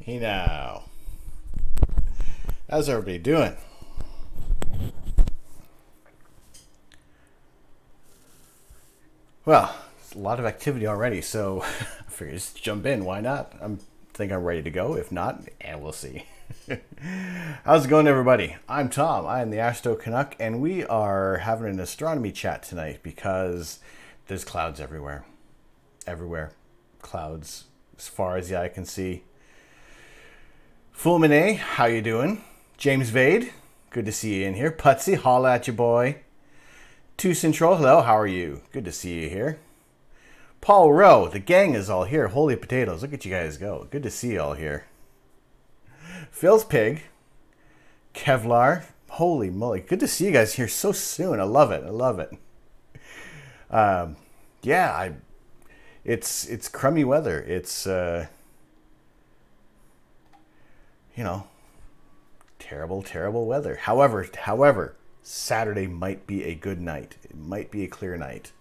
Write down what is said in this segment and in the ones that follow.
Hey now. How's everybody doing? Well, it's a lot of activity already, so I figured just jump in. Why not? Think I'm ready to go. If not, and we'll see. How's it going, everybody? I'm Tom. I am the Astro Canuck, and we are having an astronomy chat tonight because there's clouds everywhere. Everywhere. Clouds as far as the eye can see. Fulmine, how you doing? James Vade, good to see you in here. Putsy, holla at you, boy. Two Central, hello, how are you? Good to see you here. Paul Rowe, the gang is all here. Holy potatoes, look at you guys go. Good to see you all here. Phil's Pig, Kevlar, holy moly, good to see you guys here so soon. I love it, I love it. Yeah, it's crummy weather. It's you know, terrible weather. However, Saturday might be a good night. It might be a clear night.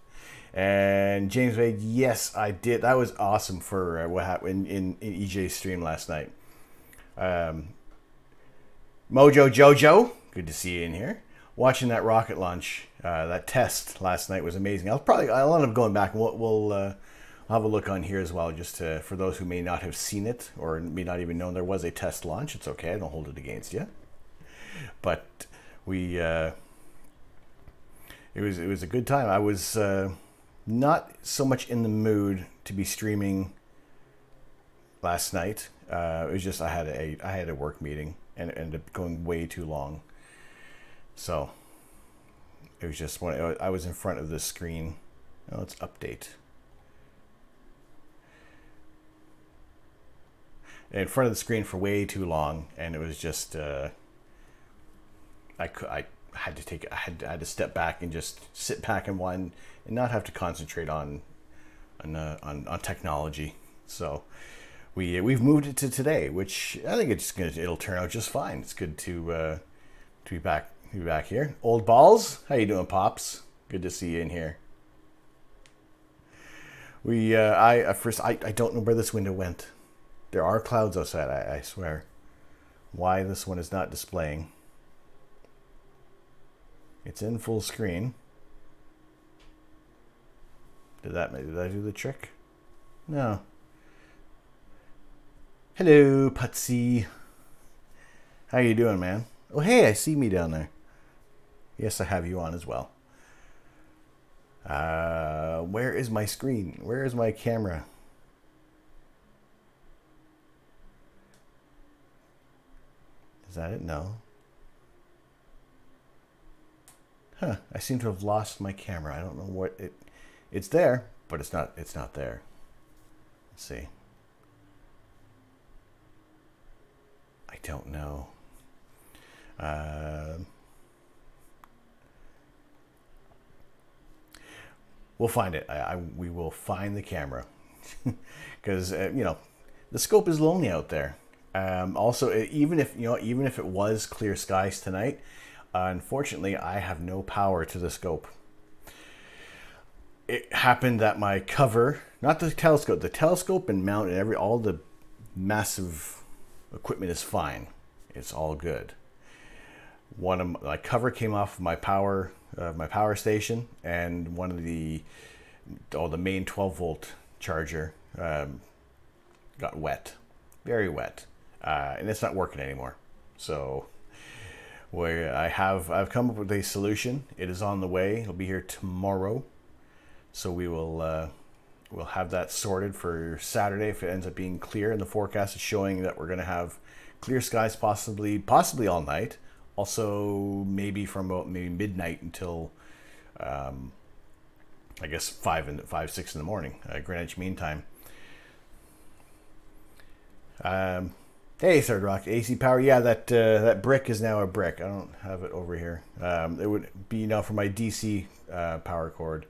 And James Wade, yes, I did. That was awesome for what happened in EJ's stream last night. Mojo Jojo, good to see you in here. Watching that rocket launch, that test last night was amazing. I'll end up going back and we'll have a look on here as well, just for those who may not have seen it or may not even know there was a test launch. It's okay, I don't hold it against you. But we, it was a good time. I was not so much in the mood to be streaming last night. It was just I had a work meeting and it ended up going way too long. So it was just when I was in front of the screen. Oh, let's update. In front of the screen for way too long, and it was just I had to step back and just sit back and not have to concentrate on technology. So we've moved it to today, which I think it'll turn out just fine. It's good to be back here. Old Balls, how you doing, Pops? Good to see you in here. I don't know where this window went. There are clouds outside, I swear. Why this one is not displaying. It's in full screen. Did that do the trick? No. Hello, Putsy. How you doing, man? Oh, hey, I see me down there. Yes, I have you on as well. Where is my screen? Where is my camera? Is that it? No. Huh, I seem to have lost my camera. I don't know what it's there, but it's not there. Let's see. I don't know. We'll find it. We will find the camera because the scope is lonely out there. Also, even if it was clear skies tonight, unfortunately, I have no power to the scope. It happened that my cover, not the telescope and mount and all the massive equipment is fine. It's all good. One of my cover came off my power station, and one of the main 12-volt charger got wet, very wet, and it's not working anymore. So I've come up with a solution. It is on the way. It'll be here tomorrow. So we'll have that sorted for Saturday if it ends up being clear. And the forecast is showing that we're going to have clear skies possibly all night. Also, maybe from about midnight until I guess 6 in the morning, Greenwich Mean Time. Hey, Third Rock, AC power. Yeah, that brick is now a brick. I don't have it over here. It would be now for my DC power cord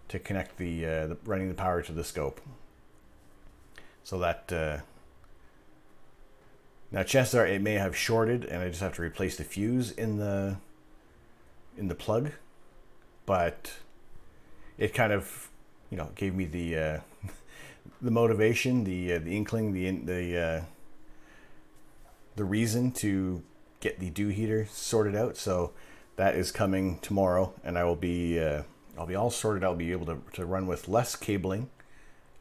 to connect the running the power to the scope. So that now chances are it may have shorted, and I just have to replace the fuse in the plug. But it kind of gave me the the motivation, the inkling, the the reason to get the dew heater sorted out. So that is coming tomorrow, and I'll be all sorted. I'll be able to run with less cabling,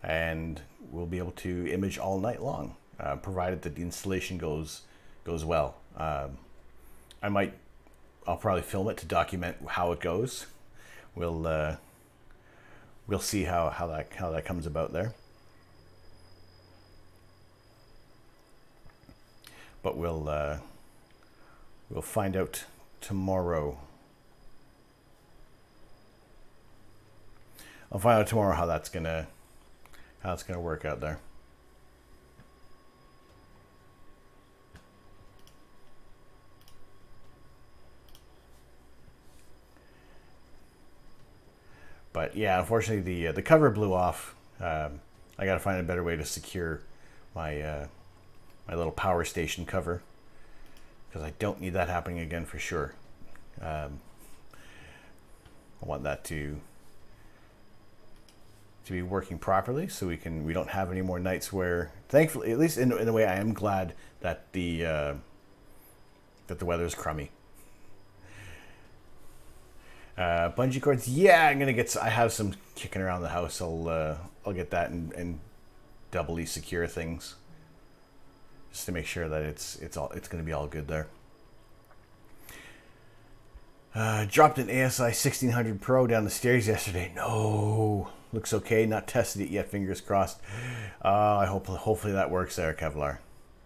and we'll be able to image all night long, provided that the installation goes well. I'll probably film it to document how it goes. We'll see how that comes about there. But we'll find out tomorrow. I'll find out tomorrow how that's gonna work out there. But yeah, unfortunately the cover blew off. I got to find a better way to secure my my little power station cover, because I don't need that happening again for sure. I want that to be working properly, so we don't have any more nights where, thankfully, at least in a way, I am glad that the weather is crummy. Bungee cords, yeah, I have some kicking around the house. I'll get that and doubly secure things, just to make sure that it's going to be all good there. Dropped an ASI 1600 Pro down the stairs yesterday. No, looks okay. Not tested it yet. Fingers crossed. Hopefully that works there, Kevlar.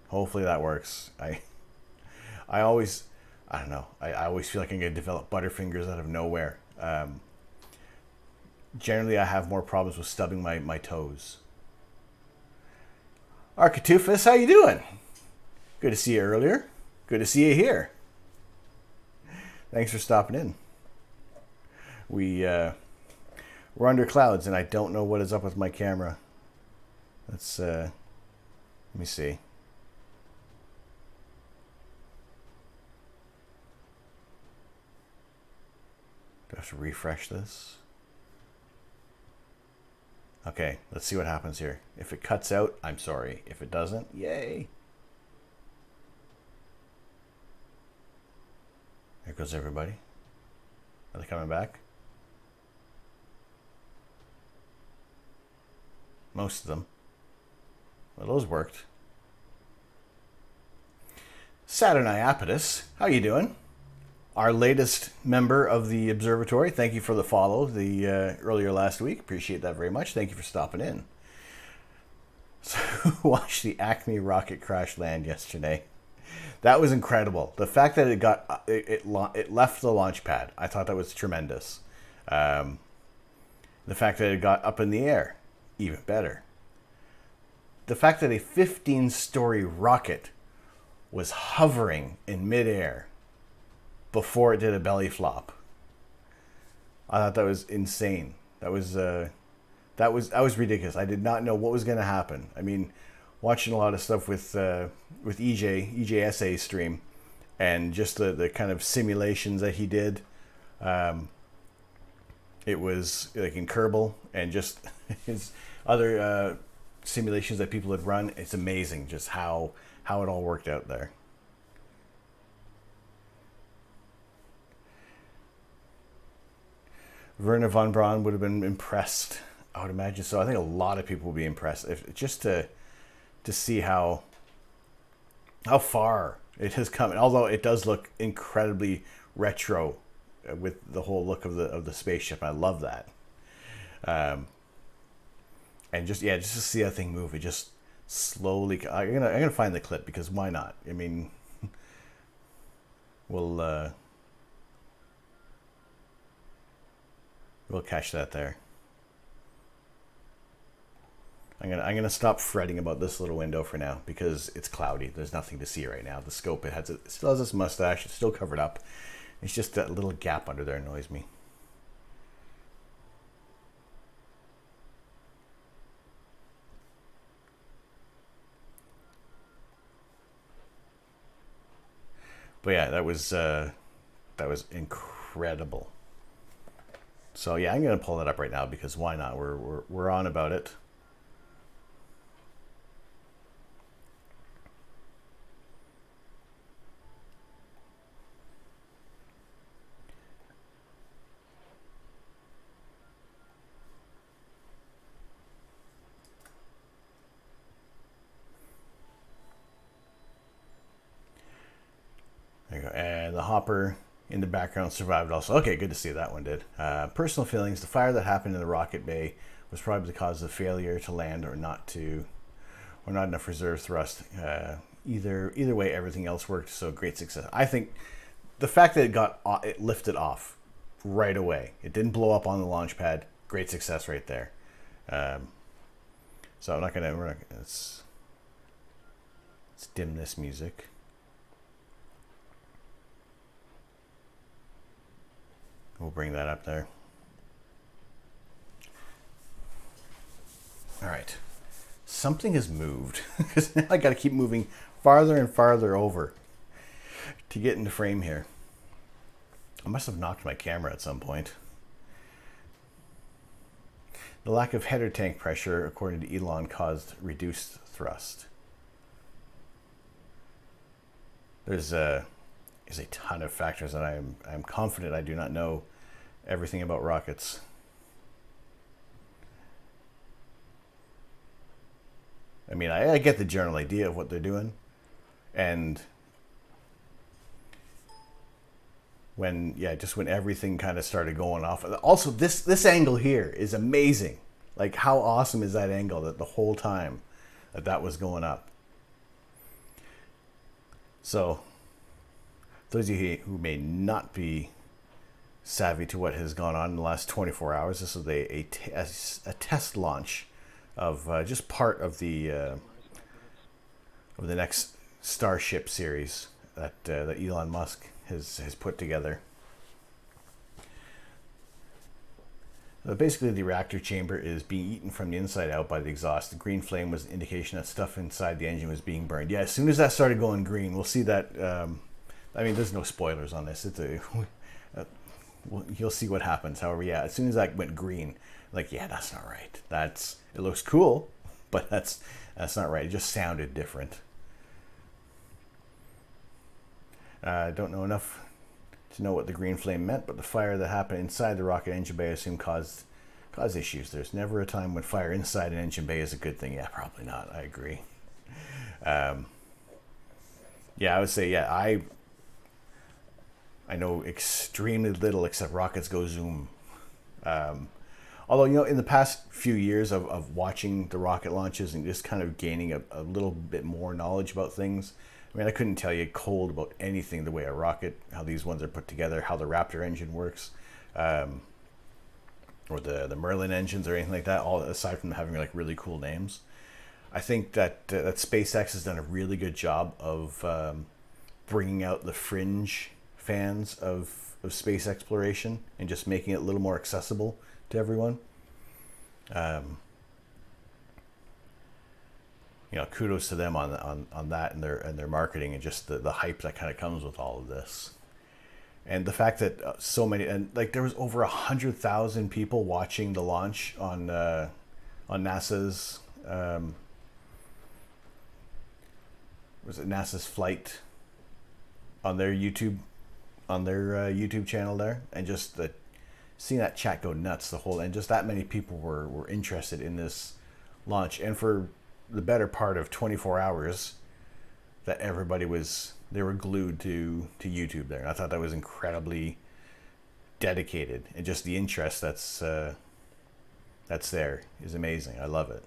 Hopefully that works. I always feel like I'm going to develop butterfingers out of nowhere. Generally, I have more problems with stubbing my toes. Architufus, how you doing? Good to see you earlier. Good to see you here. Thanks for stopping in. We're under clouds, and I don't know what is up with my camera. Let me see. Do I have to refresh this? Okay, let's see what happens here. If it cuts out, I'm sorry. If it doesn't, yay. There goes everybody. Are they coming back? Most of them. Well, those worked. Saturniapetus, how you doing? Our latest member of the observatory. Thank you for the follow earlier last week. Appreciate that very much. Thank you for stopping in. So, watched the Acme rocket crash land yesterday. That was incredible. The fact that it left the launch pad, I thought that was tremendous. The fact that it got up in the air, even better. The fact that a 15-story rocket was hovering in midair before it did a belly flop, I thought that was insane. That was ridiculous. I did not know what was going to happen. I mean, watching a lot of stuff with EJSA stream, and just the kind of simulations that he did. It was like in Kerbal, and just his other simulations that people had run. It's amazing just how it all worked out there. Werner von Braun would have been impressed. I would imagine so. I think a lot of people will be impressed, if just to see how far it has come. Although it does look incredibly retro with the whole look of the spaceship. I love that. And just to see that thing move, it just slowly. I'm gonna find the clip, because why not? I mean, we'll catch that there. I'm gonna stop fretting about this little window for now, because it's cloudy. There's nothing to see right now. The scope, it still has this mustache. It's still covered up. It's just that little gap under there annoys me. But yeah, that was incredible. So yeah, I'm gonna pull that up right now, because why not? We're on about it. hopper in the background survived also. Okay, good to see that one did. Personal feelings. The fire that happened in the rocket bay was probably the cause of failure to land or not enough reserve thrust. Either way, everything else worked, so great success. I think the fact that it lifted off right away. It didn't blow up on the launch pad. Great success right there. So let's dim this music. We'll bring that up there. All right. Something has moved because now I got to keep moving farther and farther over to get into frame here. I must have knocked my camera at some point. The lack of header tank pressure, according to Elon, caused reduced thrust. There's a ton of factors that I'm confident I do not know everything about rockets. I mean, I get the general idea of what they're doing, and when everything kind of started going off. Also, this angle here is amazing. Like, how awesome is that angle that the whole time that was going up? So, those of you who may not be savvy to what has gone on in the last 24 hours, this is a test launch of just part of the next Starship series that Elon Musk has put together. Basically, the reactor chamber is being eaten from the inside out by the exhaust. The green flame was an indication that stuff inside the engine was being burned. Yeah, as soon as that started going green, we'll see that. I mean, there's no spoilers on this. You'll see what happens. However, yeah, as soon as that went green, like, yeah, that's not right. It looks cool, but that's not right. It just sounded different. I don't know enough to know what the green flame meant, but the fire that happened inside the rocket engine bay, I assume, caused issues. There's never a time when fire inside an engine bay is a good thing. Yeah, probably not. I agree. Yeah, I would say, yeah, I know extremely little except rockets go zoom. Although, in the past few years of watching the rocket launches and just kind of gaining a little bit more knowledge about things, I mean, I couldn't tell you cold about anything the way a rocket, how these ones are put together, how the Raptor engine works, or the Merlin engines or anything like that, all aside from having like really cool names. I think that SpaceX has done a really good job of bringing out the fringe fans of space exploration and just making it a little more accessible to everyone. Kudos to them on that and their marketing and just the hype that kind of comes with all of this. And the fact that so many, and like there was over 100,000 people watching the launch on NASA's NASA's flight on their YouTube channel there, and just seeing that chat go nuts and just that many people were interested in this launch, and for the better part of 24 hours that they were glued to YouTube there. And I thought that was incredibly dedicated, and just the interest that's there is amazing. I love it.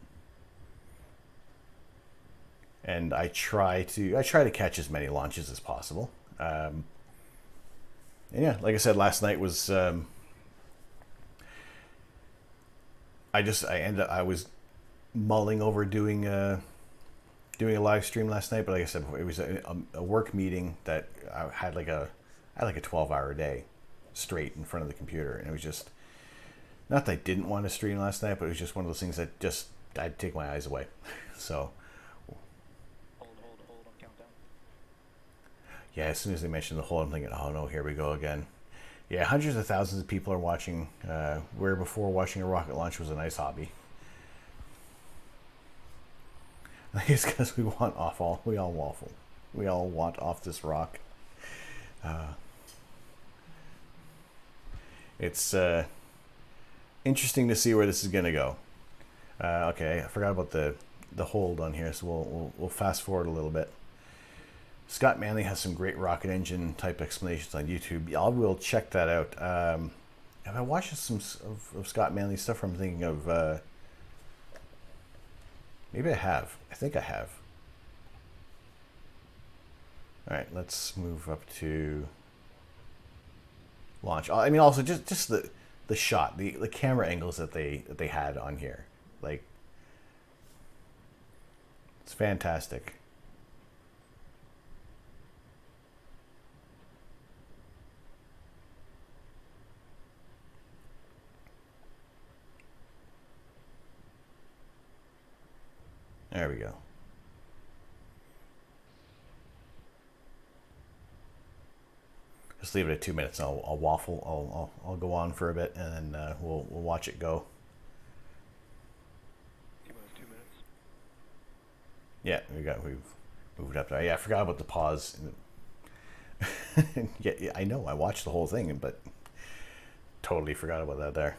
And I try to catch as many launches as possible. And yeah, like I said, last night was I was mulling over doing a live stream last night, but like I said before, it was a work meeting that I had like a 12-hour day straight in front of the computer, and it was just not that I didn't want to stream last night, but it was just one of those things that just I'd take my eyes away. So hold on countdown. Yeah, as soon as they mentioned the hold, I'm thinking, oh no, here we go again. Yeah, hundreds of thousands of people are watching, where before watching a rocket launch was a nice hobby. I think it's because we all want off this rock. It's interesting to see where this is gonna go. Okay, I forgot about the hold on here, so we'll fast forward a little bit. Scott Manley has some great rocket engine type explanations on YouTube. I will check that out. Have I watched some of Scott Manley's stuff? I'm thinking of. Maybe I have. I think I have. All right, let's move up to launch. I mean, also just the shot, the camera angles that they had on here, like it's fantastic. There we go. Just leave it at 2 minutes. I'll waffle. I'll go on for a bit, and then we'll watch it go. 2 minutes. Yeah, we've moved up there. Yeah, I forgot about the pause. Yeah, I know. I watched the whole thing, but totally forgot about that there.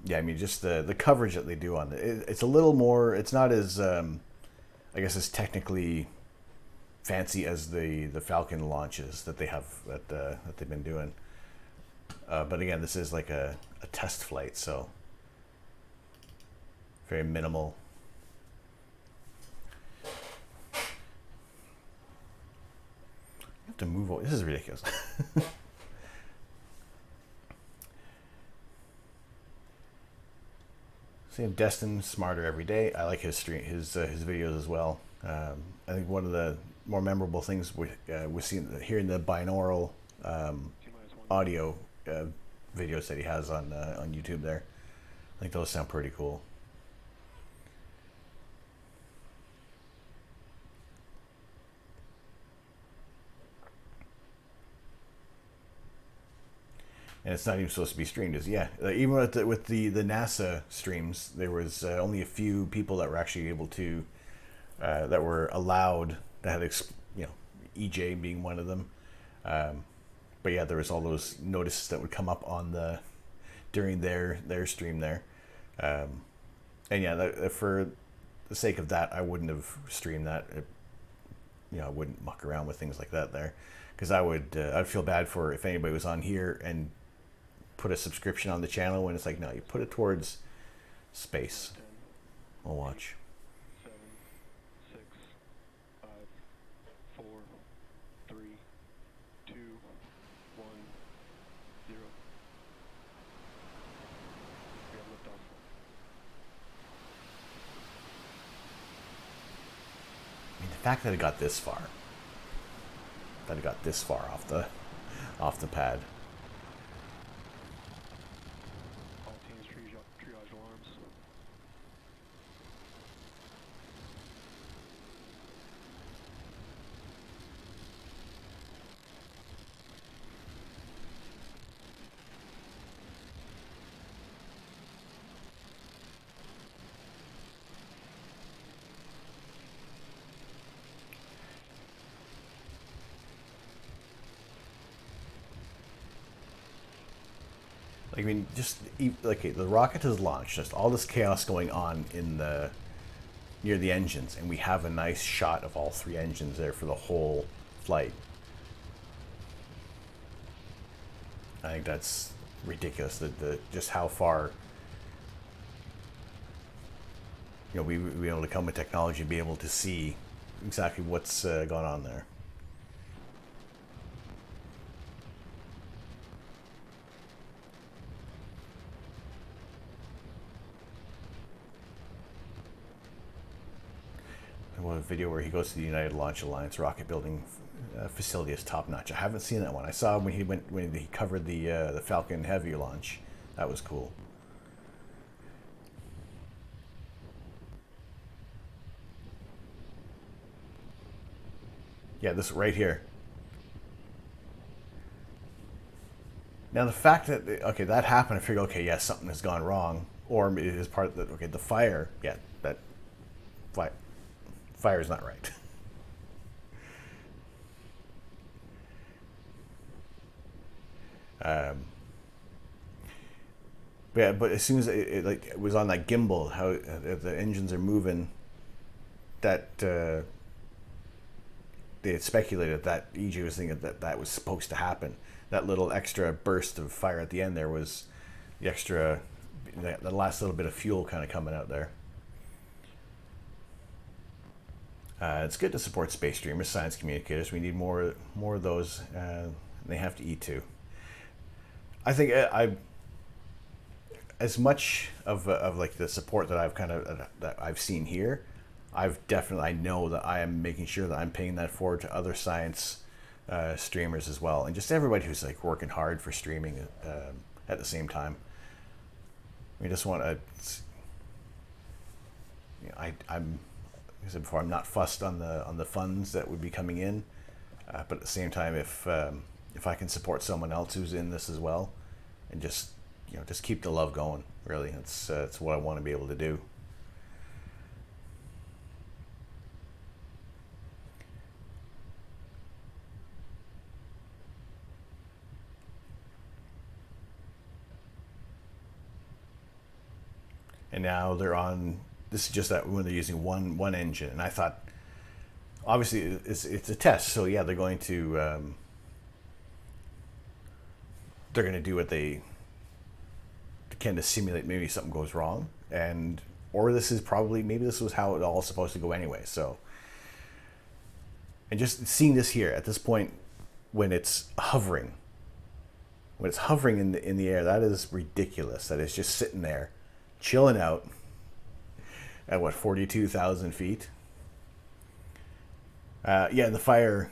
Yeah, I mean, just the coverage that they do on it's a little more. It's not as I guess as technically fancy as the Falcon launches that they have that they've been doing. But again, this is like a test flight, so very minimal. I have to move over. This is ridiculous. Same Destin Smarter every day. I like his stream, his videos as well. I think one of the more memorable things we're hearing the binaural audio videos that he has on YouTube there. I think those sound pretty cool. And it's not even supposed to be streamed. Even with the NASA streams, there was only a few people that were actually able to that were allowed that had EJ being one of them. But yeah, there was all those notices that would come up on during their stream there. And yeah, for the sake of that, I wouldn't have streamed that. I wouldn't muck around with things like that there, because I'd feel bad for if anybody was on here and put a subscription on the channel when it's like, no, you put it towards space. 10, I'll watch. 7, 6, 5, 4, 3, 2, 1, 0. We have liftoff. I mean, the fact that it got this far, off the pad. All teams triage alarms. I mean, the rocket has launched. Just all this chaos going on near the engines, and we have a nice shot of all three engines there for the whole flight. I think that's ridiculous. Just how far we be able to come with technology and be able to see exactly what's going on there. A video where he goes to the United Launch Alliance rocket building facility is top notch. I haven't seen that one. I saw when he covered the Falcon Heavy launch. That was cool. Yeah, this right here. Now the fact that that happened, I figure something has gone wrong, or it is part of the fire. Yeah, that fire is not right. Yeah, but as soon as it was on that gimbal, how the engines are moving, that they had speculated that EJ was thinking that that was supposed to happen. That little extra burst of fire at the end there was the extra, the last little bit of fuel kind of coming out there. It's good to support space streamers, science communicators. We need more of those. They have to eat too. I think I as much of like the support that I've that I've seen here, I know that I am making sure that I'm paying that forward to other science streamers as well, and just everybody who's like working hard for streaming at the same time. We just want to. I'm like I said before, I'm not fussed on the funds that would be coming in, but at the same time, if I can support someone else who's in this as well, and just just keep the love going. Really, it's what I want to be able to do. And now they're on. This is just that when they're using one engine, and I thought, obviously it's a test, so yeah, they're going to do what they can to simulate maybe something goes wrong, and or this is probably maybe this was how it all supposed to go anyway. So, and just seeing this here at this point when it's hovering, in the air, that is ridiculous. That is just sitting there, chilling out at what 42,000 feet. Yeah, the fire.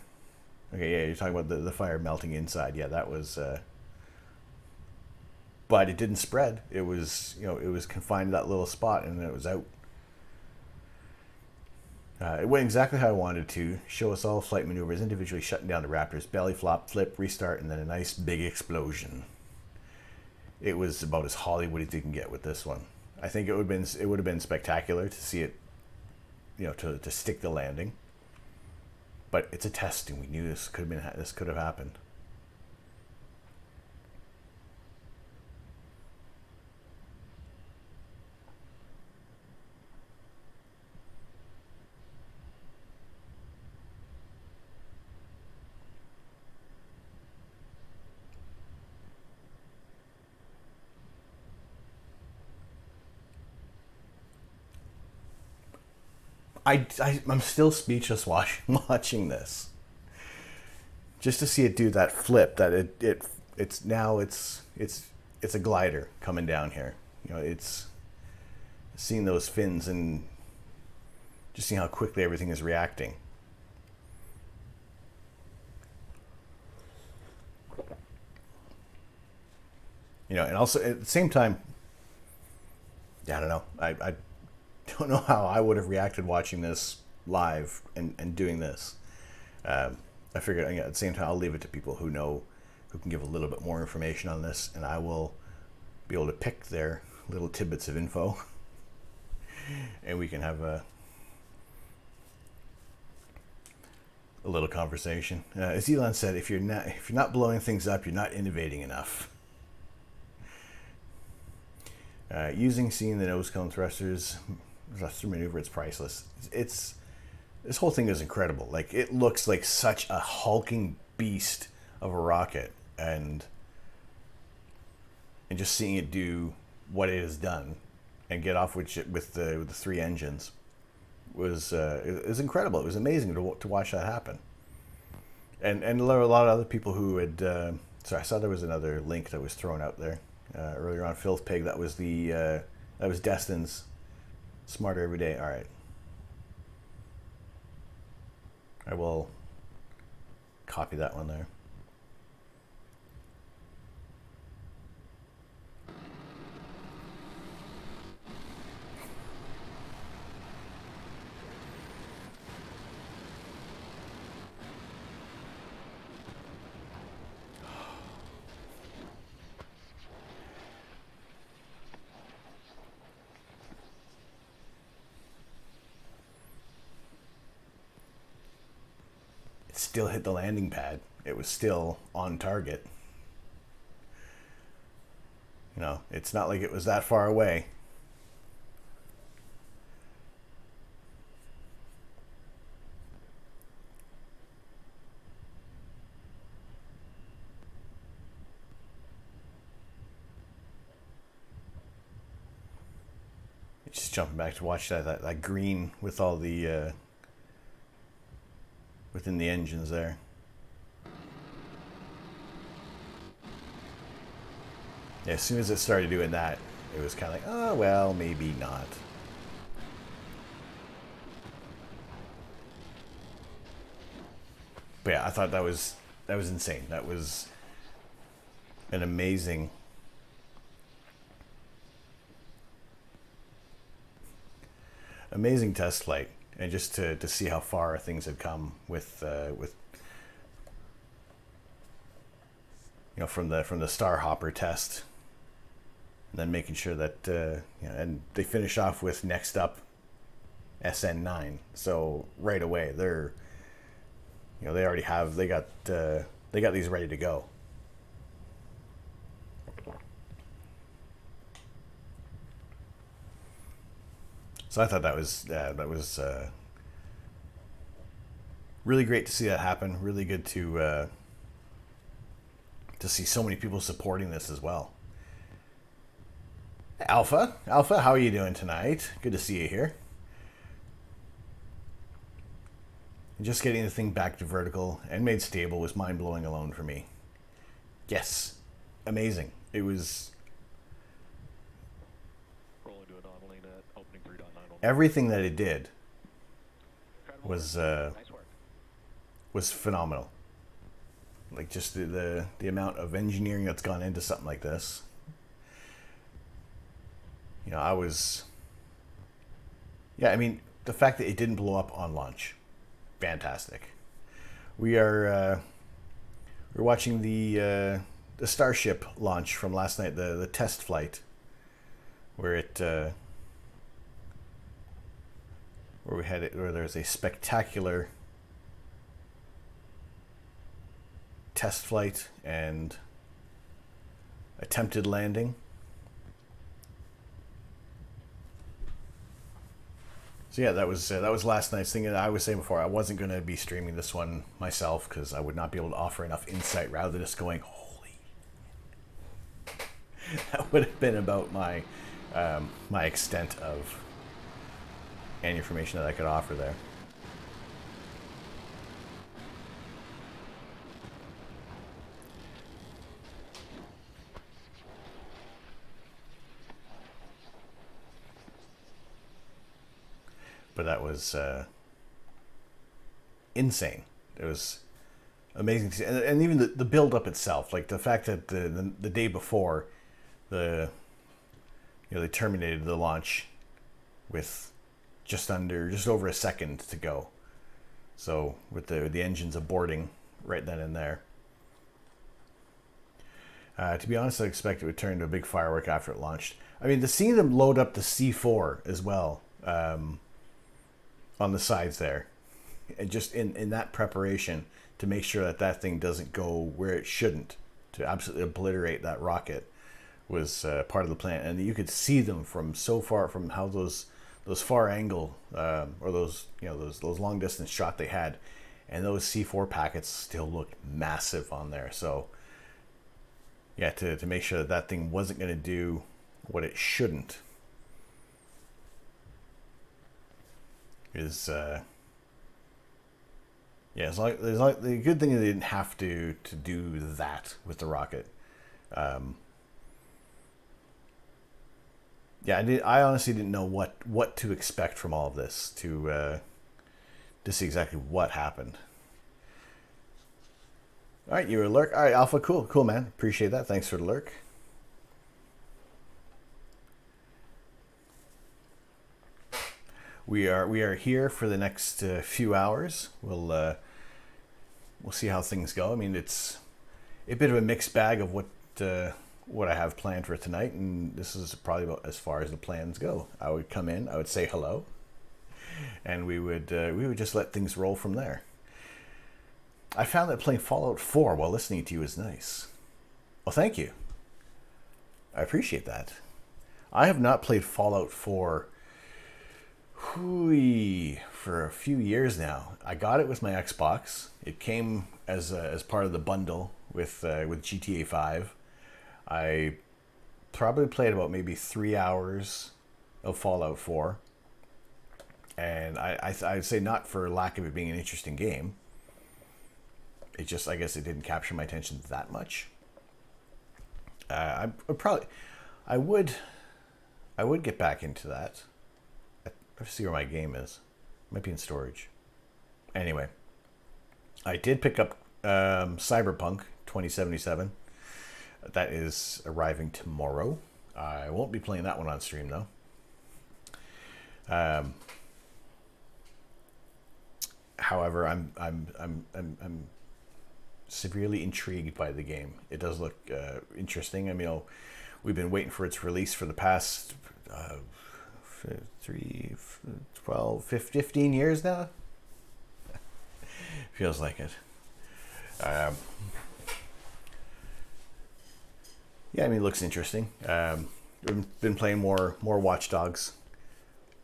Okay, yeah, you're talking about the fire melting inside. Yeah, that was. But it didn't spread. It was it was confined to that little spot, and then it was out. It went exactly how I wanted to. Show us all flight maneuvers, individually shutting down the Raptor's belly flop, flip, restart, and then a nice big explosion. It was about as Hollywood as you can get with this one. I think it would have been spectacular to see it, to stick the landing. But it's a test, and we knew this could have happened. I'm still speechless watching this. Just to see it do that flip, that it's a glider coming down here. It's seeing those fins and just seeing how quickly everything is reacting. And also at the same time, yeah, I don't know. I don't know how I would have reacted watching this live and doing this. I figured at the same time I'll leave it to people who can give a little bit more information on this, and I will be able to pick their little tidbits of info, and we can have a little conversation. As Elon said, if you're not blowing things up, you're not innovating enough. Seeing the nose cone thruster maneuver, it's priceless. This whole thing is incredible. Like, it looks like such a hulking beast of a rocket, and just seeing it do what it has done and get off with the three engines was incredible. It was amazing to watch that happen. And there were a lot of other people who had. I saw there was another link that was thrown out there earlier on. Filth Pig. That was Destin's Smarter Every Day. All right. I will copy that one there. Still hit the landing pad. It was still on target. You know, it's not like it was that far away. Just jumping back to watch that green with all the within the engines there. Yeah, as soon as it started doing that, it was kind of like, oh well, maybe not. But yeah, I thought that was insane. That was an amazing test flight, and just to see how far things had come with you know, from the Star Hopper test, and then making sure that you know, and they finish off with next up SN9. So right away they're, you know, they got these ready to go. So I thought that was really great to see that happen. Really good to see so many people supporting this as well. Alpha, how are you doing tonight? Good to see you here. Just getting the thing back to vertical and made stable was mind-blowing alone for me. Yes, amazing. It was Rolling to anomaly at opening 3.9. everything that it did was Nice work. was phenomenal. Like just the amount of engineering that's gone into something like this. You know, I mean, the fact that it didn't blow up on launch, fantastic. We're watching the Starship launch from last night, the test flight, where where there's a spectacular test flight and attempted landing. So yeah, that was last night's thing. And I was saying before, I wasn't going to be streaming this one myself because I would not be able to offer enough insight rather than just going, holy. That would have been about my my extent of any information that I could offer there. But that was insane. It was amazing to see. And even the build up itself, like the fact that the day before, they terminated the launch with just over a second to go. So with the engines aborting right then and there. To be honest, I expect it would turn into a big firework after it launched. I mean, to see them load up the C4 as well, on the sides there, and just in that preparation to make sure that thing doesn't go where it shouldn't, to absolutely obliterate that rocket, was part of the plan. And you could see them from so far, from how those far angle or those long distance shot they had, and those C4 packets still looked massive on there. So yeah, to make sure that thing wasn't going to do what it shouldn't is it's like the good thing is they didn't have to do that with the rocket. I honestly didn't know what to expect from all of this to see exactly what happened. All right, you were a lurk. All right, Alpha, cool man, appreciate that. Thanks for the lurk. We are here for the next few hours. We'll see how things go. I mean, it's a bit of a mixed bag of what I have planned for tonight, and this is probably about as far as the plans go. I would come in, I would say hello, and we would just let things roll from there. I found that playing Fallout 4 while listening to you is nice. Well, thank you. I appreciate that. I have not played Fallout 4 for a few years now. I got it with my Xbox. It came as part of the bundle with GTA 5. I probably played about maybe 3 hours of Fallout 4, and I'd say not for lack of it being an interesting game. It just, I guess, it didn't capture my attention that much. I would get back into that. Let's see where my game is. It might be in storage. Anyway, I did pick up Cyberpunk 2077. That is arriving tomorrow. I won't be playing that one on stream though. However, I'm severely intrigued by the game. It does look interesting. I mean, we've been waiting for its release for the past 15 years now. Feels like it. Yeah, I mean, it looks interesting. We've been playing more Watch Dogs,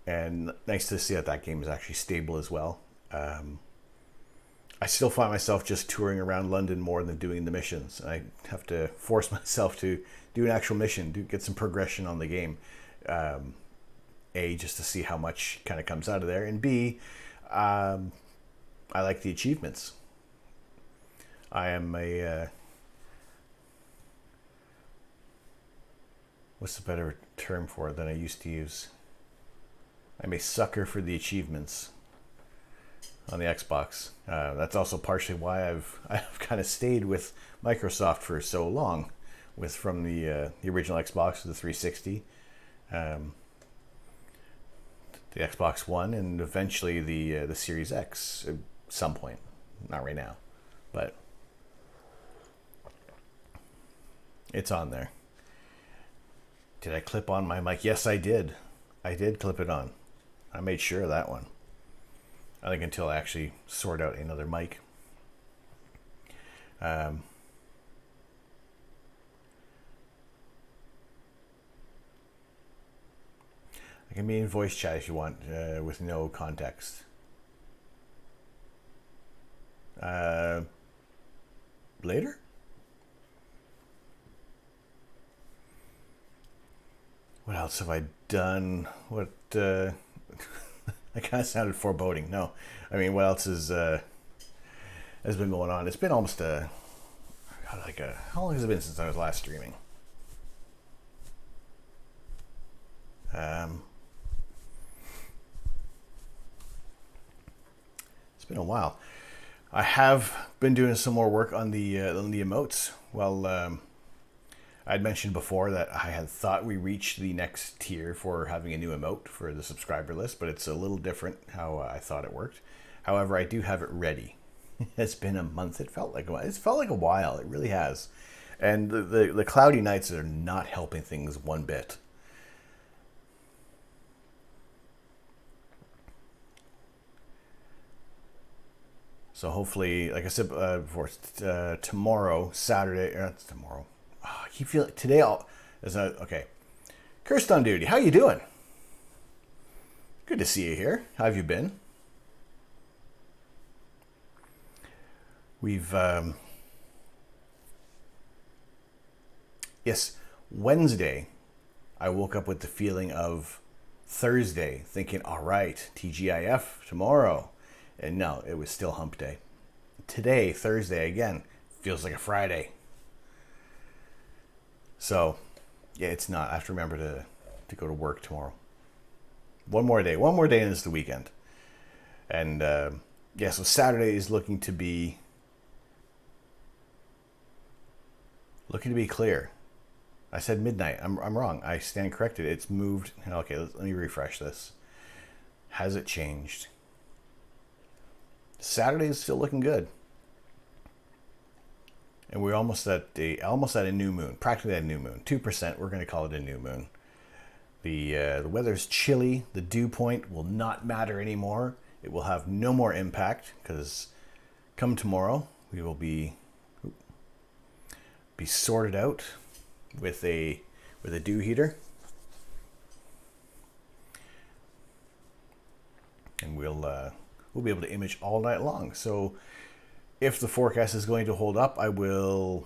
and nice to see that game is actually stable as well. I still find myself just touring around London more than doing the missions. I have to force myself to do an actual mission, get some progression on the game. A, just to see how much kind of comes out of there, and B, I like the achievements. I am a what's the better term for it than I used to use? I'm a sucker for the achievements on the Xbox. That's also partially why I've kind of stayed with Microsoft for so long, from the original Xbox to the 360, the Xbox One, and eventually the Series X at some point. Not right now, but it's on there. Did I clip on my mic? Yes, I did. I did clip it on. I made sure of that one. I think until I actually sort out another mic. I can be in voice chat if you want, with no context. Later? What else have I done? What that kind of sounded foreboding. No, I mean, what else has been going on? It's been almost how long has it been since I was last streaming? It's been a while. I have been doing some more work on the emotes. Well, I'd mentioned before that I had thought we reached the next tier for having a new emote for the subscriber list, but it's a little different how I thought it worked. However, I do have it ready. It's been a month. It felt like a while. It really has. And the cloudy nights are not helping things one bit. So hopefully, like I said before, tomorrow, Saturday, not tomorrow. Oh, I keep feeling today. Okay. Cursed on duty. How you doing? Good to see you here. How have you been? We've yes, Wednesday. I woke up with the feeling of Thursday, thinking, all right, TGIF tomorrow. And no, it was still hump day. Today, Thursday, again, feels like a Friday. So, yeah, it's not. I have to remember to go to work tomorrow. One more day and it's the weekend. And, yeah, so Saturday is looking to be clear. I said midnight. I'm wrong. I stand corrected. It's moved. Okay, let me refresh this. Has it changed? Saturday is still looking good. And we're almost at a new moon, practically at a new moon. 2%, we're going to call it a new moon. The weather's chilly. The dew point will not matter anymore. It will have no more impact because come tomorrow we will be sorted out with with a dew heater. And we'll be able to image all night long. So if the forecast is going to hold up, I'll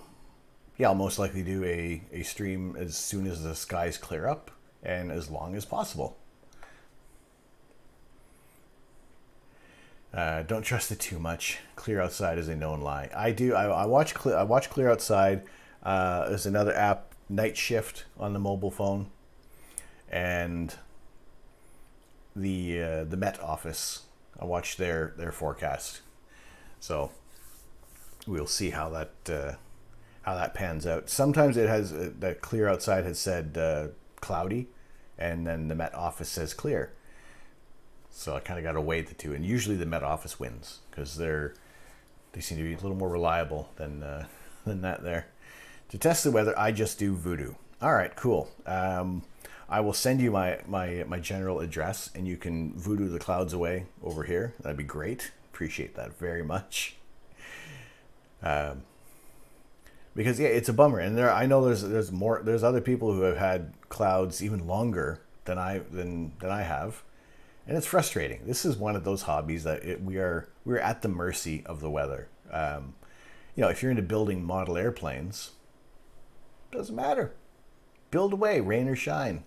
most likely do a stream as soon as the skies clear up and as long as possible. Don't trust it too much. Clear Outside is a known lie. I watch Clear Outside. There's another app, Night Shift, on the mobile phone, and the Met Office. I watch their forecast. So we'll see how that pans out. Sometimes it has that Clear Outside has said cloudy, and then the Met Office says clear. So I kind of got to weigh the two, and usually the Met Office wins because they seem to be a little more reliable than that there. To test the weather, I just do Voodoo. All right, cool. I will send you my general address, and you can Voodoo the clouds away over here. That'd be great. Appreciate that very much. Because it's a bummer, and I know there's other people who have had clouds even longer than I have. And it's frustrating. This is one of those hobbies that we're at the mercy of the weather. If you're into building model airplanes, doesn't matter. Build away, rain or shine,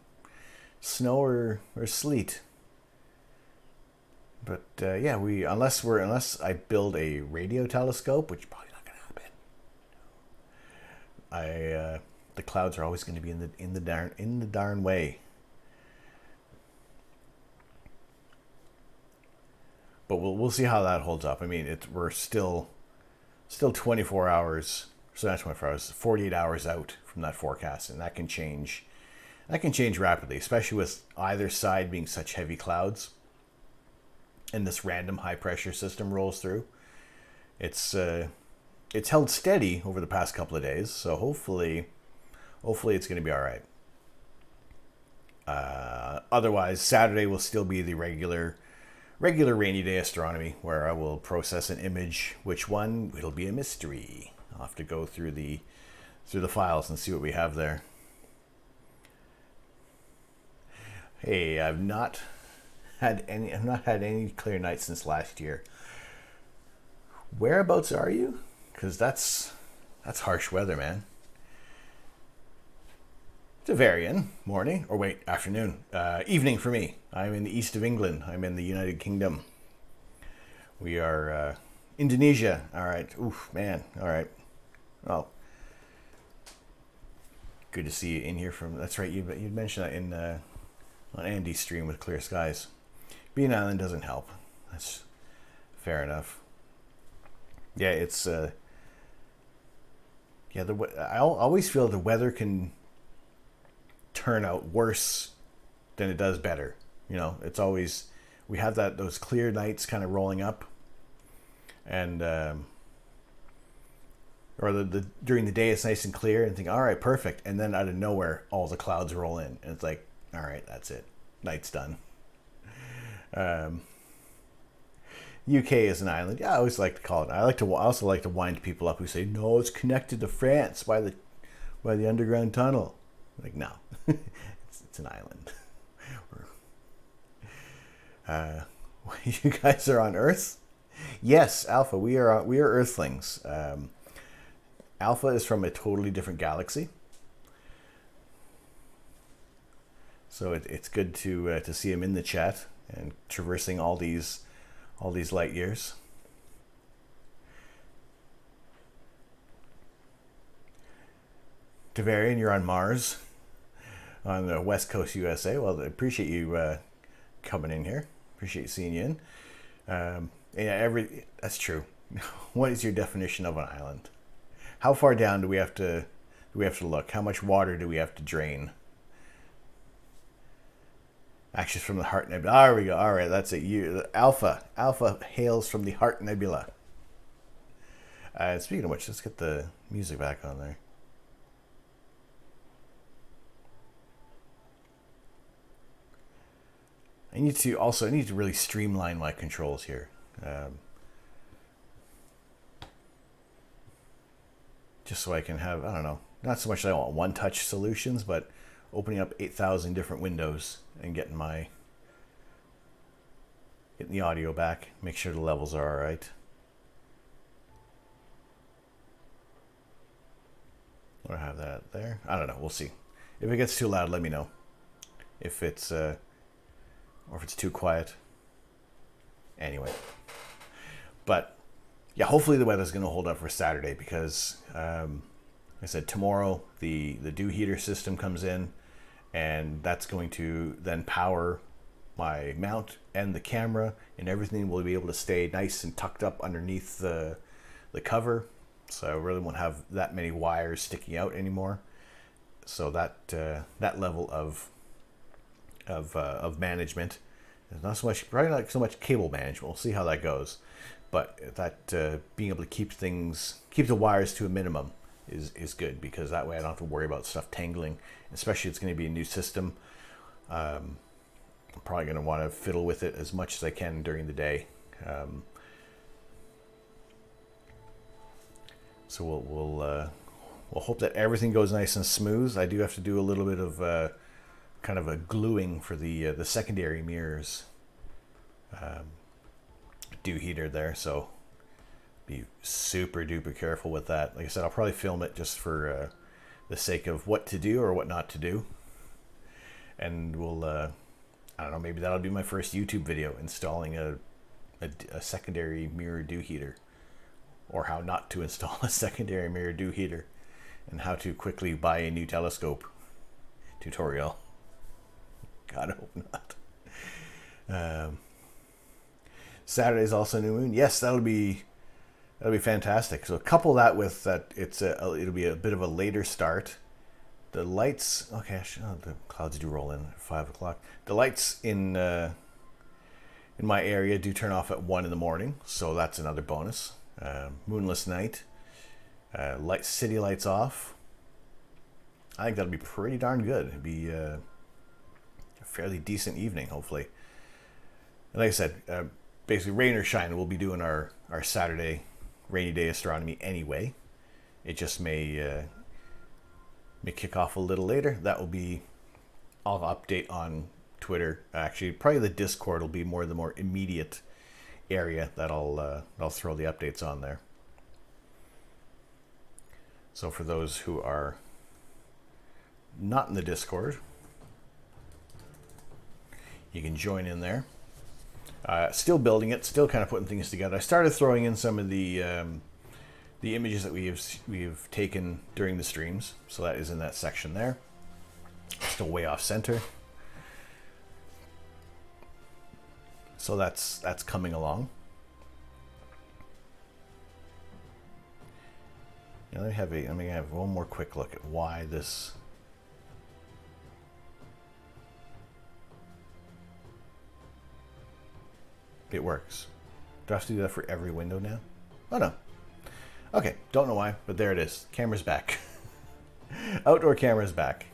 snow or sleet. But unless I build a radio telescope, which is probably not going to happen, the clouds are always going to be in the darn way. But we'll see how that holds up. I mean, we're still 24 hours, so not 24 hours, 48 hours out from that forecast, and that can change. That can change rapidly, especially with either side being such heavy clouds, and this random high pressure system rolls through. It's held steady over the past couple of days, so hopefully it's going to be all right. Otherwise, Saturday will still be the regular rainy day astronomy, where I will process an image. Which one? It'll be a mystery. I'll have to go through the files and see what we have there. Hey, I've not had any clear nights since last year. Whereabouts are you? Because that's harsh weather, man. Devarian morning, or wait, afternoon, evening for me. I'm in the east of England. I'm in the United Kingdom. We are Indonesia. All right. Oof, man. All right. Well, good to see you in here from. That's right. You mentioned that in on Andy's stream with Clear Skies. Bean Island doesn't help. That's fair enough. Yeah, it's I always feel the weather can turn out worse than it does better. It's always, we have those clear nights kind of rolling up, and or the during the day it's nice and clear and think, all right, perfect, and then out of nowhere all the clouds roll in, and it's like, all right, that's it, night's done. UK is an island. Yeah, I always like to call it. I also like to wind people up who say, no, it's connected to France by the underground tunnel. Like, no, it's an island. You guys are on Earth? Yes, Alpha. We are Earthlings. Alpha is from a totally different galaxy, so it's good to see him in the chat and traversing all these light years. Devarian, you're on Mars, on the West Coast USA. Well, I appreciate you coming in here. Appreciate seeing you in. That's true. What is your definition of an island? How far down do we have to look? How much water do we have to drain? Actually, from the Heart Nebula. There we go. All right, that's it. Alpha hails from the Heart Nebula. Speaking of which, let's get the music back on there. I need to really streamline my controls here. Just so I can have, I don't know, not so much that I want one-touch solutions, but opening up 8,000 different windows and getting the audio back. Make sure the levels are all right. Or have that there. I don't know. We'll see. If it gets too loud, let me know. If it's or if it's too quiet. Anyway, but yeah, hopefully the weather's going to hold up for Saturday because, like I said, tomorrow the dew heater system comes in, and that's going to then power my mount and the camera, and everything will be able to stay nice and tucked up underneath the cover. So I really won't have that many wires sticking out anymore. So that level of management is not so much, probably not so much cable management. We'll see how that goes. But that being able to keep the wires to a minimum is good, because that way I don't have to worry about stuff tangling. Especially it's going to be a new system. I'm probably going to want to fiddle with it as much as I can during the day. So we'll hope that everything goes nice and smooth. I do have to do a little bit of kind of a gluing for the secondary mirrors dew heater there. So be super duper careful with that. Like I said, I'll probably film it just for the sake of what to do or what not to do. And we'll, I don't know, maybe that'll be my first YouTube video, installing a secondary mirror dew heater, or how not to install a secondary mirror dew heater, and how to quickly buy a new telescope tutorial. God, I hope not. Saturday's also new moon. Yes, that'll be fantastic. So couple that with that, it'll be a bit of a later start. The lights, okay, the clouds do roll in at 5 o'clock. The lights in my area do turn off at 1 in the morning, so that's another bonus. Moonless night, city lights off. I think that'll be pretty darn good. It'd be a fairly decent evening, hopefully. And like I said, basically rain or shine, we'll be doing our Saturday rainy day astronomy anyway. It just may kick off a little later. That will be, I'll update on Twitter. Actually, probably the Discord will be the more immediate area that I'll throw the updates on there. So for those who are not in the Discord, you can join in there. Still building it, still kind of putting things together. I started throwing in some of the images that we've taken during the streams, so that is in that section there. Still way off center, so that's coming along. Now I'm gonna have one more quick look at why this. It works. Do I have to do that for every window now? Oh no. Okay, don't know why, but there it is. Camera's back. Outdoor camera's back.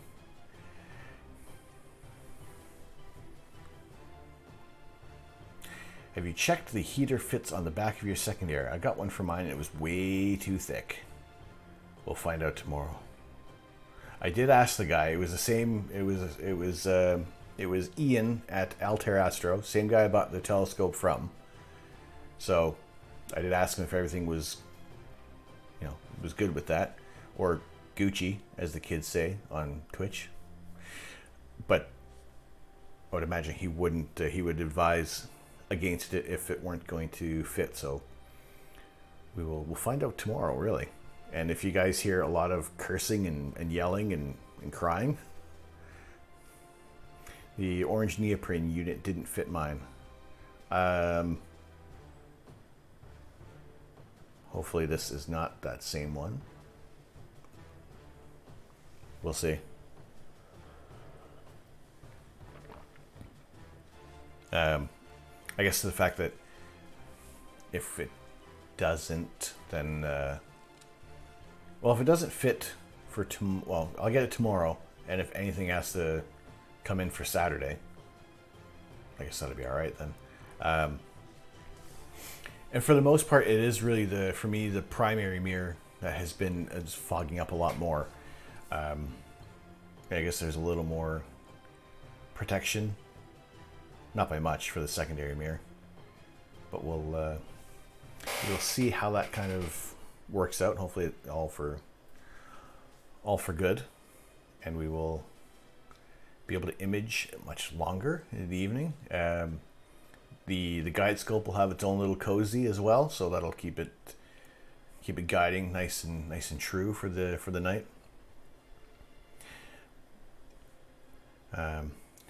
Have you checked the heater fits on the back of your secondary? I got one for mine and it was way too thick. We'll find out tomorrow. I did ask the guy. It was the same. It was Ian at Altair Astro, same guy I bought the telescope from. So I did ask him if everything was, was good with that, or Gucci, as the kids say on Twitch. But I would imagine he wouldn't. He would advise against it if it weren't going to fit. So we'll find out tomorrow, really. And if you guys hear a lot of cursing and yelling and crying, the orange neoprene unit didn't fit mine. Hopefully this is not that same one. We'll see. I guess the fact that if it doesn't, then if it doesn't fit for I'll get it tomorrow, and if anything has to come in for Saturday, I guess that'll be all right then. And for the most part, it is really for me the primary mirror that has been fogging up a lot more. I guess there's a little more protection, not by much, for the secondary mirror, but we'll see how that kind of works out. Hopefully, all for good, and we will be able to image much longer in the evening. The guide scope will have its own little cozy as well, so that'll keep it guiding nice and true for the night.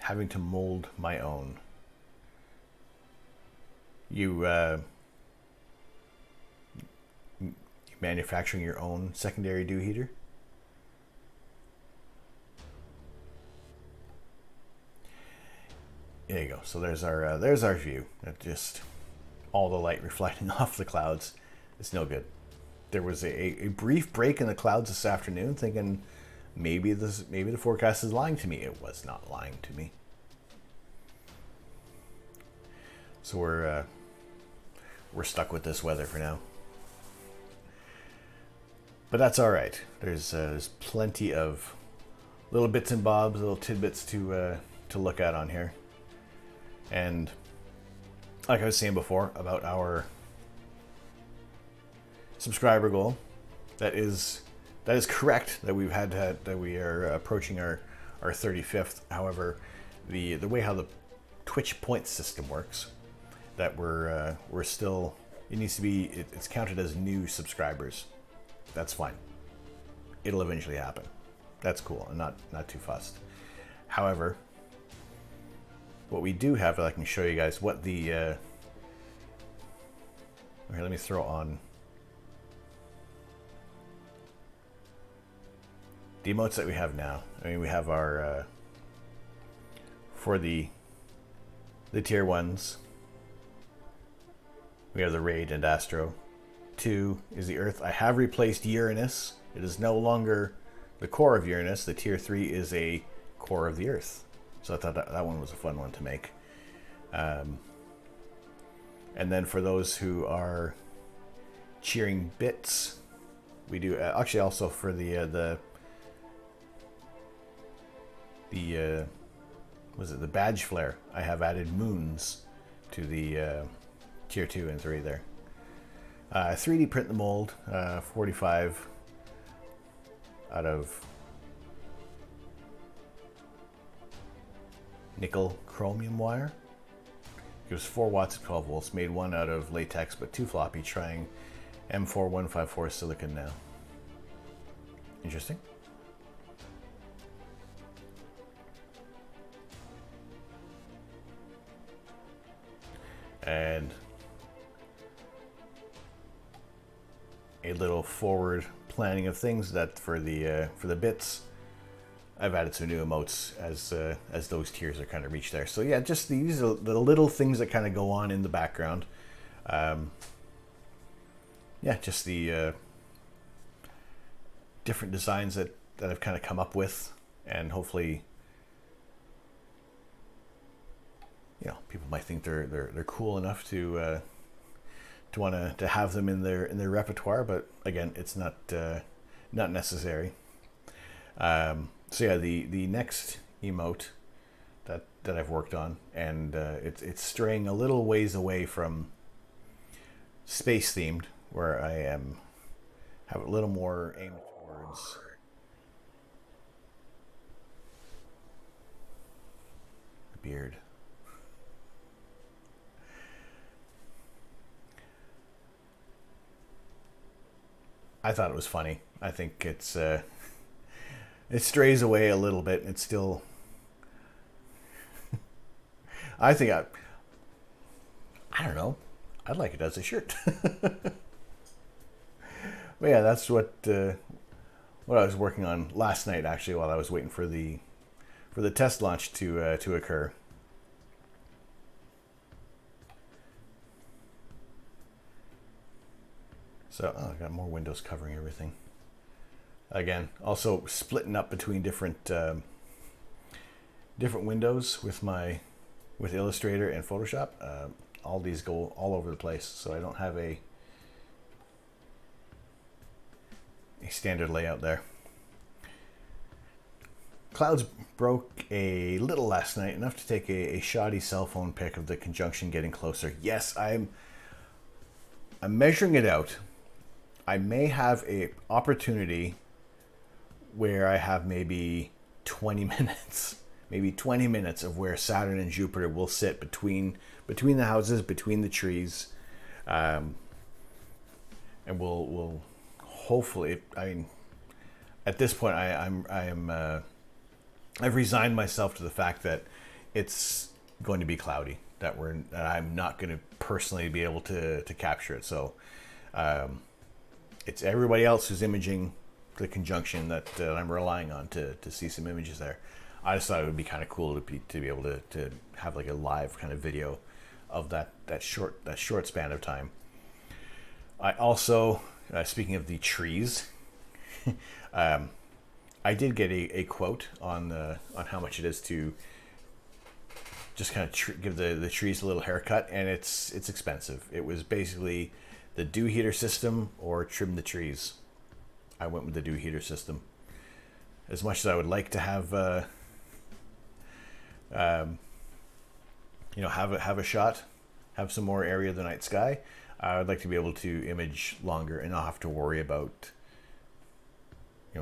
Having to mold my own. You manufacturing your own secondary dew heater? There you go. So there's our view. Just all the light reflecting off the clouds. It's no good. There was a brief break in the clouds this afternoon, thinking maybe the forecast is lying to me. It was not lying to me. So we're stuck with this weather for now. But that's all right. There's plenty of little bits and bobs, little tidbits to look at on here. And like I was saying before about our subscriber goal, that is correct, that we are approaching our 35th. However, the way how the Twitch points system works, that we're still, it needs to be, it's counted as new subscribers. That's fine. It'll eventually happen. That's cool. I'm not too fussed. However, what we do have, I can show you guys what the here, let me throw on the emotes that we have now. I mean, we have our for the tier 1s, we have the Raid and Astro. 2 is the Earth. I have replaced Uranus. It is no longer the core of Uranus. The tier 3 is a core of the Earth. So I thought that one was a fun one to make. And then for those who are cheering bits, we do actually also for the was it the badge flare? I have added moons to the tier 2 and 3 there. 3D print the mold, 45 out of nickel chromium wire. Gives 4 watts at 12 volts. Made one out of latex, but 2 floppy, trying M4154 silicon now. Interesting. And a little forward planning of things, that for the bits, I've added some new emotes as those tiers are kind of reached there. So yeah, just these are the little things that kind of go on in the background. Yeah, just the different designs that I've kind of come up with, and hopefully, you know, people might think they're cool enough to want to have them in their repertoire, but again, it's not necessary. So yeah, the next emote that I've worked on, and it's straying a little ways away from space themed, where I have a little more aimed towards the beard. I thought it was funny. I think it's it strays away a little bit. It's still, I think I don't know. I'd like it as a shirt. But yeah, that's what I was working on last night, actually, while I was waiting for the test launch to occur. So I got more windows covering everything. Again, also splitting up between different windows with Illustrator and Photoshop. All these go all over the place, so I don't have a standard layout there. clouds broke a little last night, enough to take a shoddy cell phone pic of the conjunction getting closer. Yes, I'm measuring it out. I may have a opportunity where I have maybe 20 minutes, maybe 20 minutes of where Saturn and Jupiter will sit between the houses, between the trees, and we'll hopefully. I mean, at this point, I've resigned myself to the fact that it's going to be cloudy. That I'm not going to personally be able to capture it. So it's everybody else who's imaging the conjunction that I'm relying on to see some images there. I just thought it would be kind of cool to be able to have like a live kind of video of that short span of time. I also, speaking of the trees, I did get a quote on how much it is to just kind of give the trees a little haircut, and it's expensive. It was basically the dew heater system or trim the trees. I went with the dew heater system. As much as I would like to have have a shot, have some more area of the night sky, I would like to be able to image longer and not have to worry about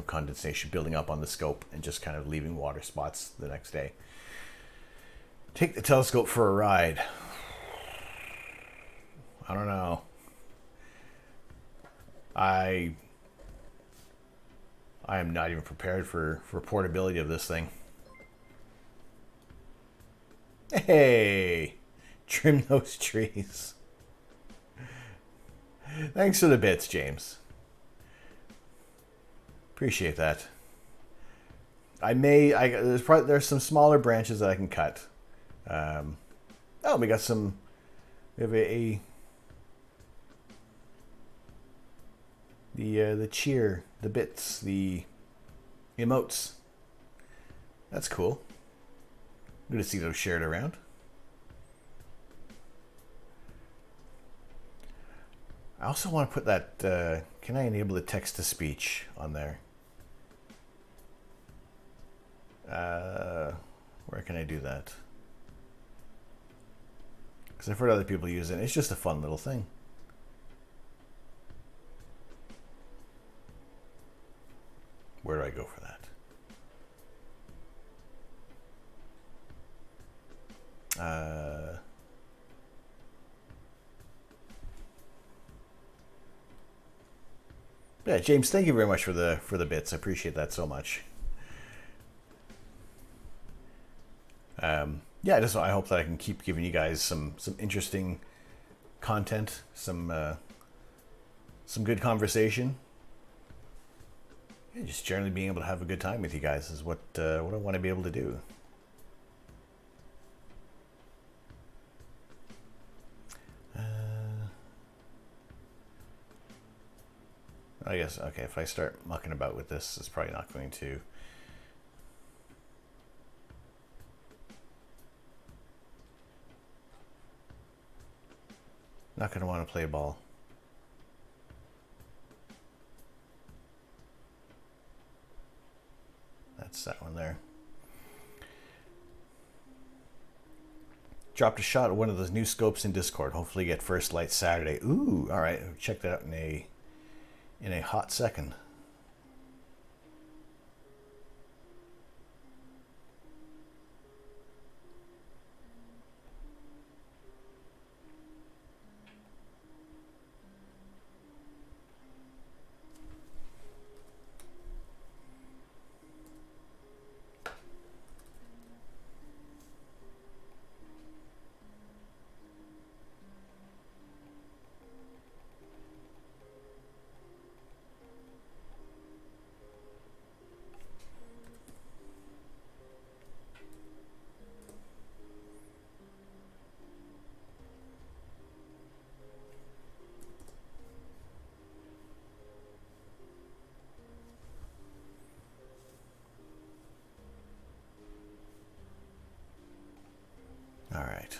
condensation building up on the scope and just kind of leaving water spots the next day. Take the telescope for a ride. I don't know. I am not even prepared for portability of this thing. Hey, trim those trees. Thanks for the bits, James. Appreciate that. There's some smaller branches that I can cut. We have the cheer, the bits, the emotes. That's cool. Good to see those shared around. I also want to put that, can I enable the text to speech on there? Where can I do that? Because I've heard other people use it. It's just a fun little thing. Where do I go for that? Yeah, James, thank you very much for the bits. I appreciate that so much. I hope that I can keep giving you guys some interesting content, some good conversation. Yeah, just generally being able to have a good time with you guys is what I want to be able to do. I guess, okay, if I start mucking about with this, it's probably not going to. Not going to want to play ball. That's that one there. Dropped a shot of one of those new scopes in Discord. Hopefully get first light Saturday. Ooh, all right. Check that out in a hot second. All right.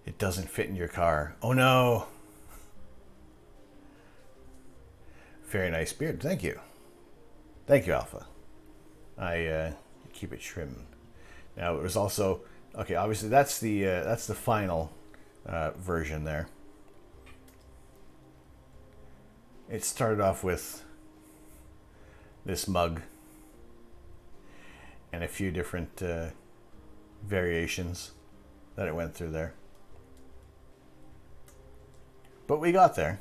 It doesn't fit in your car. Oh no. Very nice beard. Thank you. Thank you, Alpha. I keep it trimmed. Now, it was also... Okay, obviously that's the final version there. It started off with this mug and a few different variations that it went through there. But we got there.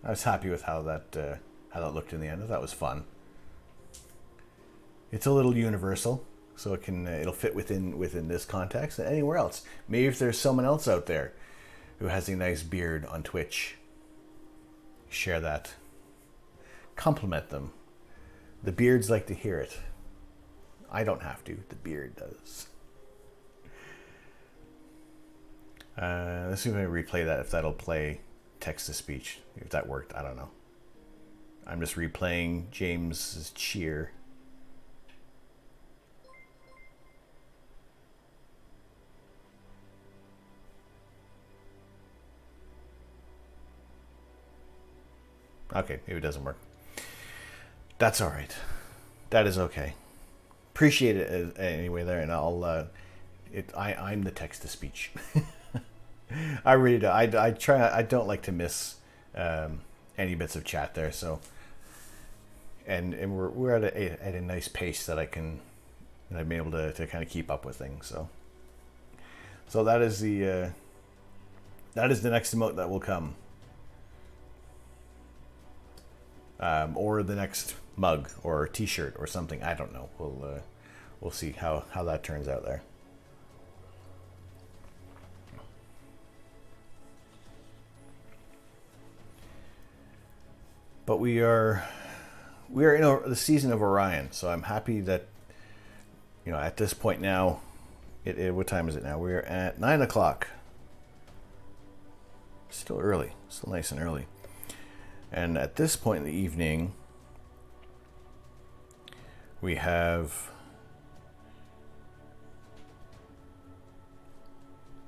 I was happy with how that looked in the end. I thought it was fun. It's a little universal, so it'll fit within this context and anywhere else. Maybe if there's someone else out there who has a nice beard on Twitch, share that. Compliment them. The beards like to hear it. I don't have to. The beard does. Let's see if I replay that, if that'll play text-to-speech. If that worked, I don't know. I'm just replaying James's cheer. Okay, maybe it doesn't work. That's all right. That is okay. Appreciate it anyway there, and I'm the text to speech. I really do. I try. I don't like to miss any bits of chat there. So, and we're at a nice pace that I'm able to kind of keep up with things. So that is the next emote that will come. Or the next mug or T-shirt or something. I don't know. We'll see how that turns out there. But we are in the season of Orion, so I'm happy that at this point now. What time is it now? We're at 9 o'clock. Still early. Still nice and early. And at this point in the evening, we have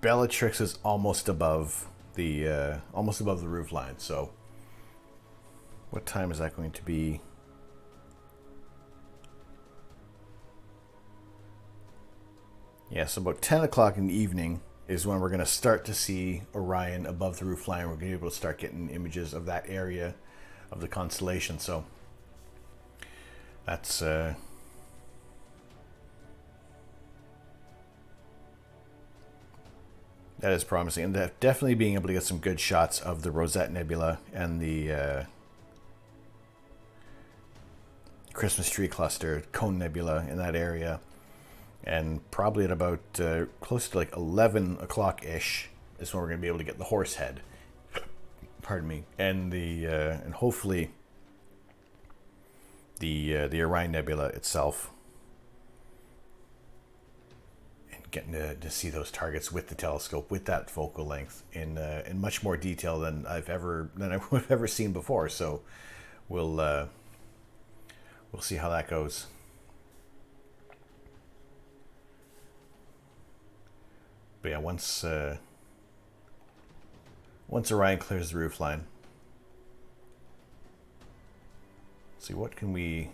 Bellatrix is almost above the roof line. So, what time is that going to be? Yeah, so about 10 o'clock in the evening is when we're going to start to see Orion above the roof line. We're going to be able to start getting images of that area of the constellation. So that's that is promising, and definitely being able to get some good shots of the Rosette Nebula and the Christmas tree cluster, Cone Nebula in that area. And probably at about close to like 11 o'clock ish is when we're going to be able to get the horse head. Pardon me, and and hopefully the Orion Nebula itself, and getting to see those targets with the telescope with that focal length in much more detail than I've ever seen before. So we'll see how that goes. But yeah, once Orion clears the roof line, let's see, what can we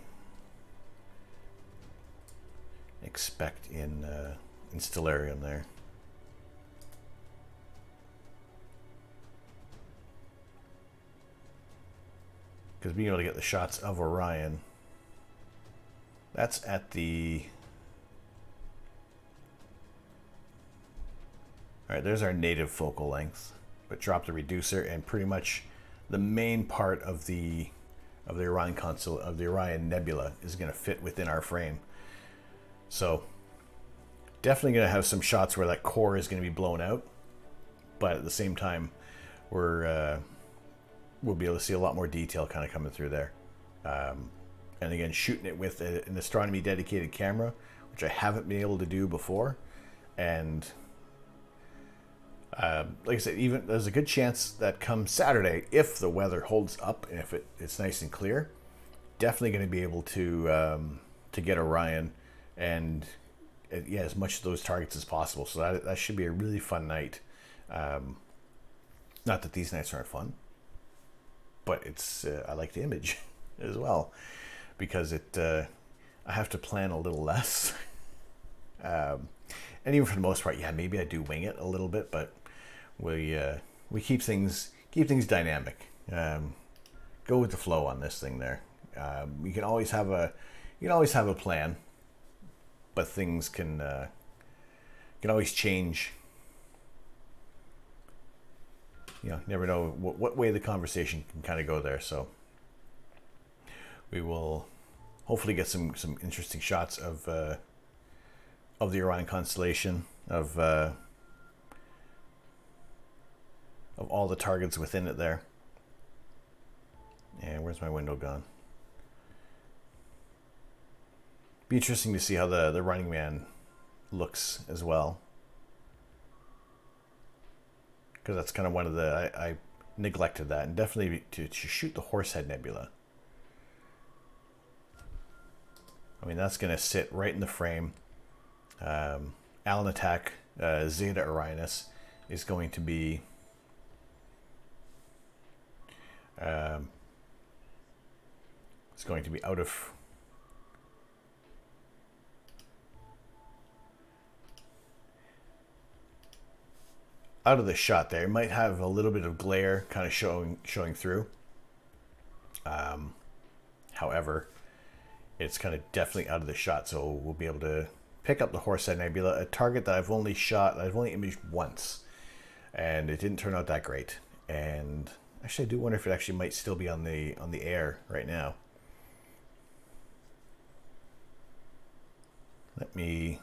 expect in Stellarium there? Because being able to get the shots of Orion, that's at the... Alright, there's our native focal length, but drop the reducer, and pretty much the main part of the Orion of the Orion Nebula is going to fit within our frame. So definitely going to have some shots where that core is going to be blown out, but at the same time we'll be able to see a lot more detail kind of coming through there. And again, shooting it with an Astronomy dedicated camera, which I haven't been able to do before, and like I said, even there's a good chance that come Saturday, if the weather holds up and if it's nice and clear, definitely going to be able to get Orion and as much of those targets as possible. So that should be a really fun night. Not that these nights aren't fun. but it's I like the image as well because it I have to plan a little less. And even for the most part, yeah, maybe I do wing it a little bit, but we keep things dynamic. Go with the flow on this thing there. You can always have a plan, but things can always change. You know, never know what way the conversation can kind of go there. So we will hopefully get some interesting shots of the Orion constellation, of all the targets within it there. And where's my window gone? Be interesting to see how the Running Man looks as well, because that's kind of one of the I neglected that, and definitely to shoot the Horsehead Nebula. I mean, that's going to sit right in the frame. Allen Attack Zeta Orionis is going to be out of the shot there. It might have a little bit of glare kind of showing through. However, it's kind of definitely out of the shot, so we'll be able to pick up the Horsehead Nebula, a target that I've only imaged once, and it didn't turn out that great. And actually, I do wonder if it actually might still be on the air right now. Let me.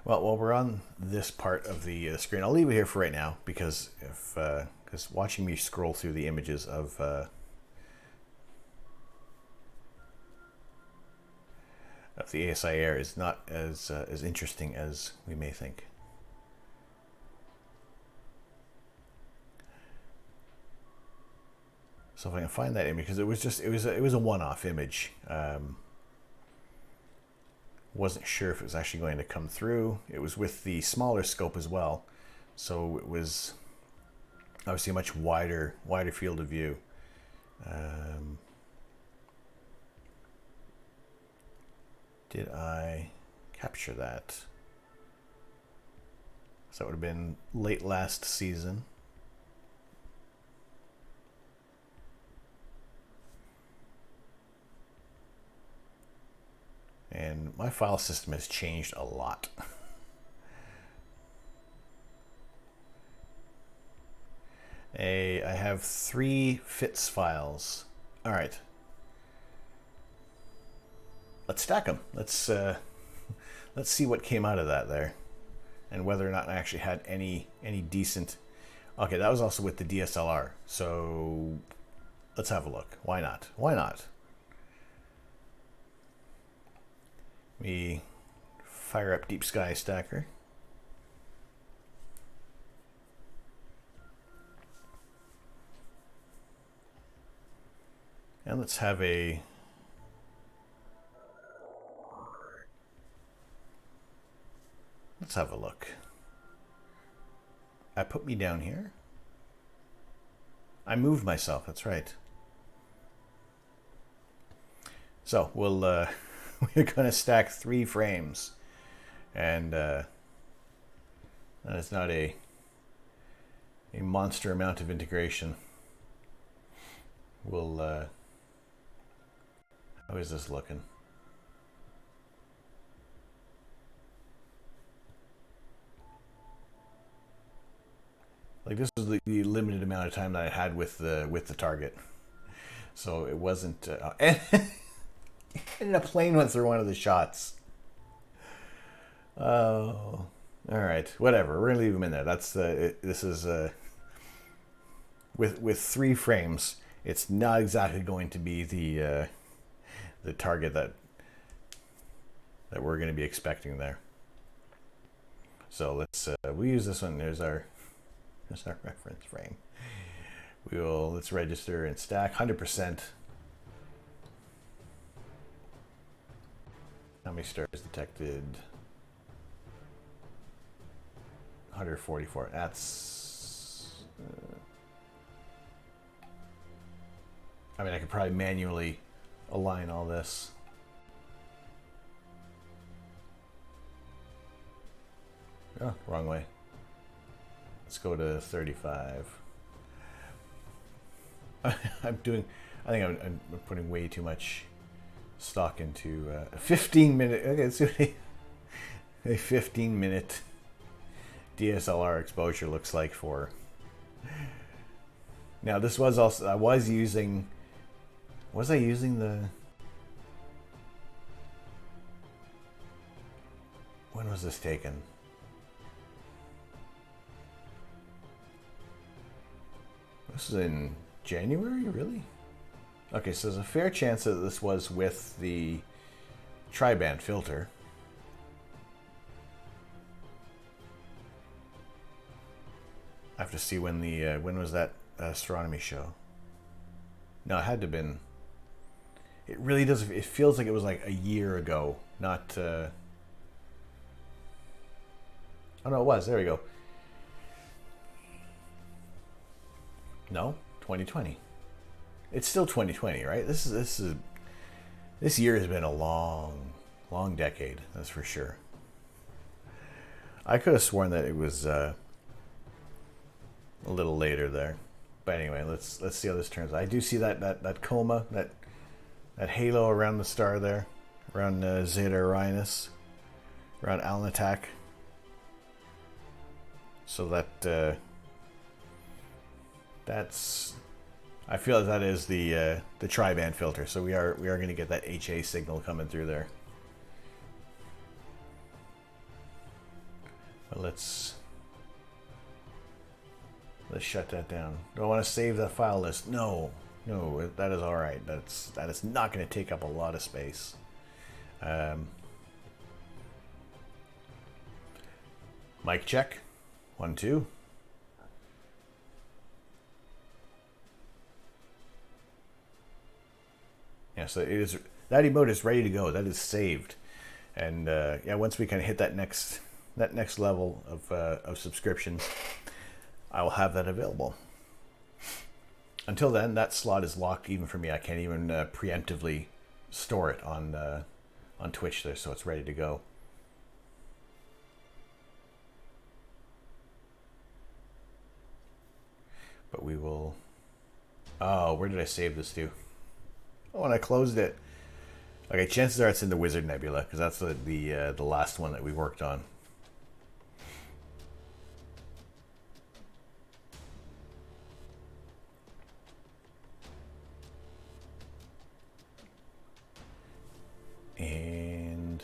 Well, while we're on this part of the screen, I'll leave it here for right now because because watching me scroll through the images of the ASI Air is not as interesting as we may think. So if I can find that image, because it was a one-off image. Wasn't sure if it was actually going to come through. It was with the smaller scope as well, so it was obviously a much wider field of view. Did I capture that? So that would have been late last season. And my file system has changed a lot. I have 3 FITS files. All right. Let's stack them. Let's see what came out of that there, and whether or not I actually had any decent. Okay, that was also with the DSLR. So let's have a look. Why not? Why not? We fire up Deep Sky Stacker. And let's have a look. I put me down here. I moved myself, that's right. So we'll we're gonna stack 3 frames, and that is not a monster amount of integration. We'll how is this looking? Like, this is the limited amount of time that I had with the target, so it wasn't. And a plane went through one of the shots. Oh, all right, whatever. We're gonna leave them in there. That's this is with 3 frames. It's not exactly going to be the target that we're going to be expecting there. So let's we use this one. There's our reference frame. Let's register and stack 100%. How many stars detected? 144. That's I mean, I could probably manually align all this. Oh, wrong way. Let's go to 35. I'm doing, I think I'm putting way too much stock into a 15-minute, okay, let's do a 15-minute DSLR exposure looks like for. Now this was also, I was using the, when was this taken? This is in January, really? Okay, so there's a fair chance that this was with the tri-band filter. I have to see when the when was that astronomy show? No, it had to have been. It really does. It feels like it was like a year ago, not. Oh no, it was. There we go. No, 2020. It's still 2020, right? This year has been a long decade. That's for sure. I could have sworn that it was a little later there, but anyway, let's see how this turns out. I do see that coma, that halo around the star there, around Zeta Orionis, around Alnitak. So that's. I feel that is the tri-band filter. So we are going to get that HA signal coming through there. But let's shut that down. Do I want to save that file list? No, that is all right. That is not going to take up a lot of space. Mic check, 1 2. Yeah, so it is, that emote is ready to go. That is saved, and yeah, once we kind of hit that next level of subscriptions, I will have that available. Until then, that slot is locked even for me. I can't even preemptively store it on Twitch there, so it's ready to go. But we will. Oh, where did I save this to? Oh, and I closed it. Okay, chances are it's in the Wizard Nebula, because that's the last one that we worked on. And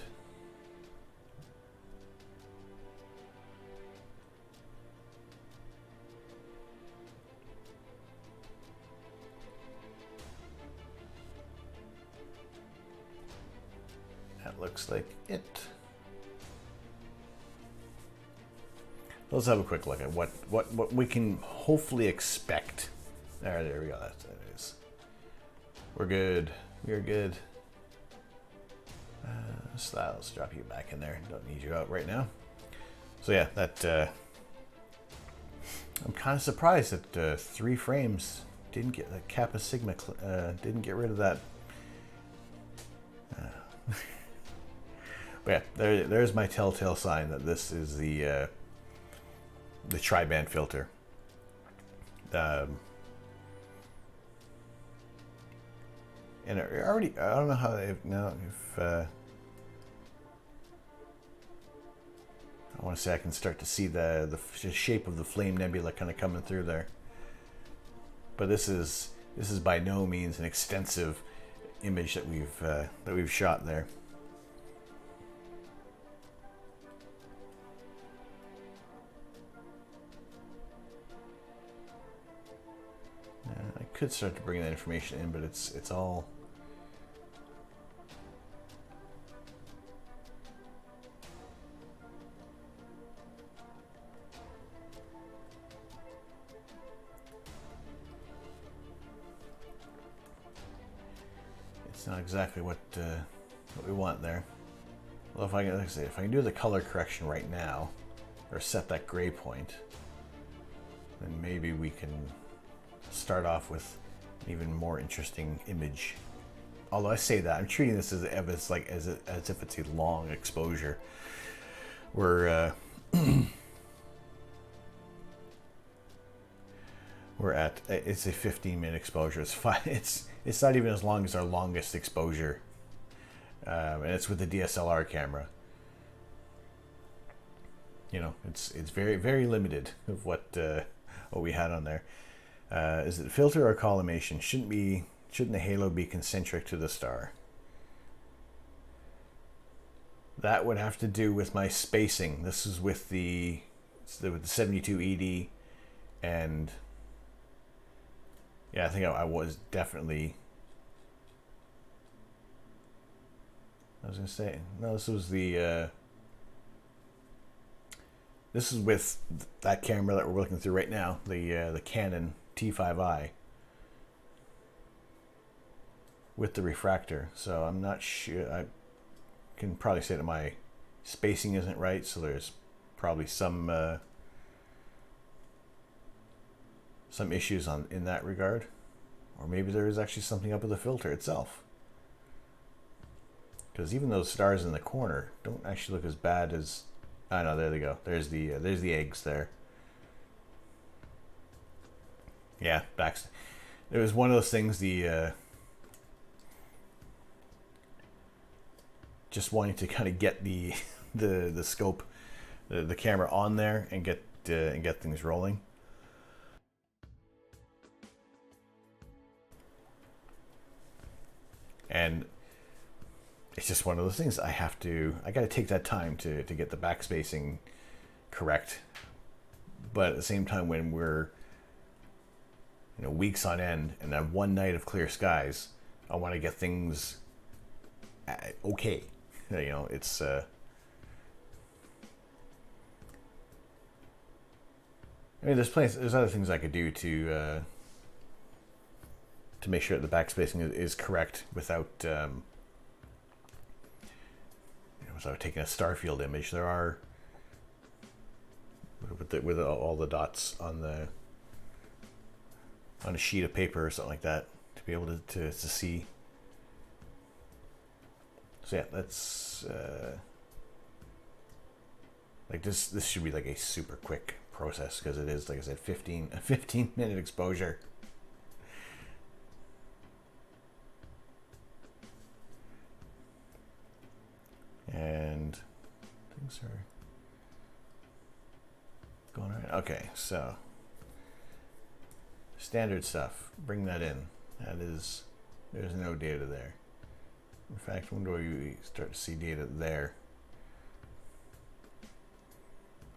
that looks like it. Let's have a quick look at what we can hopefully expect. There we go. That it is. We're good. We're good. So let's drop you back in there. Don't need you out right now. So yeah, that I'm kind of surprised that 3 frames didn't get the Kappa Sigma didn't get rid of that. But yeah, there's my telltale sign that this is the tri-band filter. And it already, I don't know how if I want to say I can start to see the shape of the flame nebula kind of coming through there. But this is by no means an extensive image that we've shot there. I could start to bring that information in, but it's all. It's not exactly what we want there. Well, if I can, like I say, if I can do the color correction right now, or set that gray point, then maybe we can start off with even more interesting image. Although I say that, I'm treating this as if it's a long exposure. We're we're at it's a 15-minute exposure. It's fine. It's not even as long as our longest exposure, and it's with the DSLR camera. You know, it's very very limited of what we had on there. Is it filter or collimation? Shouldn't the halo be concentric to the star? That would have to do with my spacing. This is with the 72 ED, and yeah, I think I was definitely. I was gonna say no. This was the. This is with that camera that we're looking through right now, the Canon T5i. With the refractor, so I'm not sure. I can probably say that my spacing isn't right, so there's probably some issues in that regard, or maybe there is actually something up with the filter itself. Because even those stars in the corner don't actually look as bad as. I know, there they go. There's the eggs there. Yeah, it was one of those things. Just wanting to kind of get the scope, the camera on there and get things rolling. And it's just one of those things. I got to take that time to get the backspacing correct. But at the same time, when we're weeks on end and then one night of clear skies, I want to get things okay. It's I mean, there's other things I could do to make sure that the backspacing is correct without without taking a starfield image. There are with all the dots on a sheet of paper or something like that to be able to see. So yeah, that's like this should be like a super quick process, because it is, like I said, 15-minute exposure. And things are going right. Okay, so standard stuff, bring that in. There's no data there. In fact, when do we start to see data there?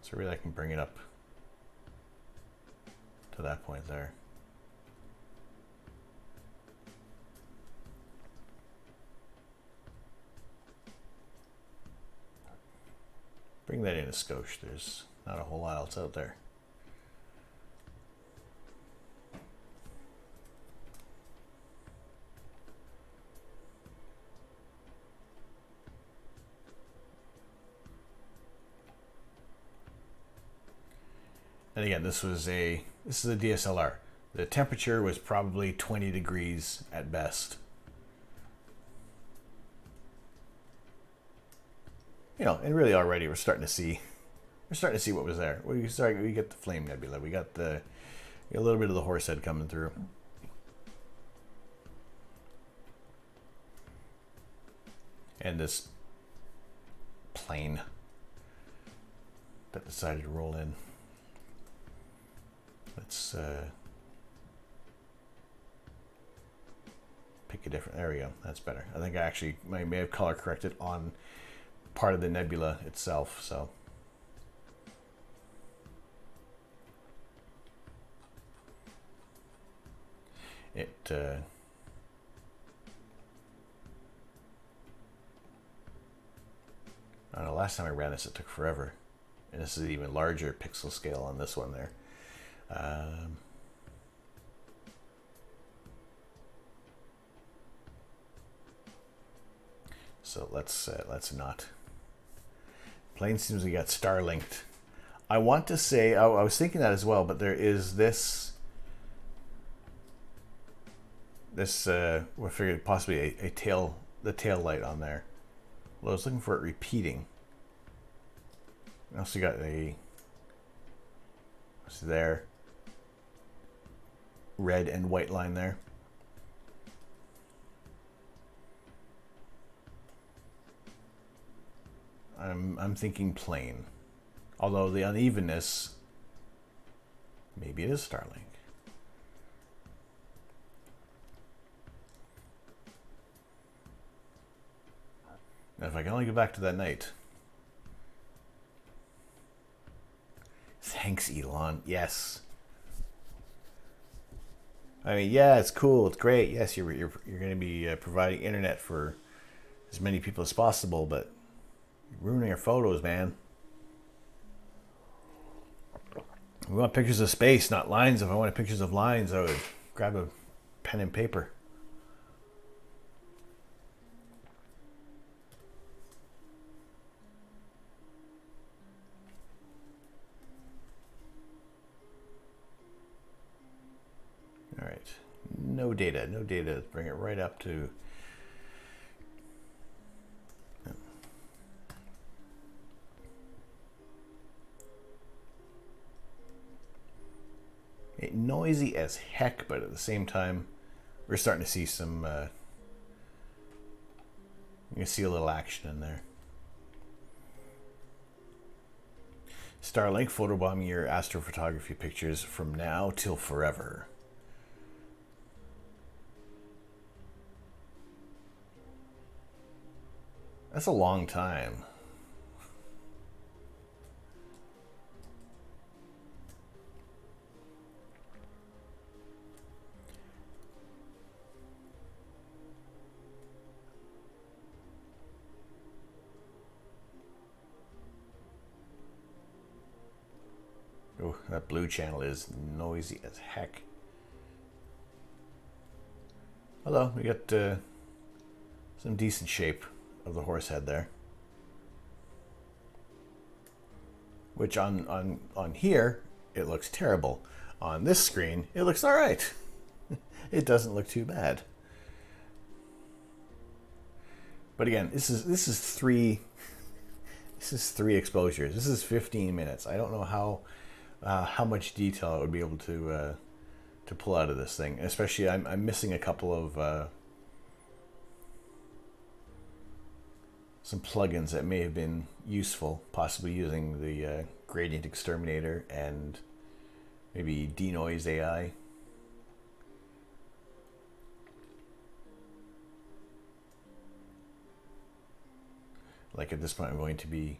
So really I can bring it up to that point there. Bring that in a skosh. There's not a whole lot else out there. And again, this is a DSLR. The temperature was probably 20 degrees at best. And really already we're starting to see what was there. We get the flame nebula. We got a little bit of the horse head coming through. And this plane that decided to roll in. Let's pick a different. There we go. That's better. I think I actually may have color corrected on part of the nebula itself. So it I don't know, last time I ran this it took forever, and this is an even larger pixel scale on this one there. So let's not. Plane seems to get star linked. I want to say I was thinking that as well, but there is this. This we figured possibly the tail light on there. Well, I was looking for it repeating. I also got what's there, red and white line there. I'm thinking plain, although the unevenness, maybe it is Starlink. Now, if I can only go back to that night. Thanks, Elon. Yes. I mean, yeah, it's cool. It's great. Yes, you're going to be providing internet for as many people as possible, but you're ruining our photos, man. We want pictures of space, not lines. If I wanted pictures of lines, I would grab a pen and paper. All right, no data. Let's bring it right up to. Noisy as heck, but at the same time, we're starting to see some. You can see a little action in there. Starlink photobombing your astrophotography pictures from now till forever. That's a long time. Oh, that blue channel is noisy as heck. Although we got some decent shape of the horse head there, which on here it looks terrible. On this screen it looks all right. It doesn't look too bad. But again, this is three exposures. This is 15 minutes. I don't know how much detail I would be able to pull out of this thing. Especially, I'm missing a couple of some plugins that may have been useful, possibly using the gradient exterminator and maybe denoise AI. Like at this point, I'm going to be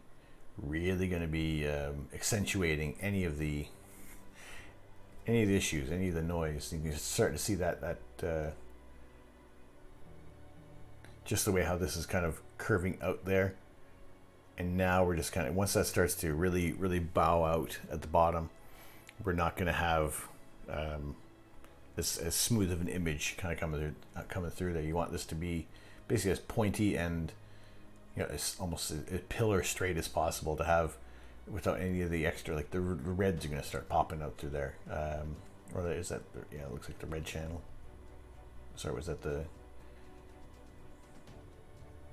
accentuating any of the issues, any of the noise. You can start to see that just the way how this is kind of curving out there. And now we're just kind of, once that starts to really bow out at the bottom, we're not going to have this as smooth of an image kind of coming through there. You want this to be basically as pointy and, you know, it's almost as pillar straight as possible to have without any of the extra, like the reds are going to start popping out through there. Or is that, yeah, it looks like the red channel. Sorry, was that the...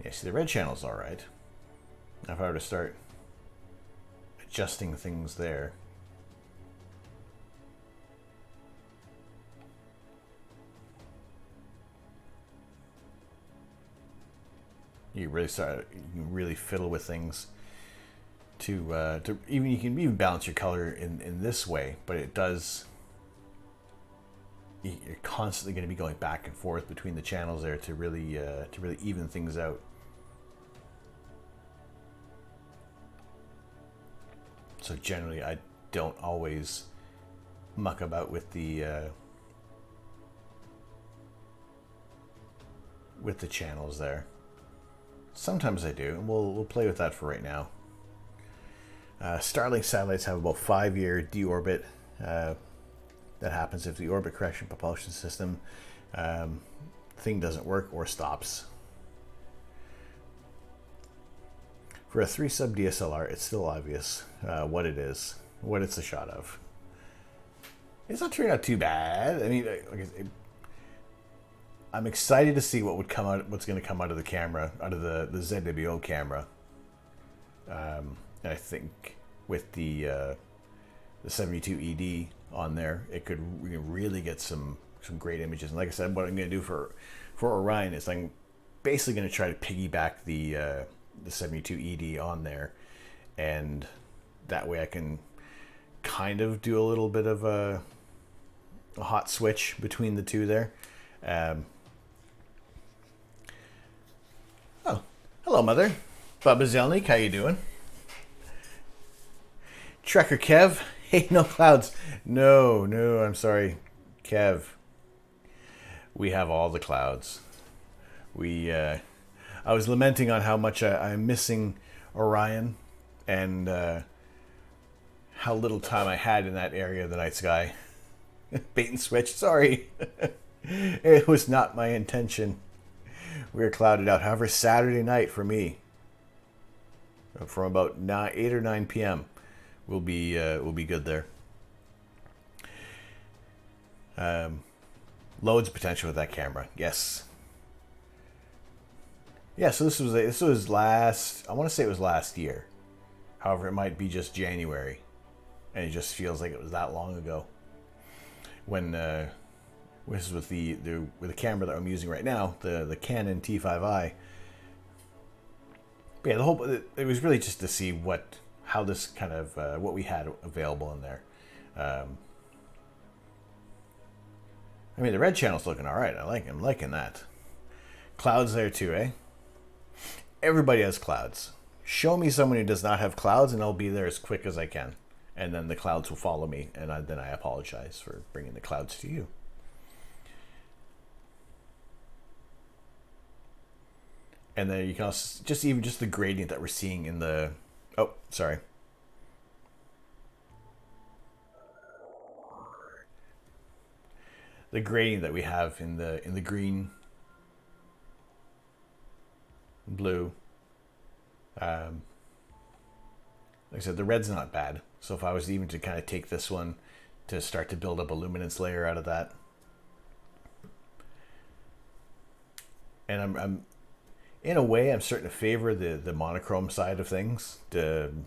Yeah, see, the red channel's all right. Now if I were to start adjusting things there, you can really fiddle with things to even, you can even balance your color in this way, but it does, you're constantly going to be going back and forth between the channels there to really even things out. So generally, I don't always muck about with the channels there. Sometimes I do, and we'll play with that for right now. Starlink satellites have about 5-year deorbit. That happens if the orbit correction propulsion system thing doesn't work or stops. For a 3-sub DSLR, it's still obvious what it is, what it's a shot of. It's not turning out too bad. I mean, I'm excited to see what would come out, what's going to come out of the camera, out of the ZWO camera. And I think with the 72 ED on there, it could really get some great images. And like I said, what I'm going to do for Orion is I'm basically going to try to piggyback the 72 ED on there, and that way I can kind of do a little bit of a hot switch between the two there. Oh, hello, Mother. Bubba Zelnik, how you doing? Trekker Kev, hey, no clouds. No, I'm sorry, Kev. We have all the clouds. I was lamenting on how much I'm missing Orion, and how little time I had in that area of the night sky. Bait and switch, sorry. It was not my intention. We were clouded out. However, Saturday night for me, from about 8 or 9 p.m., will be good there. Loads of potential with that camera. Yes. Yeah, so this was last, I want to say it was last year. However, it might be just January, and it just feels like it was that long ago. When this is with the camera that I'm using right now, the Canon T5i. But yeah, it was really just to see how this kind of what we had available in there. I mean, the red channel's looking all right. I'm liking that. Clouds there too, eh? Everybody has clouds. Show me someone who does not have clouds, and I'll be there as quick as I can. And then the clouds will follow me, and then I apologize for bringing the clouds to you. And then you can also just the gradient that we're seeing in the. Oh, sorry. The gradient that we have in the green, blue. Like I said, the red's not bad. So if I was even to kind of take this one to start to build up a luminance layer out of that, and I'm in a way I'm starting to favor the monochrome side of things. God,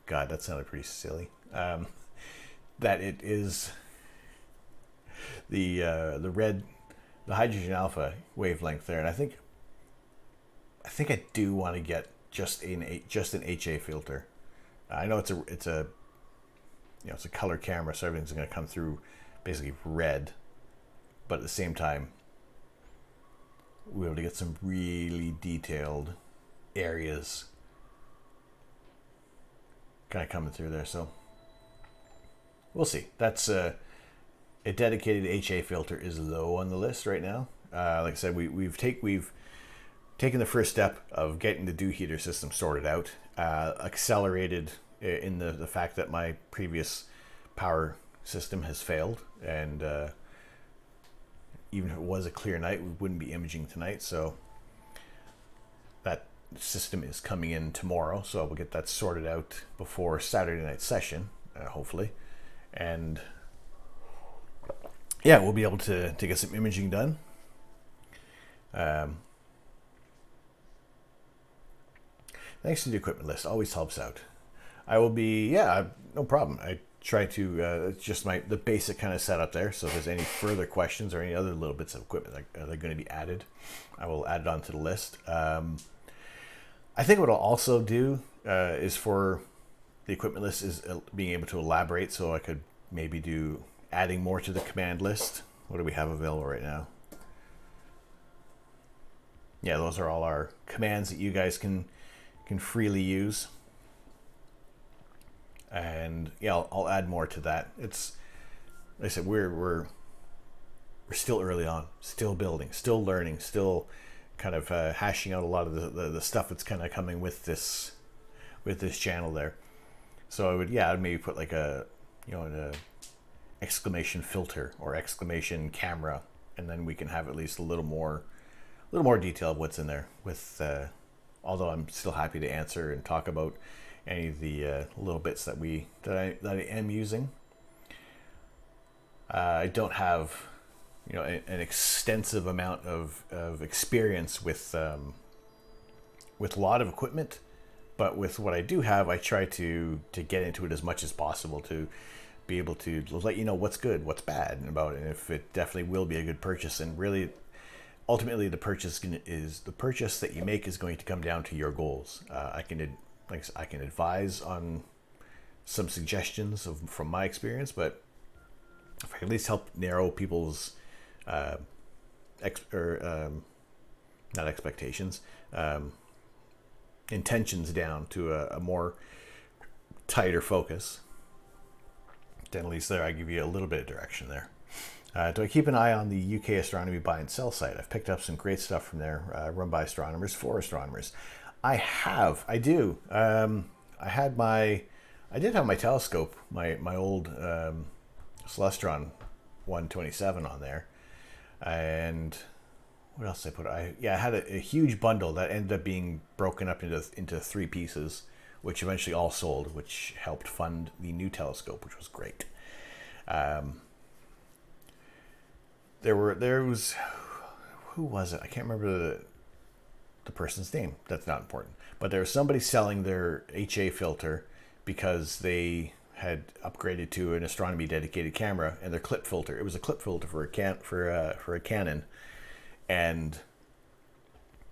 that sounded pretty silly. That it is the red, the hydrogen alpha wavelength there, and I think I do want to get just an HA filter. I know it's a color camera, so everything's going to come through basically red, but at the same time, we'll be able to get some really detailed areas kind of coming through there. So we'll see. That's a dedicated HA filter is low on the list right now. Like I said, we've taken the first step of getting the dew heater system sorted out, accelerated in the fact that my previous power system has failed, and even if it was a clear night, we wouldn't be imaging tonight. So that system is coming in tomorrow, so we'll get that sorted out before Saturday night session, hopefully, and yeah, we'll be able to get some imaging done. Thanks to the equipment list, always helps out. I will be, no problem. I try to, it's just the basic kind of setup there. So if there's any further questions or any other little bits of equipment that are going to be added, I will add it onto the list. I think what I'll also do is for the equipment list is being able to elaborate. So I could maybe do adding more to the command list. What do we have available right now? Yeah, those are all our commands that you guys can freely use. And yeah, I'll add more to that. It's, like I said, we're still early on, still building, still learning, still kind of hashing out a lot of the stuff that's kind of coming with this channel there. So I would, I'd maybe put like an exclamation filter or exclamation camera, and then we can have at least a little more detail of what's in there. With although I'm still happy to answer and talk about any of the little bits that I am using. I don't have, an extensive amount of experience with a lot of equipment. But with what I do have, I try to get into it as much as possible to be able to let you know what's good, what's bad about it, and if it definitely will be a good purchase. And really, ultimately, the purchase that you make is going to come down to your goals. I can advise on some suggestions from my experience, but if I can at least help narrow people's not expectations, intentions down to a more tighter focus, then at least there I give you a little bit of direction there. Do I keep an eye on the UK Astronomy buy and sell site? I've picked up some great stuff from there, run by astronomers for astronomers. I do. I did have my telescope, my old Celestron 127 on there, and what else did I put? I had a huge bundle that ended up being broken up into 3 pieces, which eventually all sold, which helped fund the new telescope, which was great. There was who was it? I can't remember the person's name. That's not important. But there was somebody selling their HA filter because they had upgraded to an astronomy dedicated camera, and their clip filter. It was a clip filter for a Canon, and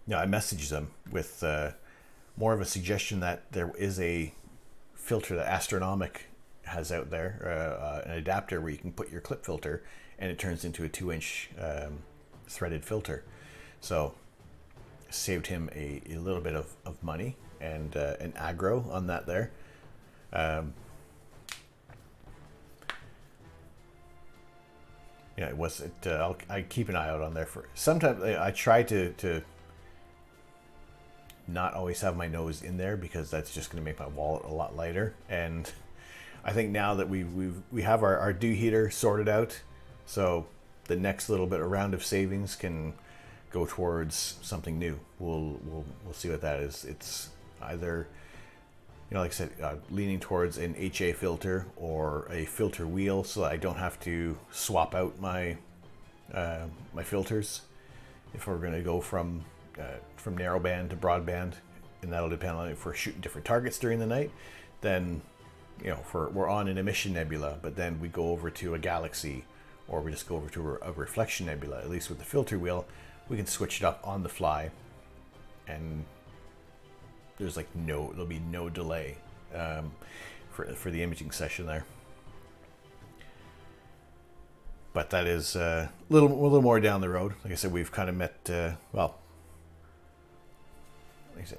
I messaged them with more of a suggestion that there is a filter that Astronomy has out there, an adapter where you can put your clip filter and it turns into a 2-inch threaded filter. So saved him a little bit of money and an aggro on that there. It was. I keep an eye out on there for. Sometimes I try to not always have my nose in there because that's just going to make my wallet a lot lighter. And I think now that we have our dew heater sorted out, so the next little bit of round of savings can go towards something new. We'll see what that is. It's either, like I said, leaning towards an HA filter or a filter wheel, so that I don't have to swap out my my filters if we're going to go from narrowband to broadband, and that'll depend on if we're shooting different targets during the night. Then, we're on an emission nebula, but then we go over to a galaxy, or we just go over to a reflection nebula. At least with the filter wheel, we can switch it up on the fly, and there'll be no delay for the imaging session there. But that is a little more down the road. Like I said, we've kind of met a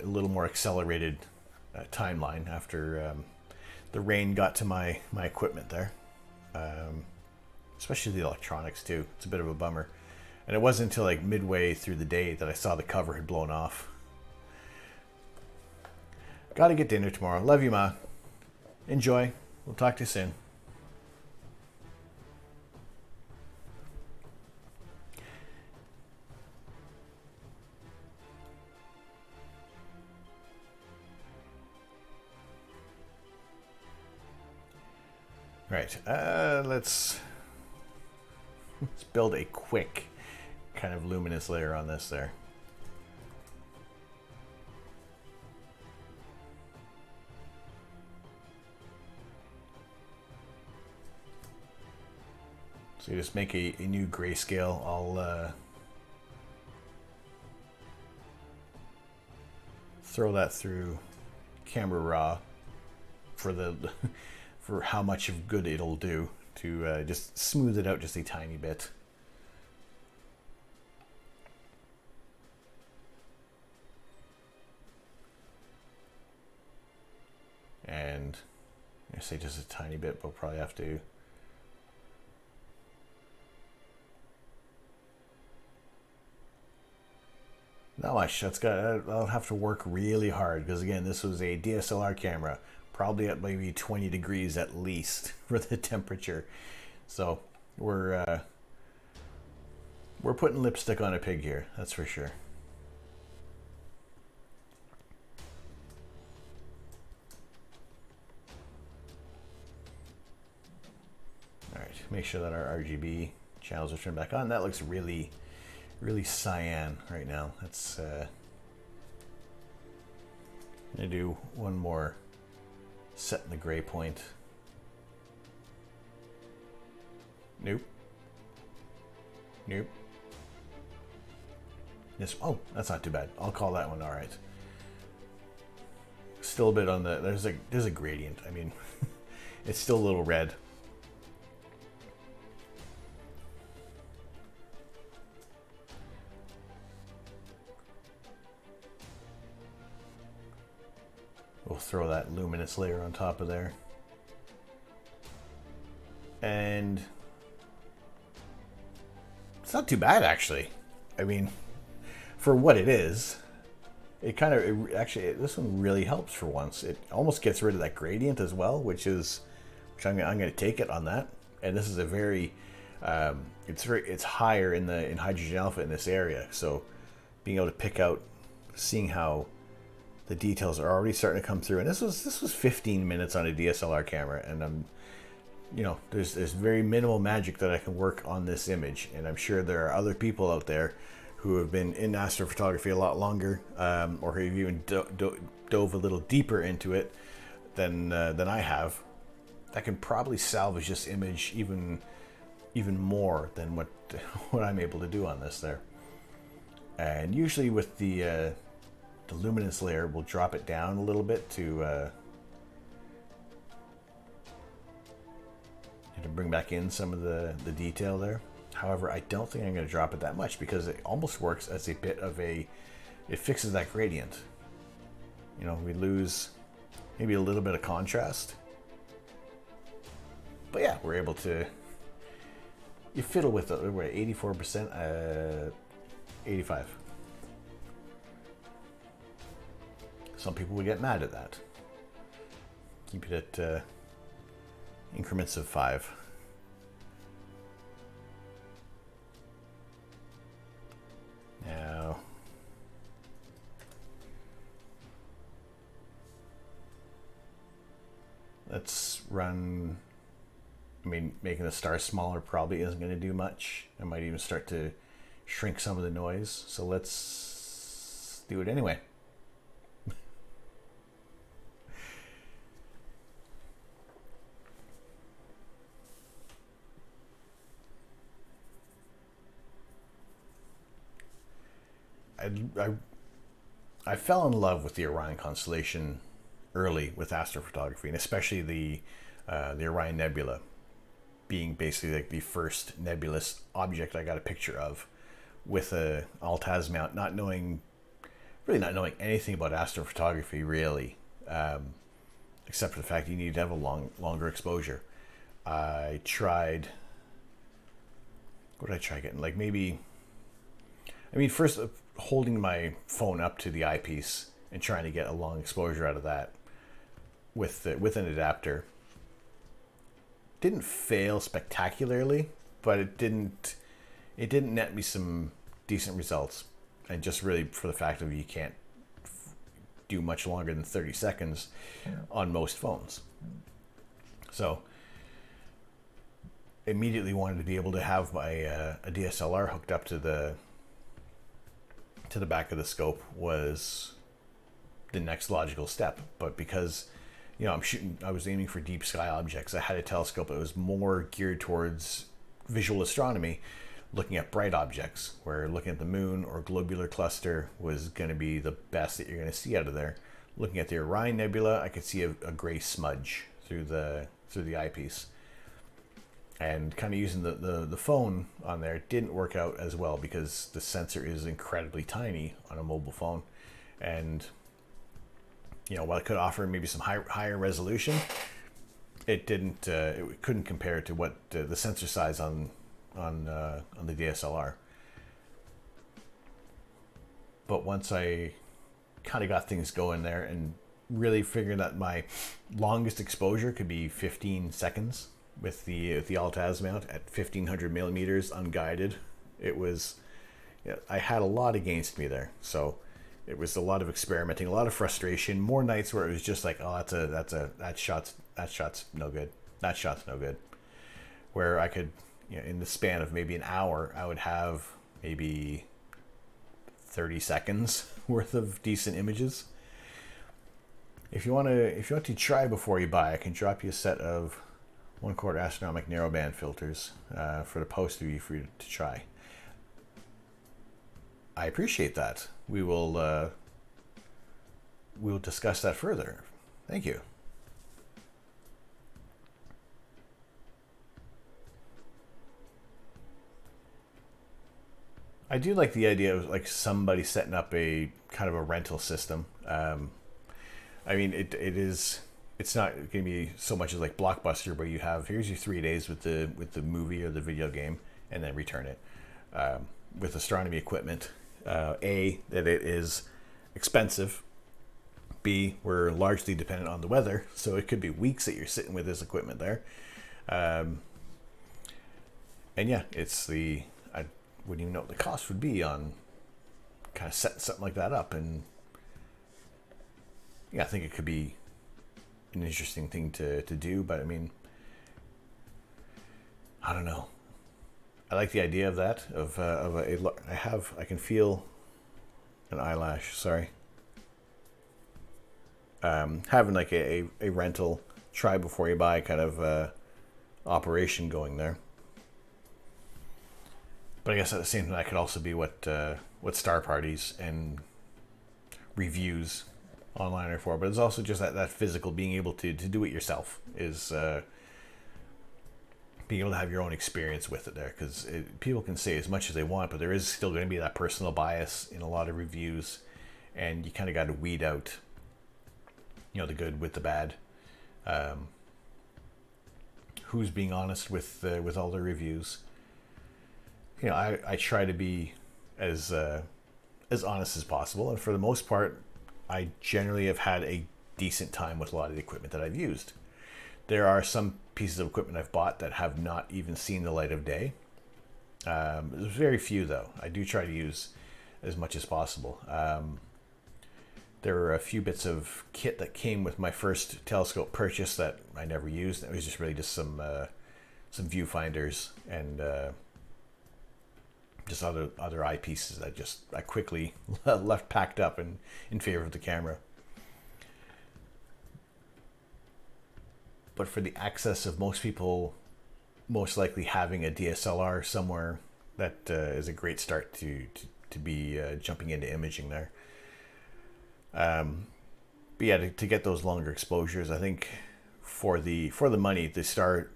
little more accelerated timeline after the rain got to my equipment there, especially the electronics too. It's a bit of a bummer, and it wasn't until like midway through the day that I saw the cover had blown off. Gotta get dinner tomorrow. Love you, Ma. Enjoy. We'll talk to you soon. Right, let's build a quick kind of luminous layer on this there. So you just make a new grayscale. I'll throw that through Camera Raw for for how much of good it'll do to just smooth it out just a tiny bit. And I say just a tiny bit, but we'll probably have to not much. I'll have to work really hard because again, this was a DSLR camera, probably at maybe 20 degrees at least for the temperature. So we're putting lipstick on a pig here, that's for sure. All right, make sure that our RGB Channels are turned back on. That looks really, really cyan right now. That's I'm gonna do one more set in the gray point. Nope. Nope. This, oh, that's not too bad. I'll call that one all right. Still a bit on the, there's a gradient. I mean, it's still a little red. We'll throw that luminous layer on top of there. And it's not too bad, actually. I mean, for what it is, actually, this one really helps for once. It almost gets rid of that gradient as well, which I'm going to take it on that. And this is a very, it's higher in hydrogen alpha in this area. So being able to pick out, seeing how the details are already starting to come through. And this was 15 minutes on a DSLR camera, and I'm, you know, there's very minimal magic that I can work on this image, and I'm sure there are other people out there who have been in astrophotography a lot longer, or who have even dove a little deeper into it than I have, that can probably salvage this image even more than what I'm able to do on this there. And usually with the luminance layer, we'll drop it down a little bit to bring back in some of the detail there. However, I don't think I'm going to drop it that much because it almost works as a bit of it fixes that gradient. You know, we lose maybe a little bit of contrast. But yeah, we're able to, you fiddle with it. We're at 84%, 85. Some people would get mad at that. Keep it at increments of 5. Now, let's run, I mean, making the stars smaller probably isn't going to do much. I might even start to shrink some of the noise. So let's do it anyway. I fell in love with the Orion constellation early with astrophotography, and especially the Orion Nebula being basically like the first nebulous object I got a picture of with a Altaz mount, not knowing anything about astrophotography really, except for the fact you need to have a longer exposure. I tried, what did I try getting? Like maybe, I mean, first holding my phone up to the eyepiece and trying to get a long exposure out of that with an adapter. Didn't fail spectacularly, but it didn't net me some decent results. And just really for the fact of you can't do much longer than 30 seconds on most phones. So immediately wanted to be able to have my a DSLR hooked up to the back of the scope was the next logical step. But because, you know, I was aiming for deep sky objects, I had a telescope that was more geared towards visual astronomy, looking at bright objects, where looking at the moon or globular cluster was going to be the best that you're going to see out of there. Looking at the Orion Nebula, I could see a gray smudge through the eyepiece. And kind of using the phone on there didn't work out as well because the sensor is incredibly tiny on a mobile phone. And, you know, while it could offer maybe some higher resolution, it couldn't compare to what the sensor size on the DSLR. But once I kind of got things going there and really figured that my longest exposure could be 15 seconds with the Altaz mount at 1500 millimeters unguided, it was, you know, I had a lot against me there. So it was a lot of experimenting, a lot of frustration, more nights where it was just like, oh, that shot's no good. That shot's no good. Where I could in the span of maybe an hour, I would have maybe 30 seconds worth of decent images. If you want to try before you buy, I can drop you a set of 1/4 astronomic narrowband filters for the post review for you to try. I appreciate that. We will discuss that further. Thank you. I do like the idea of like somebody setting up a kind of a rental system. I mean, it's not going to be so much as like Blockbuster, where you have here's your 3 days with the movie or the video game, and then return it. With astronomy equipment, A, that it is expensive. B, we're largely dependent on the weather, so it could be weeks that you're sitting with this equipment there. And yeah, I wouldn't even know what the cost would be on kind of setting something like that up. And yeah, I think it could be an interesting thing to do, but I mean, I don't know. I like the idea of that. I can feel an eyelash. Sorry. Having like a rental try before you buy kind of operation going there. But I guess at the same time, that could also be what star parties and reviews online are for. But it's also just that physical, being able to do it yourself is being able to have your own experience with it there. Because people can say as much as they want, but there is still going to be that personal bias in a lot of reviews. And you kind of got to weed out, the good with the bad. Who's being honest with all the reviews. I try to be as honest as possible, and for the most part, I generally have had a decent time with a lot of the equipment that I've used. There are some pieces of equipment I've bought that have not even seen the light of day. There's very few, though. I do try to use as much as possible. There were a few bits of kit that came with my first telescope purchase that I never used. It was just really just some viewfinders and just other eyepieces that I quickly left packed up in favor of the camera. But for the access of most people, most likely having a DSLR somewhere, that is a great start to be jumping into imaging there. But yeah, to get those longer exposures, I think for the money, the star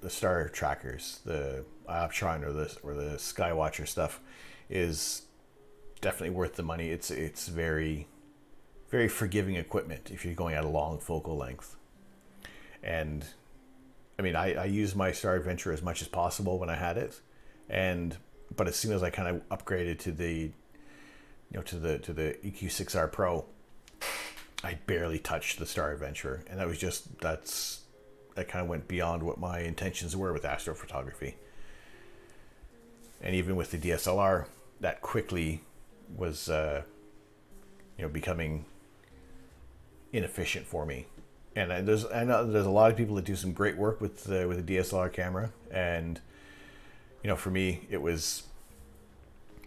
trackers, the Optron or the Skywatcher stuff is definitely worth the money. It's very, very forgiving equipment if you're going at a long focal length. And I mean, I used my Star Adventure as much as possible when I had it, but as soon as I kind of upgraded to the EQ6R Pro, I barely touched the Star Adventure, and that kind of went beyond what my intentions were with astrophotography. And even with the DSLR, that quickly was becoming inefficient for me. And I know there's a lot of people that do some great work with the DSLR camera, and for me, it was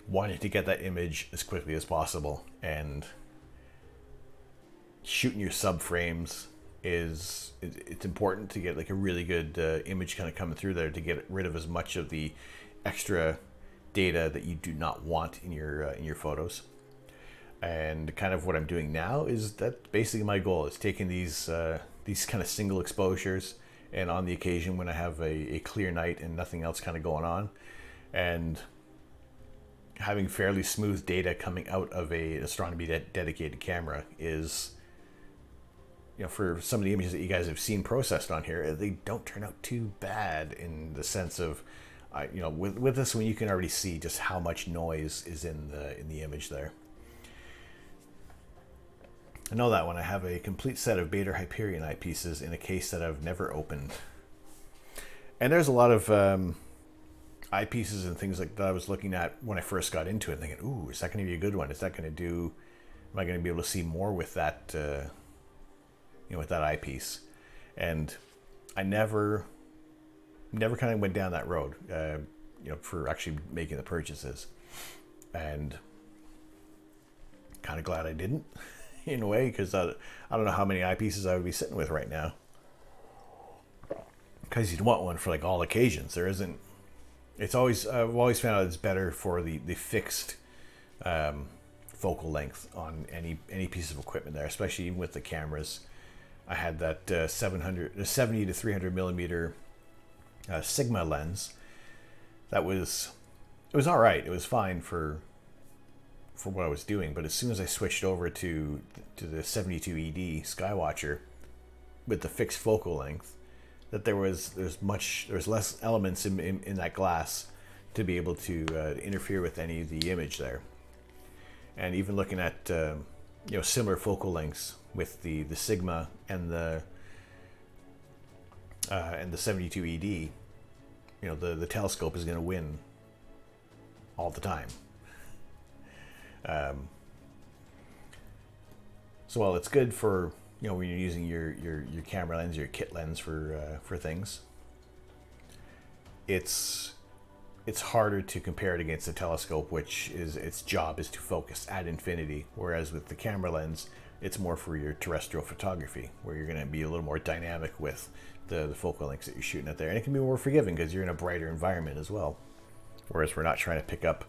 wanting to get that image as quickly as possible, and shooting your subframes it's important to get like a really good image kind of coming through there, to get rid of as much of the extra data that you do not want in your photos. And kind of what I'm doing now is that basically my goal is taking these kind of single exposures, and on the occasion when I have a clear night and nothing else kind of going on, and having fairly smooth data coming out of a astronomy dedicated camera is, for some of the images that you guys have seen processed on here, they don't turn out too bad, in the sense of, with this one you can already see just how much noise is in the image there. I know that when I have a complete set of Beta Hyperion eyepieces in a case that I've never opened. And there's a lot of eyepieces and things like that I was looking at when I first got into it, thinking, ooh, is that going to be a good one? Am I going to be able to see more with that, with that eyepiece? And I never kind of went down that road. for actually making the purchases. And kind of glad I didn't, in a way, because I don't know how many eyepieces I would be sitting with right now. Because you'd want one for like all occasions. There isn't. It's always I've always found out it's better for the fixed focal length on any piece of equipment there, especially even with the cameras. I had that 70 to 300 millimeter Sigma lens. It was all right. It was fine for what I was doing, but as soon as I switched over to the 72 ED Skywatcher with the fixed focal length, that there's less elements in that glass to be able to interfere with any of the image there. And even looking at similar focal lengths with the Sigma and the 72 ED, the telescope is going to win all the time. So while it's good for when you're using your camera lens, your kit lens for things, it's harder to compare it against the telescope, which is its job is to focus at infinity. Whereas with the camera lens, it's more for your terrestrial photography, where you're going to be a little more dynamic with the focal lengths that you're shooting at there, and it can be more forgiving because you're in a brighter environment as well. Whereas we're not trying to pick up,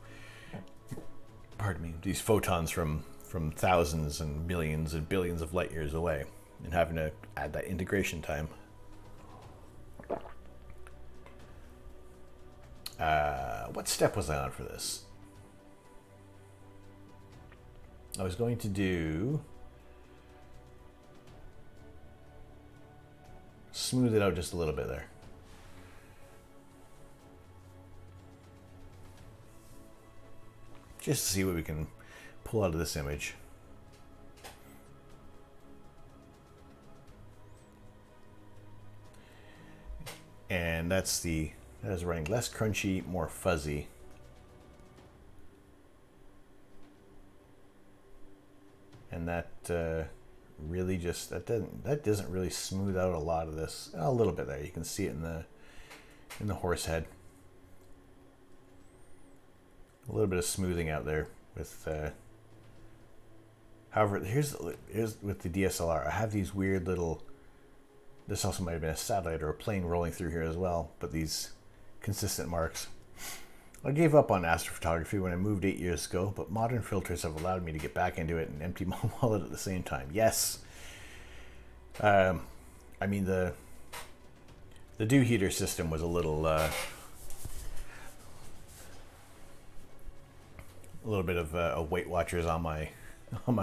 these photons from thousands and millions and billions of light years away, and having to add that integration time. What step was I on for this? I was going to do smooth it out just a little bit there. Just to see what we can pull out of this image. And that is running less crunchy, more fuzzy. And that really just that doesn't really smooth out a lot of this. A little bit there. You can see it in the horse head. A little bit of smoothing out there with. However, here's with the DSLR. I have these weird little. This also might have been a satellite or a plane rolling through here as well, but these consistent marks. I gave up on astrophotography when I moved 8 years ago, but modern filters have allowed me to get back into it and empty my wallet at the same time. Yes. I mean, the dew heater system was a little bit of a Weight Watchers on my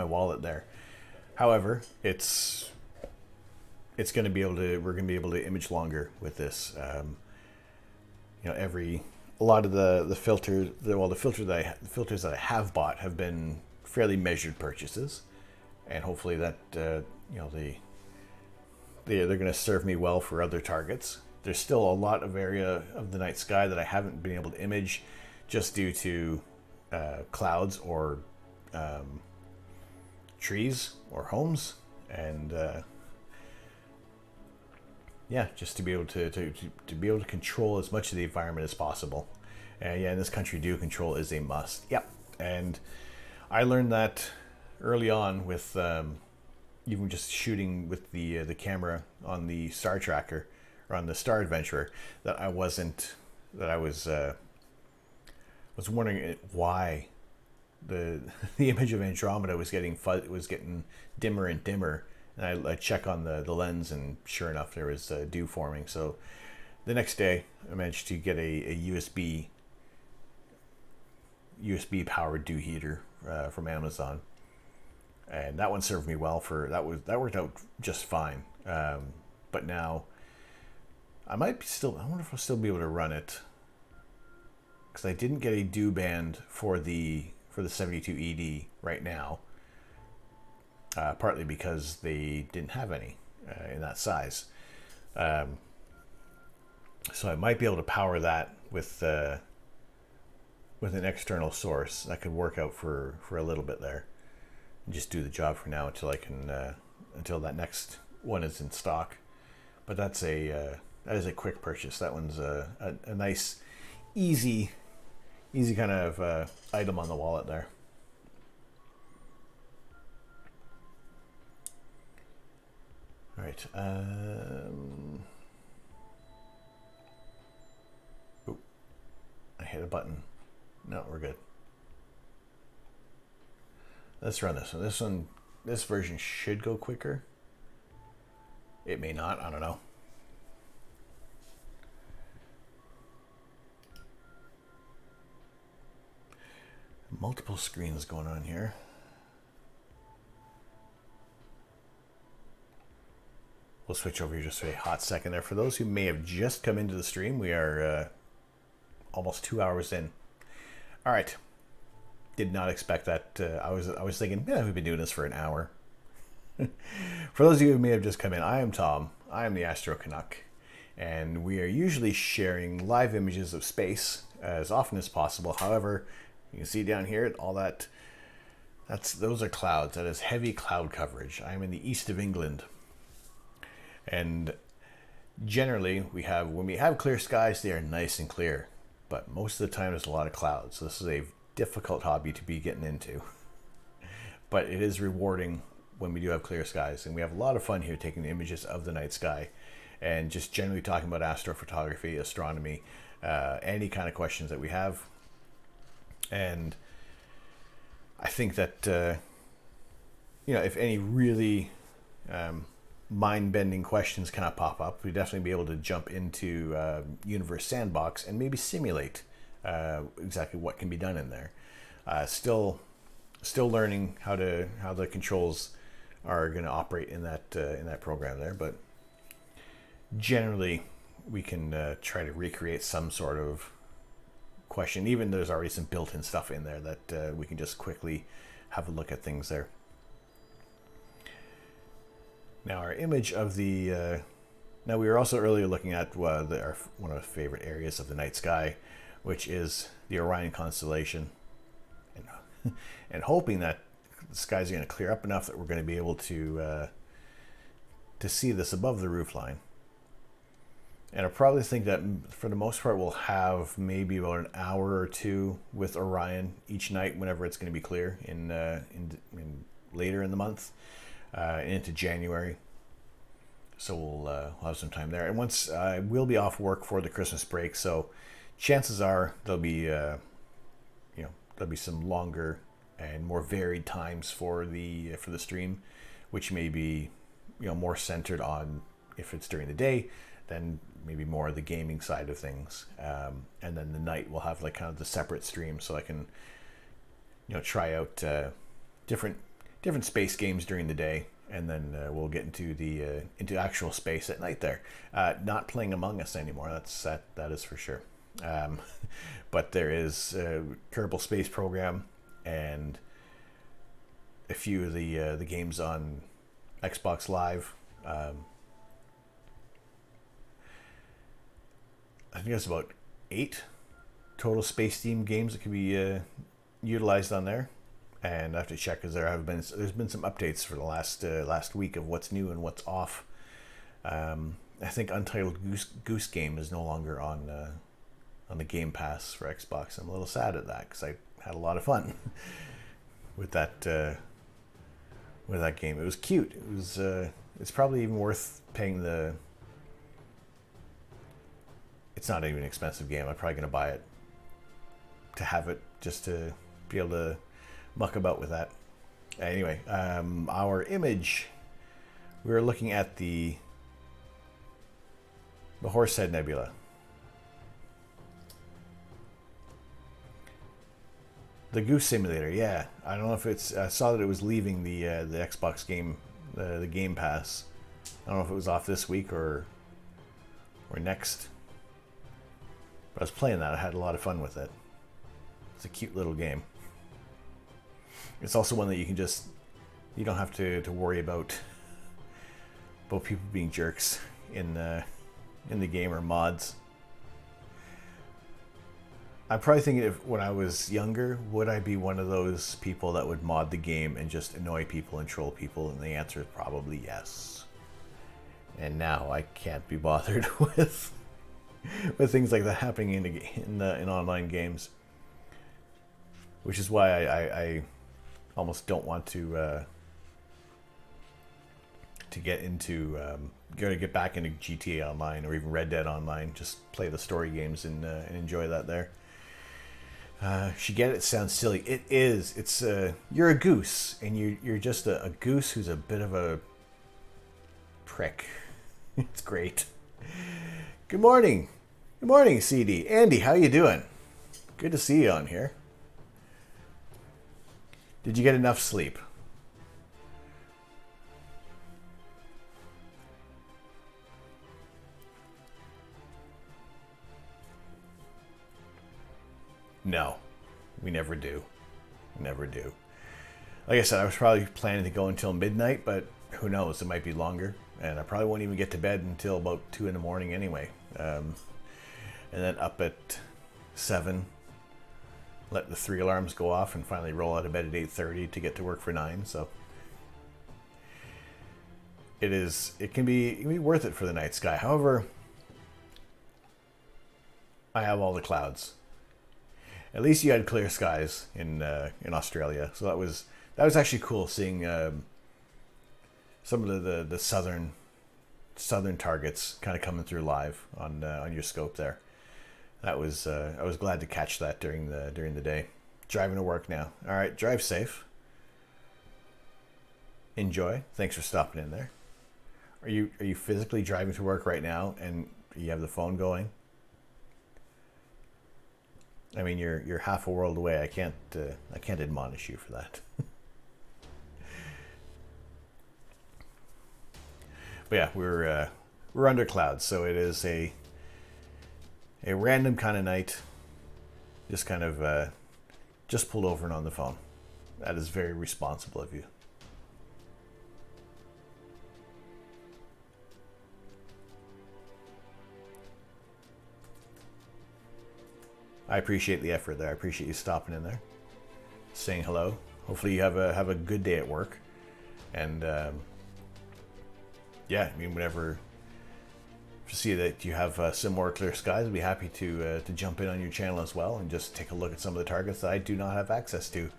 wallet there. However, we're going to be able to image longer with this. A lot of the filters that I have bought have been fairly measured purchases, and hopefully that they're going to serve me well for other targets. There's still a lot of area of the night sky that I haven't been able to image, just due to clouds or trees or homes, and just to be able to control as much of the environment as possible. In this country, dew control is a must. Yep, and I learned that early on with even just shooting with the camera on the Star Tracker or on the Star Adventurer, that I was wondering why the image of Andromeda was getting dimmer and dimmer. And I check on the lens, and sure enough, there was dew forming. So the next day, I managed to get a USB powered dew heater from Amazon, and that one served me well that worked out just fine. But now I wonder if I'll still be able to run it, because I didn't get a dew band for the 72 ED right now. Partly because they didn't have any in that size. So I might be able to power that with an external source. That could work out for a little bit there, and just do the job for now until that next one is in stock. But that is a quick purchase. That one's a nice, easy kind of item on the wallet there. All right. Oh, I hit a button. No, we're good. Let's run this one. This version should go quicker. It may not. I don't know. Multiple screens going on here. We'll switch over here just for a hot second there. For those who may have just come into the stream, we are almost 2 hours in. All right. Did not expect that. I was thinking, yeah, we've been doing this for an hour. For those of you who may have just come in, I am Tom. I am the Astro Canuck, and we are usually sharing live images of space as often as possible. However, you can see down here all that. Those are clouds. That is heavy cloud coverage. I am in the east of England, and generally when we have clear skies, they are nice and clear. But most of the time, there's a lot of clouds. So this is a difficult hobby to be getting into, but it is rewarding when we do have clear skies, and we have a lot of fun here taking the images of the night sky and just generally talking about astrophotography, astronomy, any kind of questions that we have. And I think that if any really mind-bending questions kind of pop up, we'd definitely be able to jump into Universe Sandbox and maybe simulate exactly what can be done in there. Still learning how the controls are going to operate in that program there, but generally we can try to recreate some sort of question. Even there's already some built-in stuff in there that we can just quickly have a look at things there. Now our image of the now we were also earlier looking at one of our favorite areas of the night sky, which is the Orion constellation, and hoping that the skies are going to clear up enough that we're going to be able to see this above the roof line. And I probably think that for the most part we'll have maybe about an hour or two with Orion each night whenever it's going to be clear in later in the month, into January. So we'll have some time there. And once I will be off work for the Christmas break, so chances are there'll be some longer and more varied times for the stream, which may be more centered on, if it's during the day, then maybe more of the gaming side of things, and then the night we'll have like kind of the separate stream, so I can try out different space games during the day, and then we'll get into actual space at night there. Not playing Among Us anymore, that is for sure. But there is Kerbal Space Program and a few of the games on Xbox Live. I think there's about 8 total space themed games that can be utilized on there, and I have to check because there's been some updates for the last week of what's new and what's off. I think Untitled Goose Game is no longer on the Game Pass for Xbox. I'm a little sad at that because I had a lot of fun with that game. It was cute. It's probably even worth paying the. It's not even an expensive game. I'm probably going to buy it to have it, just to be able to muck about with that. Anyway, our image, we were looking at the Horsehead Nebula. The Goose Simulator, yeah. I don't know if it's. I saw that it was leaving the Xbox game, the Game Pass. I don't know if it was off this week or next. But I was playing that. I had a lot of fun with it. It's a cute little game. It's also one that you don't have to worry about people being jerks in the game or mods. I'm probably thinking, if when I was younger, would I be one of those people that would mod the game and just annoy people and troll people? And the answer is probably yes. And now I can't be bothered with with things like that happening in online games, which is why I almost don't want to get into going to get back into GTA Online or even Red Dead Online. Just play the story games and enjoy that there. She get it sounds silly. It is. It's you're a goose, and you're just a goose who's a bit of a prick. It's great. Good morning. Good morning, CD. Andy, how you doing? Good to see you on here. Did you get enough sleep? No, we never do. Never do. Like I said, I was probably planning to go until midnight, but who knows? It might be longer. And I probably won't even get to bed until about 2 in the morning anyway. And then up at 7, let the 3 alarms go off and finally roll out of bed at 8:30 to get to work for 9. So it can be worth it for the night sky. However, I have all the clouds. At least you had clear skies in Australia, so that was actually cool seeing some of the southern targets kind of coming through live on your scope there. That was I was glad to catch that during the day. Driving to work now. All right, drive safe. Enjoy. Thanks for stopping in there. Are you physically driving to work right now and you have the phone going? I mean, you're half a world away. I can't admonish you for that. But yeah, we're under clouds, so it is a random kind of night. Just kind of just pulled over and on the phone. That is very responsible of you. I appreciate the effort there. I appreciate you stopping in there, saying hello. Hopefully you have a good day at work, and yeah, I mean, whenever to see that you have some more clear skies, I'd be happy to jump in on your channel as well and just take a look at some of the targets that I do not have access to.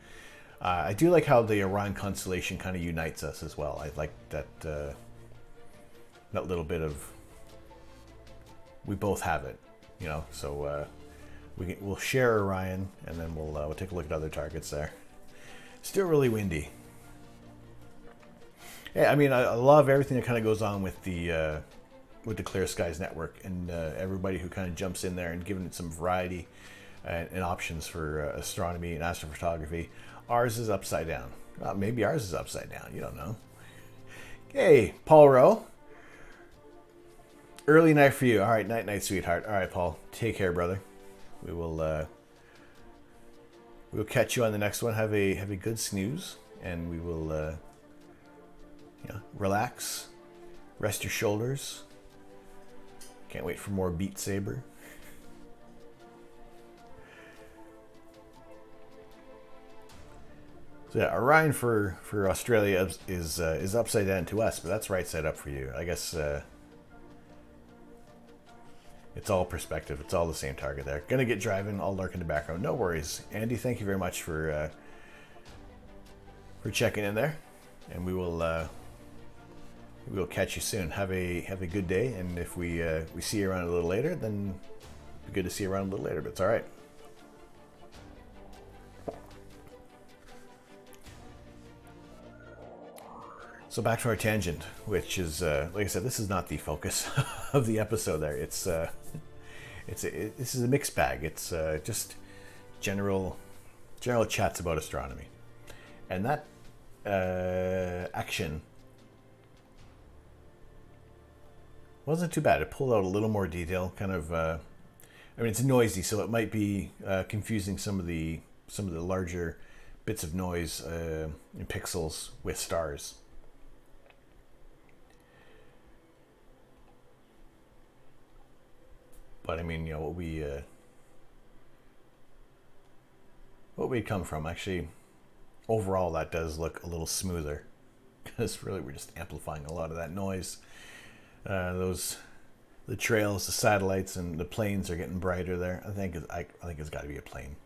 I do like how the Orion constellation kind of unites us as well. I like that that little bit of we both have it, you know. So we'll share Orion, and then we'll take a look at other targets there. Still really windy. Yeah, I mean, I love everything that kind of goes on with the Clear Skies Network, and everybody who kind of jumps in there and giving it some variety and options for astronomy and astrophotography. Ours is upside down. Maybe ours is upside down. You don't know. Hey, Paul Rowe. Early night for you. All right, night, sweetheart. All right, Paul. Take care, brother. We'll catch you on the next one. Have a good snooze, and we will relax, rest your shoulders. Can't wait for more Beat Saber. So yeah, Orion for Australia is upside down to us, but that's right side up for you. I guess it's all perspective. It's all the same target there. Gonna get driving. I'll lurk in the background. No worries, Andy. Thank you very much for checking in there, and we will catch you soon. Have a good day, and if we see you around a little later, then it'd be good to see you around a little later. But it's all right. So back to our tangent, which is like I said, this is not the focus of the episode. There, this is a mixed bag. It's just general chats about astronomy, and that action wasn't too bad. It pulled out a little more detail. Kind of, I mean, it's noisy, so it might be confusing some of the larger bits of noise in pixels with stars. But I mean, you know, what we come from, actually, overall, that does look a little smoother, because really we're just amplifying a lot of that noise. Those the trails, the satellites, and the planes are getting brighter there. I think it's got to be a plane.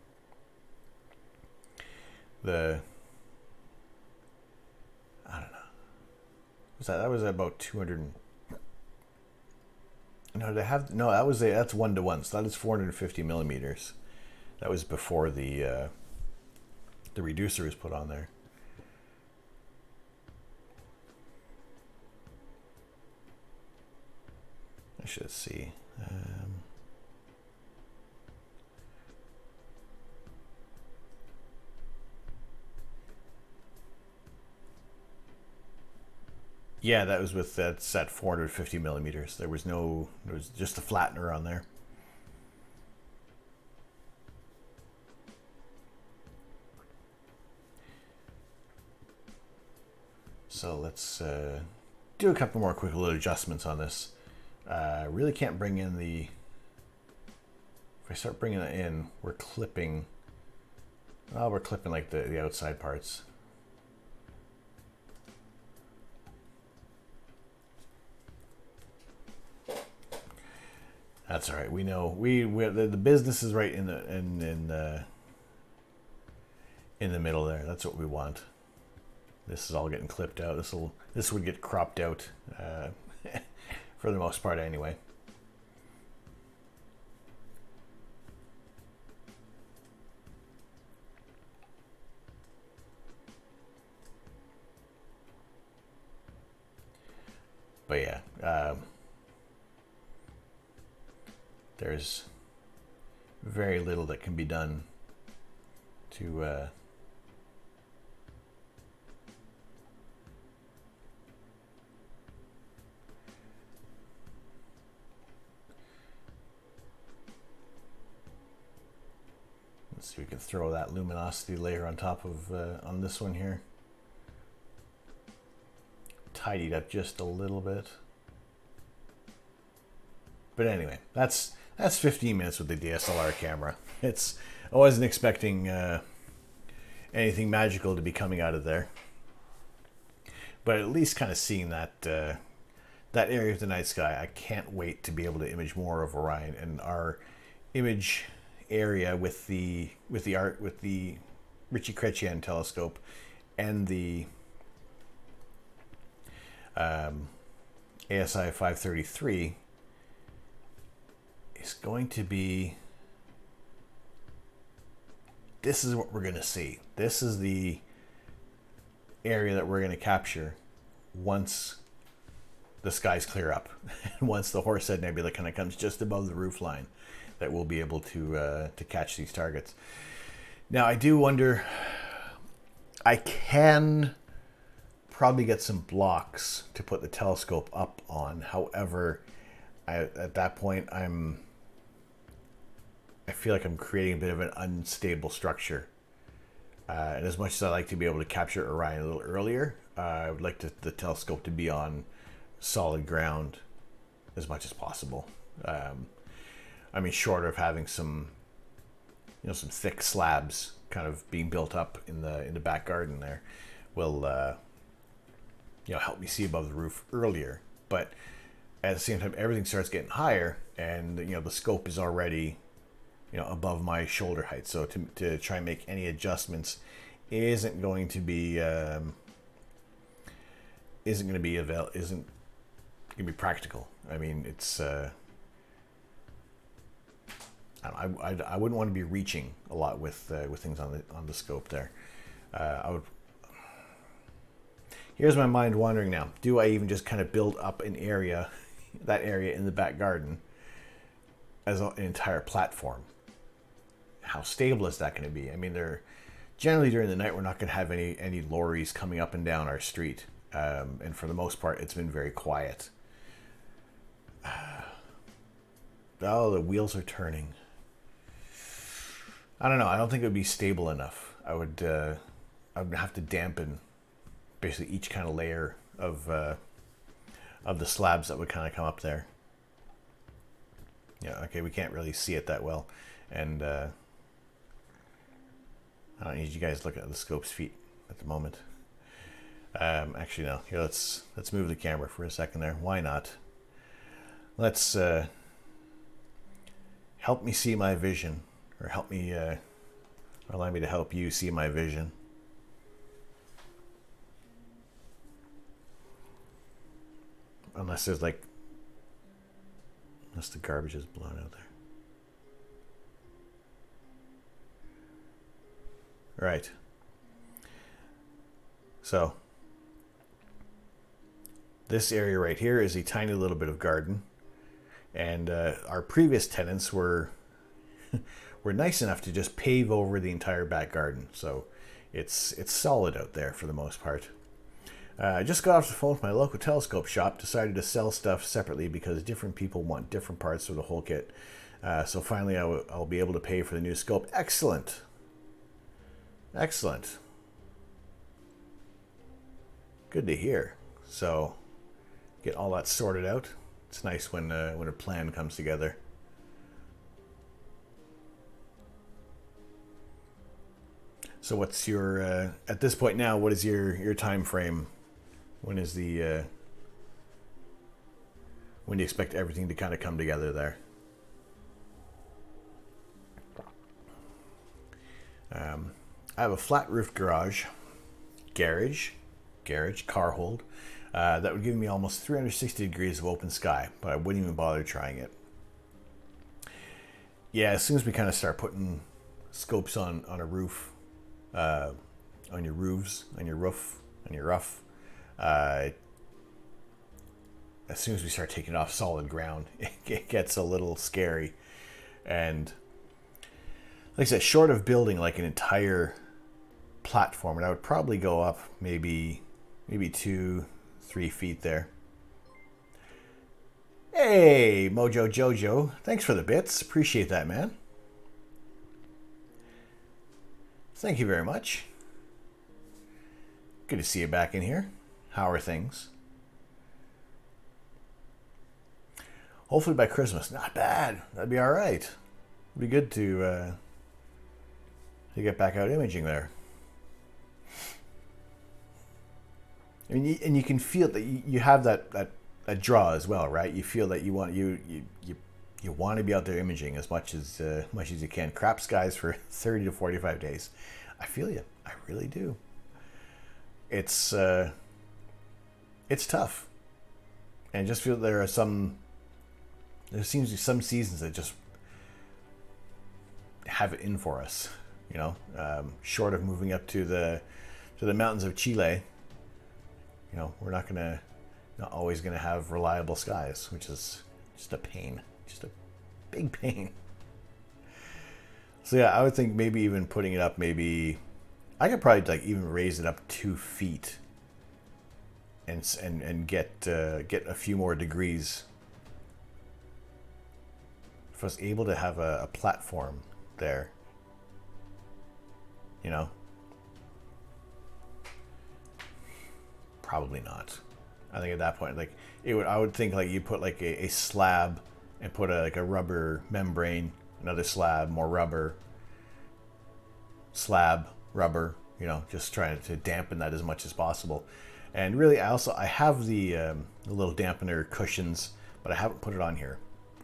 I don't know. That was about 200. No, they have no. That's 1:1. So that is 450 millimeters. That was before the reducer was put on there. I should see. Yeah, that was with that's at 450 millimeters. There was just a flattener on there. So let's do a couple more quick little adjustments on this. Really can't bring in the. If I start bringing it in, we're clipping. Oh, we're clipping like the outside parts. That's all right. We know the business is right in the middle there. That's what we want. This is all getting clipped out. This would get cropped out for the most part anyway. But yeah, there's very little that can be done to let's see, we can throw that luminosity layer on top of on this one here. Tidied up just a little bit. But anyway, that's 15 minutes with the DSLR camera. I wasn't expecting anything magical to be coming out of there, but at least kind of seeing that that area of the night sky. I can't wait to be able to image more of Orion and our image area with the Ritchie-Chrétien telescope and the ASI 533 is going to be. This is what we're going to see. This is the area that we're going to capture once the skies clear up. And once the Horsehead Nebula kind of comes just above the roof line, that we'll be able to catch these targets. Now, I do wonder. I can probably get some blocks to put the telescope up on. However, at that point, I feel like I'm creating a bit of an unstable structure. And as much as I like to be able to capture Orion a little earlier, I would like the telescope to be on solid ground as much as possible. I mean, short of having some thick slabs kind of being built up in the back garden there, will help me see above the roof earlier. But at the same time, everything starts getting higher, and the scope is already above my shoulder height. So to try and make any adjustments isn't going to be practical. I mean, it's I wouldn't want to be reaching a lot with things on the scope there. Here's my mind wandering now. Do I even just kind of build up that area in the back garden as an entire platform? How stable is that going to be? I mean, generally during the night, we're not going to have any lorries coming up and down our street. And for the most part, it's been very quiet. Oh, the wheels are turning. I don't know. I don't think it would be stable enough. I would have to dampen basically each kind of layer of the slabs that would kind of come up there. Yeah, okay, we can't really see it that well, and I don't need you guys to look at the scope's feet at the moment. Actually, no. Here, let's move the camera for a second there. Why not? Let's help me see my vision, or help me, allow me to help you see my vision. Unless there's like, unless the garbage is blown out there. Right. So, this area right here is a tiny little bit of garden. And our previous tenants were were nice enough to just pave over the entire back garden. So, it's solid out there for the most part. I just got off the phone with my local telescope shop, decided to sell stuff separately because different people want different parts of the whole kit. So finally I'll be able to pay for the new scope. Excellent. Excellent. Good to hear. So get all that sorted out. It's nice when a plan comes together. So what's your, at this point now, what is your time frame? When is the when do you expect everything to kind of come together there? I have a flat roofed garage, car hold. That would give me almost 360 degrees of open sky, but I wouldn't even bother trying it. Yeah, as soon as we kind of start putting scopes on a roof, on your roofs, on your roof, as soon as we start taking off solid ground, it gets a little scary. And like I said, short of building like an entire platform, and I would probably go up maybe 2-3 feet there. Hey, Mojo Jojo, thanks for the bits. Appreciate that, man. Thank you very much. Good to see you back in here. How are things? Hopefully by Christmas. Not bad. That'd be all right. It'd be good to get back out imaging there. And you can feel that you have that draw as well, right? You feel that you want to be out there imaging as much as you can. Crap skies for 30 to 45 days. I feel you. I really do. It's tough, and I just feel there seems to be some seasons that just have it in for us, you know. Short of moving up to the mountains of Chile, you know, we're not always gonna have reliable skies, which is just a pain, just a big pain. So yeah, I would think maybe even putting it up, maybe I could probably like even raise it up 2 feet. And get a few more degrees. If I was able to have a platform there, you know, probably not. I think at that point, like I would think like you put like a slab and put like a rubber membrane, another slab, more rubber, slab, rubber. You know, just trying to dampen that as much as possible. And really, I have the little dampener cushions, but I haven't put it on here.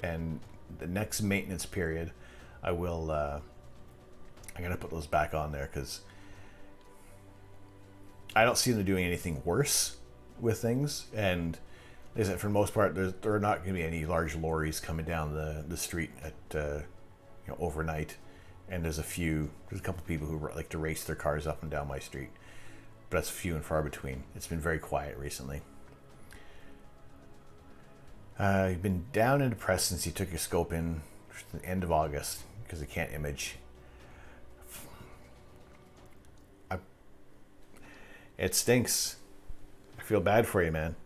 And the next maintenance period, I'm gonna put those back on there because I don't see them doing anything worse with things. And is that for the most part, there are not going to be any large lorries coming down the street at overnight. And there's a couple of people who like to race their cars up and down my street. But that's few and far between. It's been very quiet recently. You've been down and depressed since you took your scope in the end of August because you can't image. It stinks. I feel bad for you, man.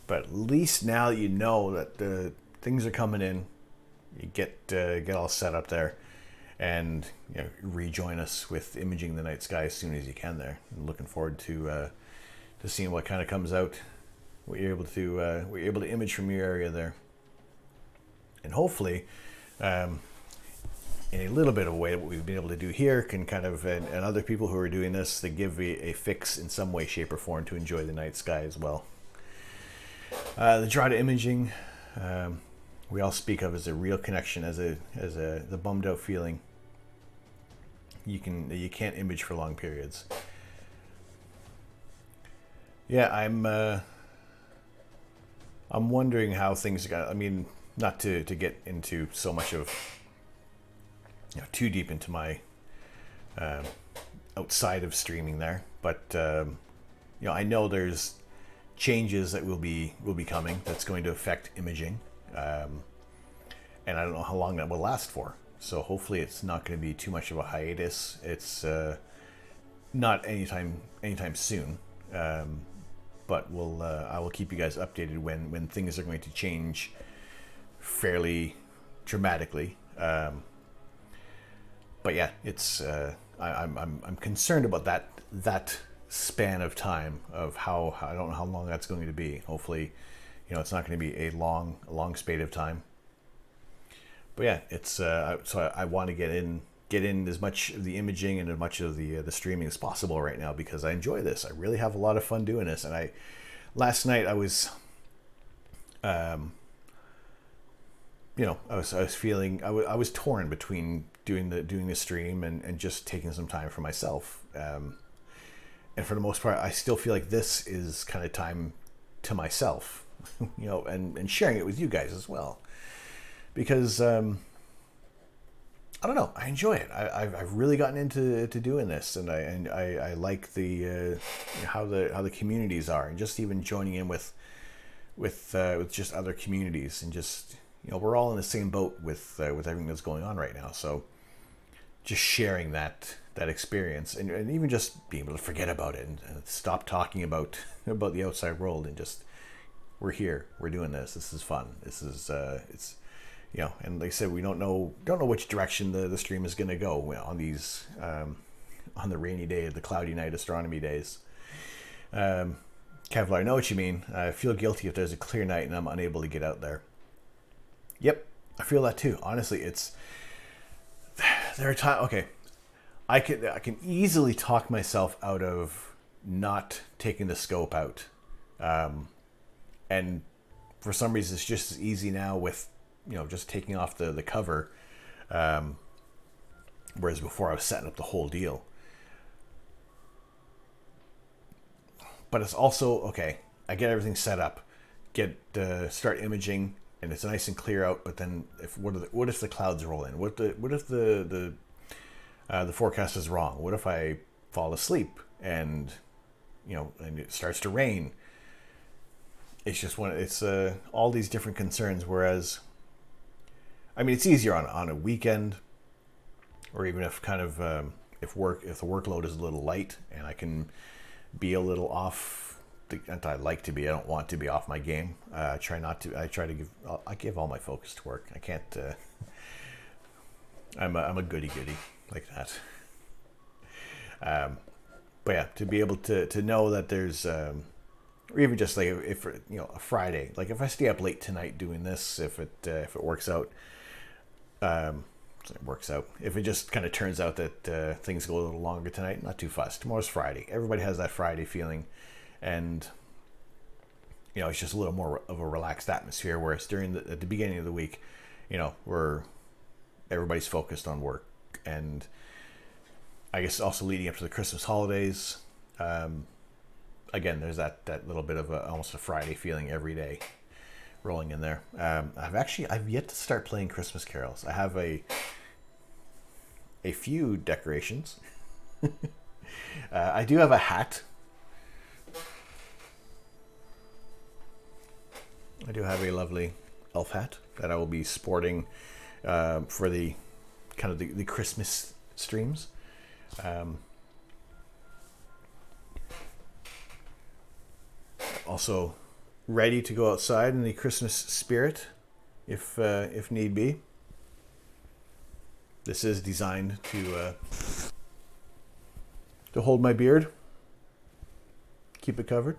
But at least now that you know that the things are coming in, you get all set up there. And rejoin us with imaging the night sky as soon as you can there. I'm looking forward to seeing what kind of comes out, what you're able to image from your area there, and hopefully, in a little bit of a way, what we've been able to do here can kind of and other people who are doing this, they give a fix in some way, shape, or form to enjoy the night sky as well. The draw to imaging we all speak of as a real connection, as a the bummed out feeling. You can't image for long periods. Yeah, I'm wondering how things got. I mean, not to get into so much of, too deep into my outside of streaming there, but I know there's changes that will be coming that's going to affect imaging, and I don't know how long that will last for. So hopefully it's not going to be too much of a hiatus. It's not anytime soon, but I will keep you guys updated when things are going to change fairly dramatically. But yeah, it's I'm concerned about that span of time of how I don't know how long that's going to be. Hopefully, it's not going to be a long spate of time. But yeah, it's so I want to get in as much of the imaging and as much of the streaming as possible right now, because I enjoy this. I really have a lot of fun doing this. And last night I was I was feeling I was torn between doing the stream and just taking some time for myself. And for the most part, I still feel like this is kind of time to myself, and sharing it with you guys as well, because I don't know, I enjoy it. I've really gotten into doing this, and I like the how the communities are, and just even joining in with just other communities, and just we're all in the same boat with everything that's going on right now. So just sharing that experience, and even just being able to forget about it and stop talking about the outside world, and just we're here, we're doing this is fun, this is it's and like I said, we don't know which direction the stream is going to go on these on the rainy day, the cloudy night astronomy days. Kevlar, I know what you mean. I feel guilty if there's a clear night and I'm unable to get out there. Yep, I feel that too. Honestly, there are times. Okay, I can easily talk myself out of not taking the scope out, and for some reason it's just as easy now with just taking off the cover, whereas before I was setting up the whole deal. But it's also okay. I get everything set up, start imaging, and it's nice and clear out. But then, what if the clouds roll in? What if the forecast is wrong? What if I fall asleep and and it starts to rain? It's just it's all these different concerns. Whereas, I mean, it's easier on a weekend, or even if if the workload is a little light and I can be a little off. I like to be. I don't want to be off my game. I try not to. I give all my focus to work. I can't. I'm a goody like that. But yeah, to be able to know that there's, or even just like if a Friday, like if I stay up late tonight doing this, if it works out, it works out. If it just kind of turns out that things go a little longer tonight, not too fussed. Tomorrow's Friday. Everybody has that Friday feeling, and it's just a little more of a relaxed atmosphere. Whereas at the beginning of the week, everybody's focused on work, and I guess also leading up to the Christmas holidays. Again, there's that little bit of almost a Friday feeling every day rolling in there. I've yet to start playing Christmas carols. I have a few decorations. I do have a hat. I do have a lovely elf hat that I will be sporting for the kind of the Christmas streams. Also ready to go outside in the Christmas spirit if need be. This is designed to hold my beard, keep it covered.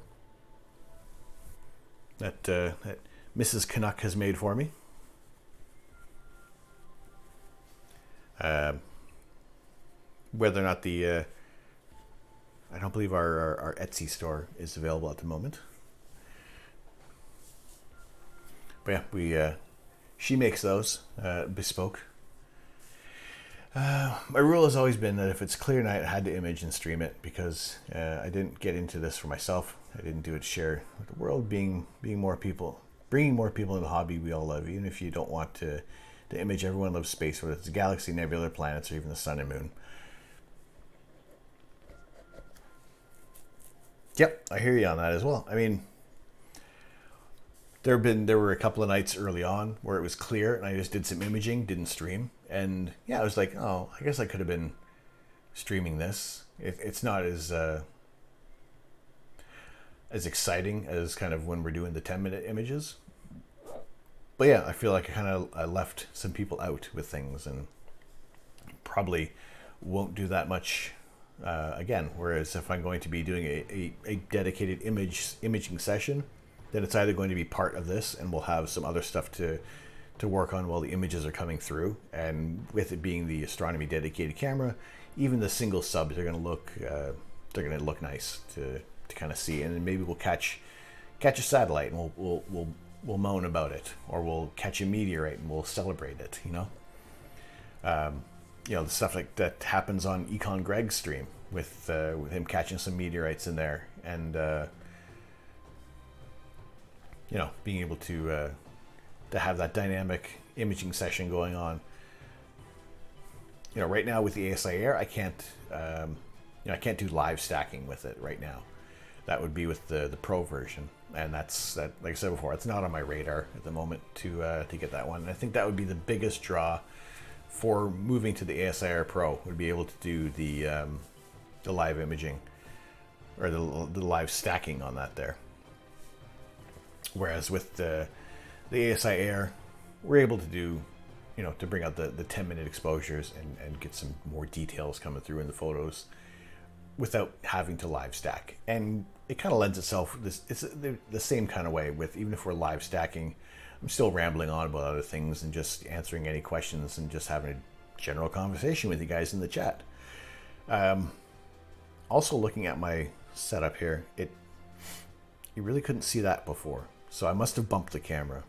That Mrs. Canuck has made for me. Whether or not I don't believe our Etsy store is available at the moment. But yeah, she makes those bespoke. My rule has always been that if it's clear night, I had to image and stream it because I didn't get into this for myself. I didn't do it to share with the world. Being more people, bringing more people in the hobby we all love, even if you don't want to image. Everyone loves space, whether it's a galaxy, nebula, planets, or even the sun and moon. Yep, I hear you on that as well. I mean, there were a couple of nights early on where it was clear and I just did some imaging, didn't stream. And yeah, I was like, oh, I guess I could have been streaming this. It's not as exciting as kind of when we're doing the 10-minute images. But yeah, I feel like I left some people out with things and probably won't do that much again. Whereas if I'm going to be doing a dedicated imaging session, then it's either going to be part of this and we'll have some other stuff to work on while the images are coming through. And with it being the Astronomy dedicated camera, even the single subs are going to look nice to kind of see. And then maybe we'll catch a satellite and we'll moan about it, or we'll catch a meteorite and we'll celebrate it. The stuff like that happens on Econ Greg's stream with him catching some meteorites in there, and being able to have that dynamic imaging session going on. Right now with the ASIR, I can't do live stacking with it right now. That would be with the Pro version, and that, like I said before, it's not on my radar at the moment to get that one. And I think that would be the biggest draw for moving to the ASIR Pro, would be able to do the live imaging or the live stacking on that there. Whereas with the ASIR, we're able to do, to bring out the 10-minute exposures and get some more details coming through in the photos without having to live stack. And it kind of lends itself, it's the same kind of way with, even if we're live stacking, I'm still rambling on about other things and just answering any questions and just having a general conversation with you guys in the chat. Also looking at my setup here, you really couldn't see that before. So I must have bumped the camera.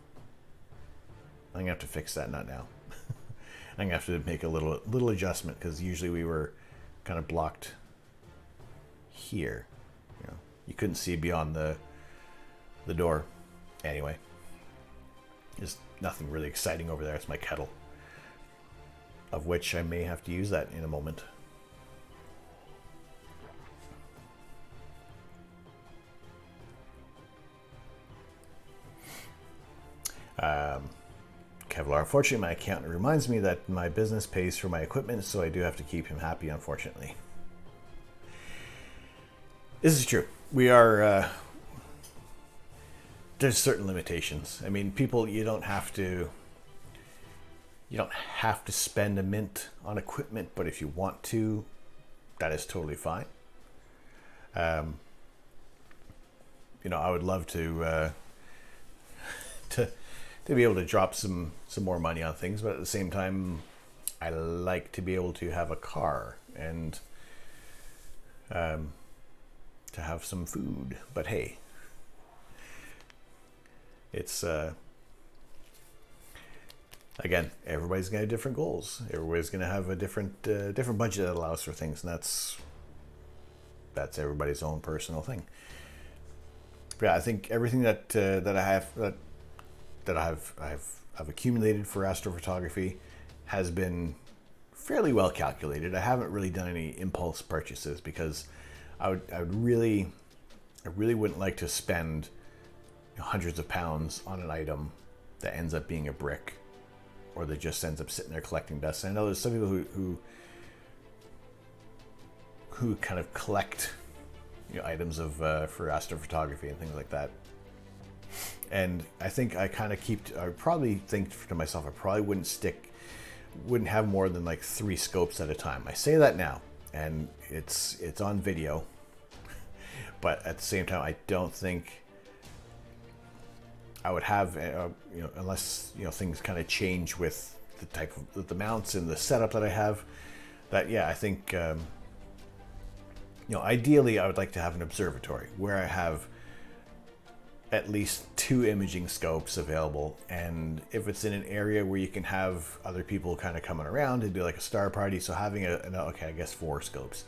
I'm gonna have to fix that, not now. I'm gonna have to make a little adjustment, because usually we were kind of blocked here. You couldn't see beyond the door. Anyway, there's nothing really exciting over there. It's my kettle, of which I may have to use that in a moment. Kevlar, unfortunately, my accountant reminds me that my business pays for my equipment, so I do have to keep him happy, unfortunately. This is true. We are, there's certain limitations. I mean, people, you don't have to spend a mint on equipment, but if you want to, that is totally fine. I would love to be able to drop some more money on things, but at the same time, I like to be able to have a car and to have some food. But hey, it's again, everybody's gonna have different goals. Everybody's gonna have a different budget that allows for things, and that's everybody's own personal thing. But yeah, I think everything that I've accumulated for astrophotography has been fairly well calculated. I haven't really done any impulse purchases, because I really wouldn't like to spend hundreds of pounds on an item that ends up being a brick, or that just ends up sitting there collecting dust. And I know there's some people who kind of collect items of for astrophotography and things like that. And I think I probably think to myself, I probably wouldn't have more than like 3 scopes at a time. I say that now, and it's on video, but at the same time, I don't think I would have, unless things kind of change with the type of the mounts and the setup that I have. That I think ideally I would like to have an observatory where I have at least 2 imaging scopes available, and if it's in an area where you can have other people kind of coming around and do like a star party, so having okay, I guess 4 scopes,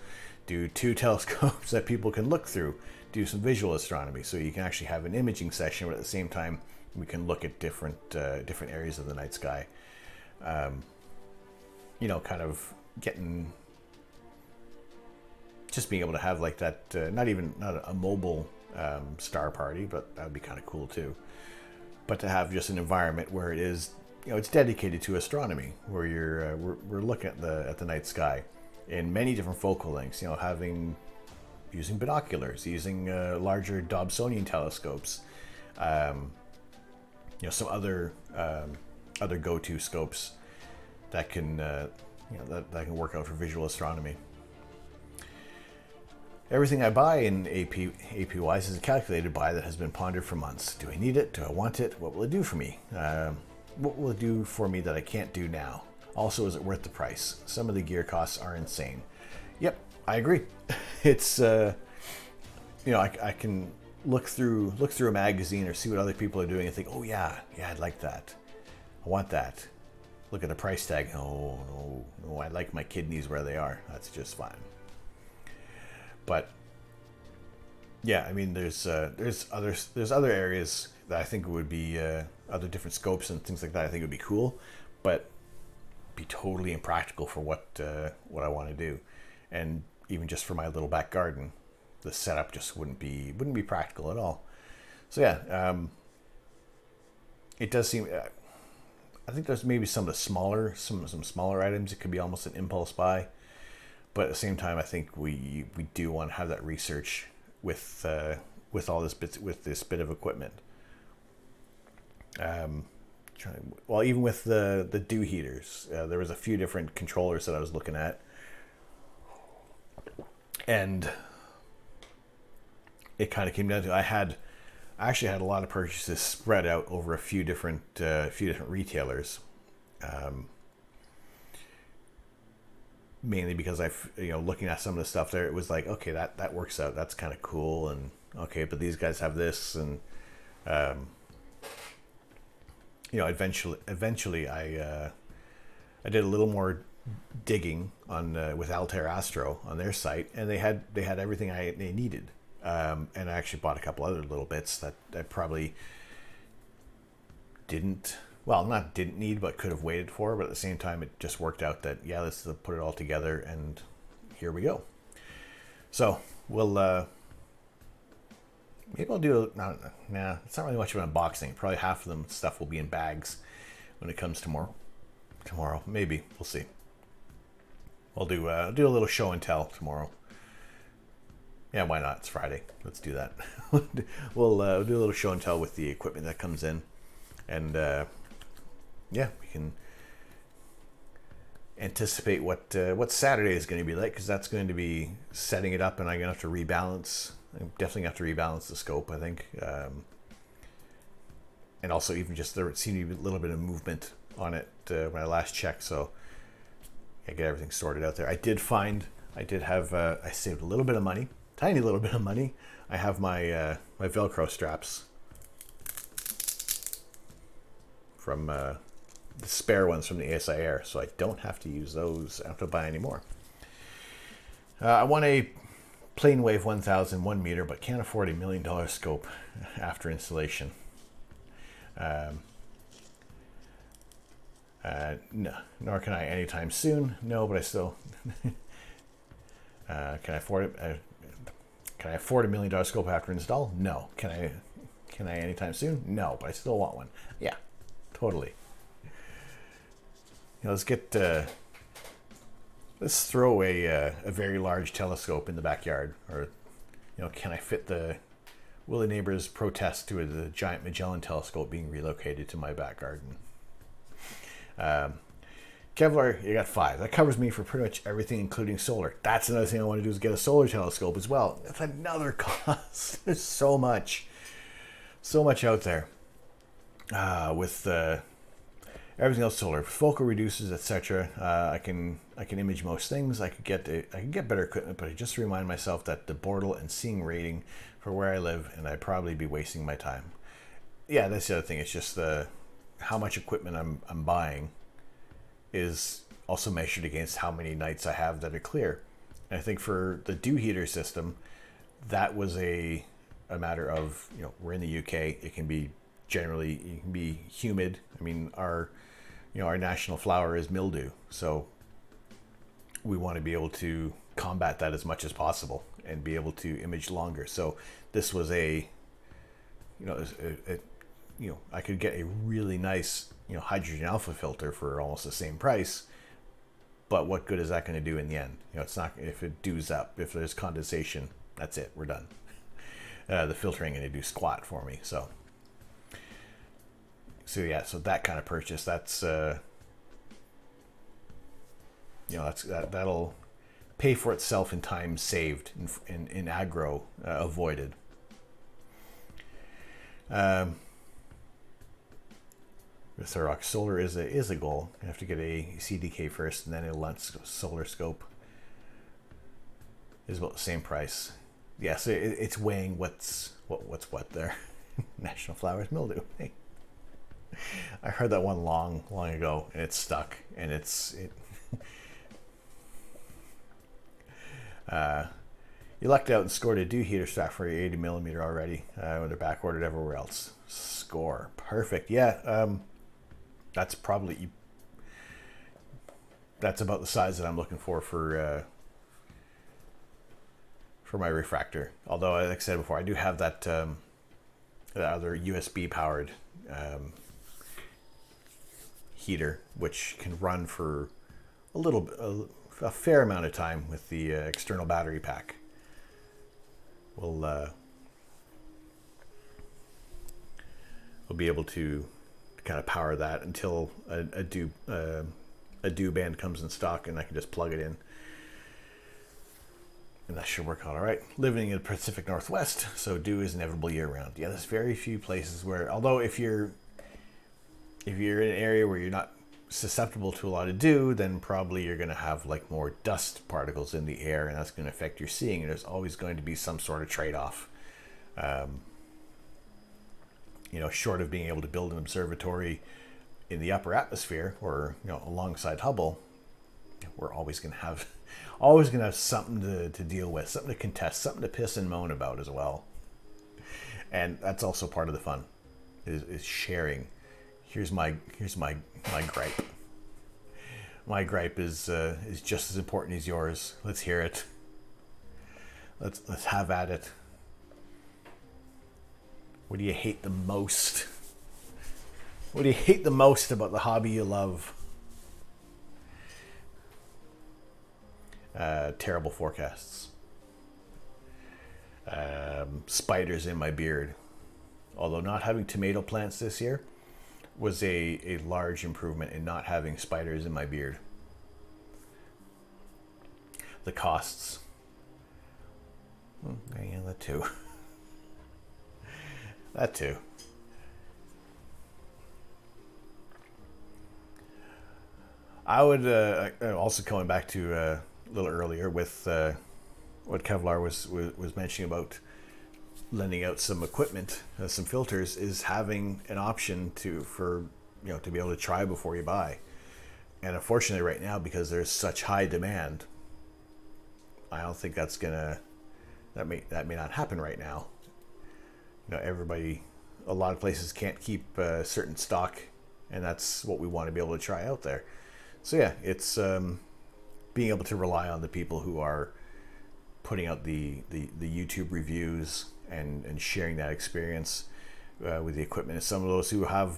do 2 telescopes that people can look through, do some visual astronomy, so you can actually have an imaging session, but at the same time we can look at different areas of the night sky. Kind of getting, just being able to have like that, not a mobile star party, but that would be kind of cool too. But to have just an environment where it is, it's dedicated to astronomy, where you're we're looking at the night sky in many different focal lengths. Using binoculars, using larger Dobsonian telescopes, some other go-to scopes that can that can work out for visual astronomy. Everything I buy in AP-wise is a calculated buy that has been pondered for months. Do I need it? Do I want it? What will it do for me? What will it do for me that I can't do now? Also, is it worth the price? Some of the gear costs are insane. Yep, I agree. It's I can look through a magazine or see what other people are doing and think, oh yeah, I'd like that. I want that. Look at the price tag. Oh no, I like my kidneys where they are. That's just fine. But yeah, I mean, there's other areas that I think would be other different scopes and things like that. I think would be cool, but be totally impractical for what I want to do, and even just for my little back garden, the setup just wouldn't be practical at all. So yeah, it does seem. I think there's maybe some smaller items. It could be almost an impulse buy. But at the same time, I think we do want to have that research with all this bit of equipment. Even with the dew heaters, there was a few different controllers that I was looking at, and it kind of came down to I actually had a lot of purchases spread out over a few different retailers. Mainly because looking at some of the stuff there, it was like, okay, that works out. That's kind of cool. And okay, but these guys have this. And, eventually I did a little more digging on, with Altair Astro on their site, and they had everything they needed. And I actually bought a couple other little bits that I probably not didn't need, but could have waited for. But at the same time, it just worked out that, yeah, let's put it all together, and here we go. So we'll maybe I'll do it's not really much of an unboxing. Probably half of them stuff will be in bags when it comes tomorrow. Maybe we'll see. I'll do a little show and tell tomorrow. Yeah, why not? It's Friday. Let's do that. We'll do a little show and tell with the equipment that comes in, and yeah, we can anticipate what Saturday is going to be like, because that's going to be setting it up, and I'm going to have to rebalance. I'm definitely going to have to rebalance the scope, I think, and also even just there seemed to be a little bit of movement on it when I last checked, so I get everything sorted out there. I saved a little bit of money, tiny little bit of money. I have my Velcro straps from the spare ones from the ASI Air, so I don't have to use those. I don't have to buy any more. I want a Planewave 1000 1 meter, but can't afford $1 million scope after installation. No, nor can I anytime soon. No, but I still can I afford it? Can I afford $1 million scope after install? No. Can I anytime soon? No, but I still want one. Yeah, totally. Let's throw a very large telescope in the backyard, or can I fit will the neighbors protest to the giant Magellan telescope being relocated to my back garden? Kevlar, you got 5. That covers me for pretty much everything, including solar. That's another thing I want to do, is get a solar telescope as well. That's another cost. There's so much out there with everything else solar, focal reducers, etc. I can image most things. I could get better equipment, but I just remind myself that the Bortle and seeing rating for where I live, and I'd probably be wasting my time. yeah, that's the other thing. It's just the how much equipment I'm buying is also measured against how many nights I have that are clear. And I think for the dew heater system, that was a matter of, we're in the UK. It can be humid. I mean, our national flower is mildew, so we want to be able to combat that as much as possible and be able to image longer. So this was I could get a really nice hydrogen alpha filter for almost the same price. But what good is that going to do in the end? It's not, if it dews up, if there's condensation, that's it, we're done. The filtering going to do squat for me. So yeah, so that kind of purchase, that's that'll pay for itself in time saved, in aggro avoided. With Thurrock, solar is a goal. You have to get a CDK first, and then a lens solar scope. Is about the same price. Yeah, so it's weighing what's what there. National flowers mildew. Hey. I heard that one long ago, and it's stuck, and you lucked out and scored a dew heater stock for your 80mm already. When they're back ordered everywhere else. Score perfect. Yeah, that's probably that's about the size that I'm looking for my refractor. Although, like I said before, I do have that other USB powered heater, which can run for a fair amount of time with the external battery pack. We'll be able to kind of power that until a dew band comes in stock, and I can just plug it in, and that should work out all right. Living in the Pacific Northwest, so dew is inevitable year round. Yeah, there's very few places where, although if you're in an area where you're not susceptible to a lot of dew, then probably you're going to have like more dust particles in the air, and that's going to affect your seeing. And there's always going to be some sort of trade-off. Short of being able to build an observatory in the upper atmosphere or alongside Hubble, we're always going to have something to deal with, something to contest, something to piss and moan about as well. And that's also part of the fun, is sharing. Here's my gripe. My gripe is just as important as yours. Let's hear it. Let's have at it. What do you hate the most? What do you hate the most about the hobby you love? Terrible forecasts. Spiders in my beard. Although not having tomato plants this year was a large improvement in not having spiders in my beard. The costs. Yeah, that too. That too. I would also, coming back to a little earlier with what Kevlar was mentioning about lending out some equipment, some filters, is having an option to be able to try before you buy. And unfortunately, right now, because there's such high demand, I don't think that may not happen right now. A lot of places can't keep certain stock, and that's what we want to be able to try out there. So yeah, it's being able to rely on the people who are putting out the YouTube reviews and sharing that experience with the equipment. And some of those who have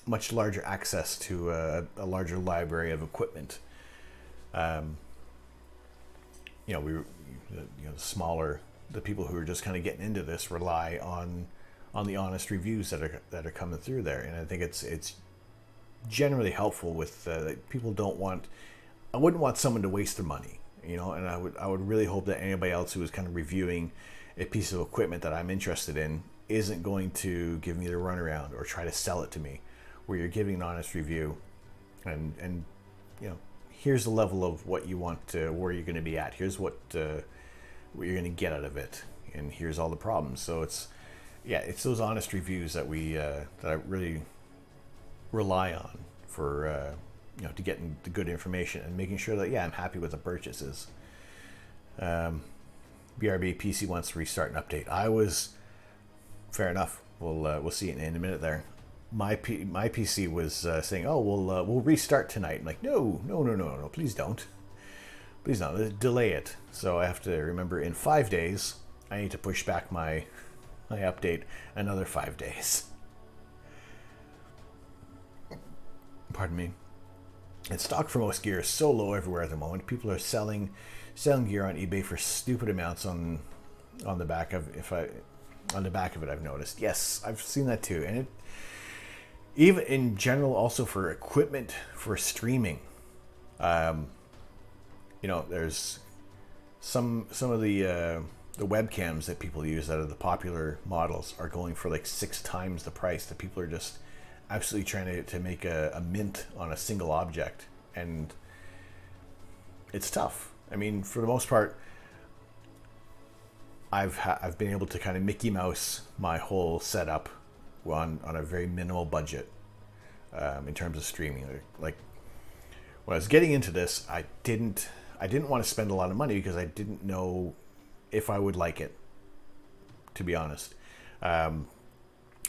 much larger access to a larger library of equipment. The people who are just kind of getting into this rely on the honest reviews that are coming through there, and I think it's generally helpful with people I wouldn't want someone to waste their money, and I would really hope that anybody else who is kind of reviewing a piece of equipment that I'm interested in isn't going to give me the runaround or try to sell it to me, where you're giving an honest review and here's the level of what you want where you're going to be at, here's what you're going to get out of it, and here's all the problems. So Yeah, it's those honest reviews that I really rely on for to getting the good information and making sure that I'm happy with the purchases. BRB PC wants to restart and update. Fair enough. We'll see it in a minute there. My PC was saying, "Oh, we'll restart tonight." I'm like, no, please don't, please don't, delay it. So I have to remember in 5 days I need to push back my update another 5 days. Pardon me. And stock for most gear is so low everywhere at the moment. People are selling gear on eBay for stupid amounts on the back of it. I've noticed. Yes, I've seen that too, and even in general, also for equipment for streaming. There's some of the webcams that people use that are the popular models are going for like 6 times the price. That people are just absolutely trying to make a mint on a single object, and it's tough. I mean, for the most part, I've been able to kind of Mickey Mouse my whole setup on a very minimal budget in terms of streaming. Like when I was getting into this, I didn't want to spend a lot of money because I didn't know if I would like it. To be honest, I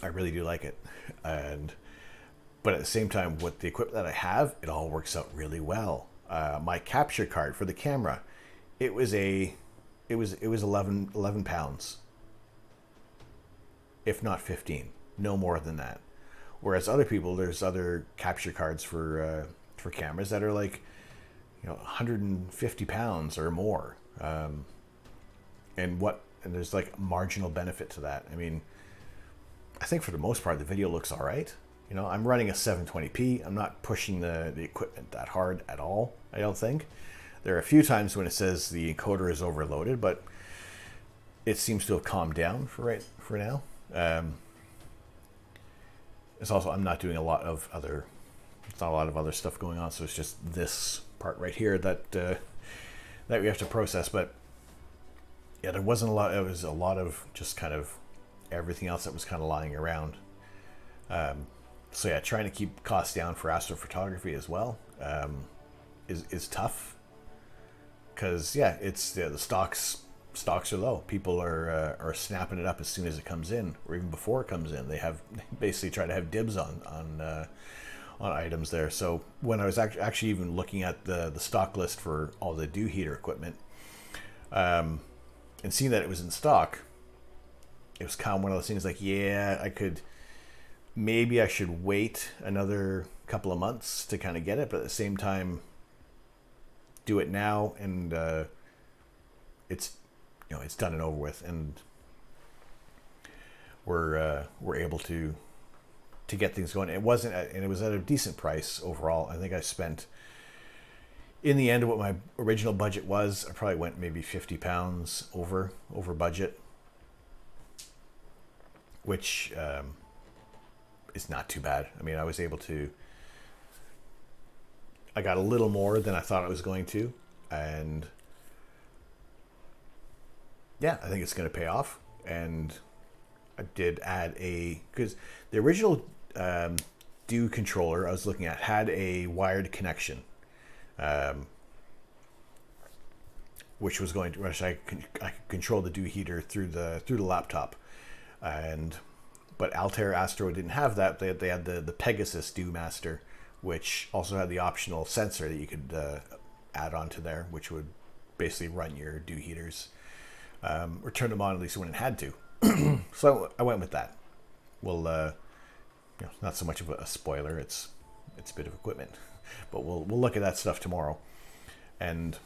really do like it, but at the same time, with the equipment that I have, it all works out really well. My capture card for the camera, it was 11 pounds, if not 15, no more than that. Whereas other people, there's other capture cards for cameras that are like 150 pounds or more, and there's like marginal benefit to that. I mean, I think for the most part the video looks all right. I'm running a 720p. I'm not pushing the equipment that hard at all, I don't think. There are a few times when it says the encoder is overloaded, but it seems to have calmed down for now. It's also, I'm not doing a lot of other stuff going on, so it's just this part right here that we have to process. But yeah, there wasn't a lot. It was a lot of just kind of everything else that was kind of lying around. So yeah, trying to keep costs down for astrophotography as well is tough, because it's the stocks are low. People are snapping it up as soon as it comes in, or even before it comes in. They basically try to have dibs on items there. So when I was actually even looking at the stock list for all the dew heater equipment, and seeing that it was in stock, it was kind of one of those things like, maybe I should wait another couple of months to kind of get it, but at the same time, do it now, and it's done and over with, and we're able to get things going. It was at a decent price overall. I think I spent, in the end, what my original budget was, I probably went maybe 50 pounds over budget, which is not too bad. I mean, I got a little more than I thought I was going to, and yeah, I think it's going to pay off. And I did add because the original dew controller I was looking at had a wired connection, which I could control the dew heater through the laptop, but Altair Astro didn't have that. They had the Pegasus Dew Master, which also had the optional sensor that you could add onto there, which would basically run your dew heaters, or turn them on at least when it had to. So I went with that. Well, not so much of a spoiler. It's a bit of equipment, but we'll look at that stuff tomorrow. And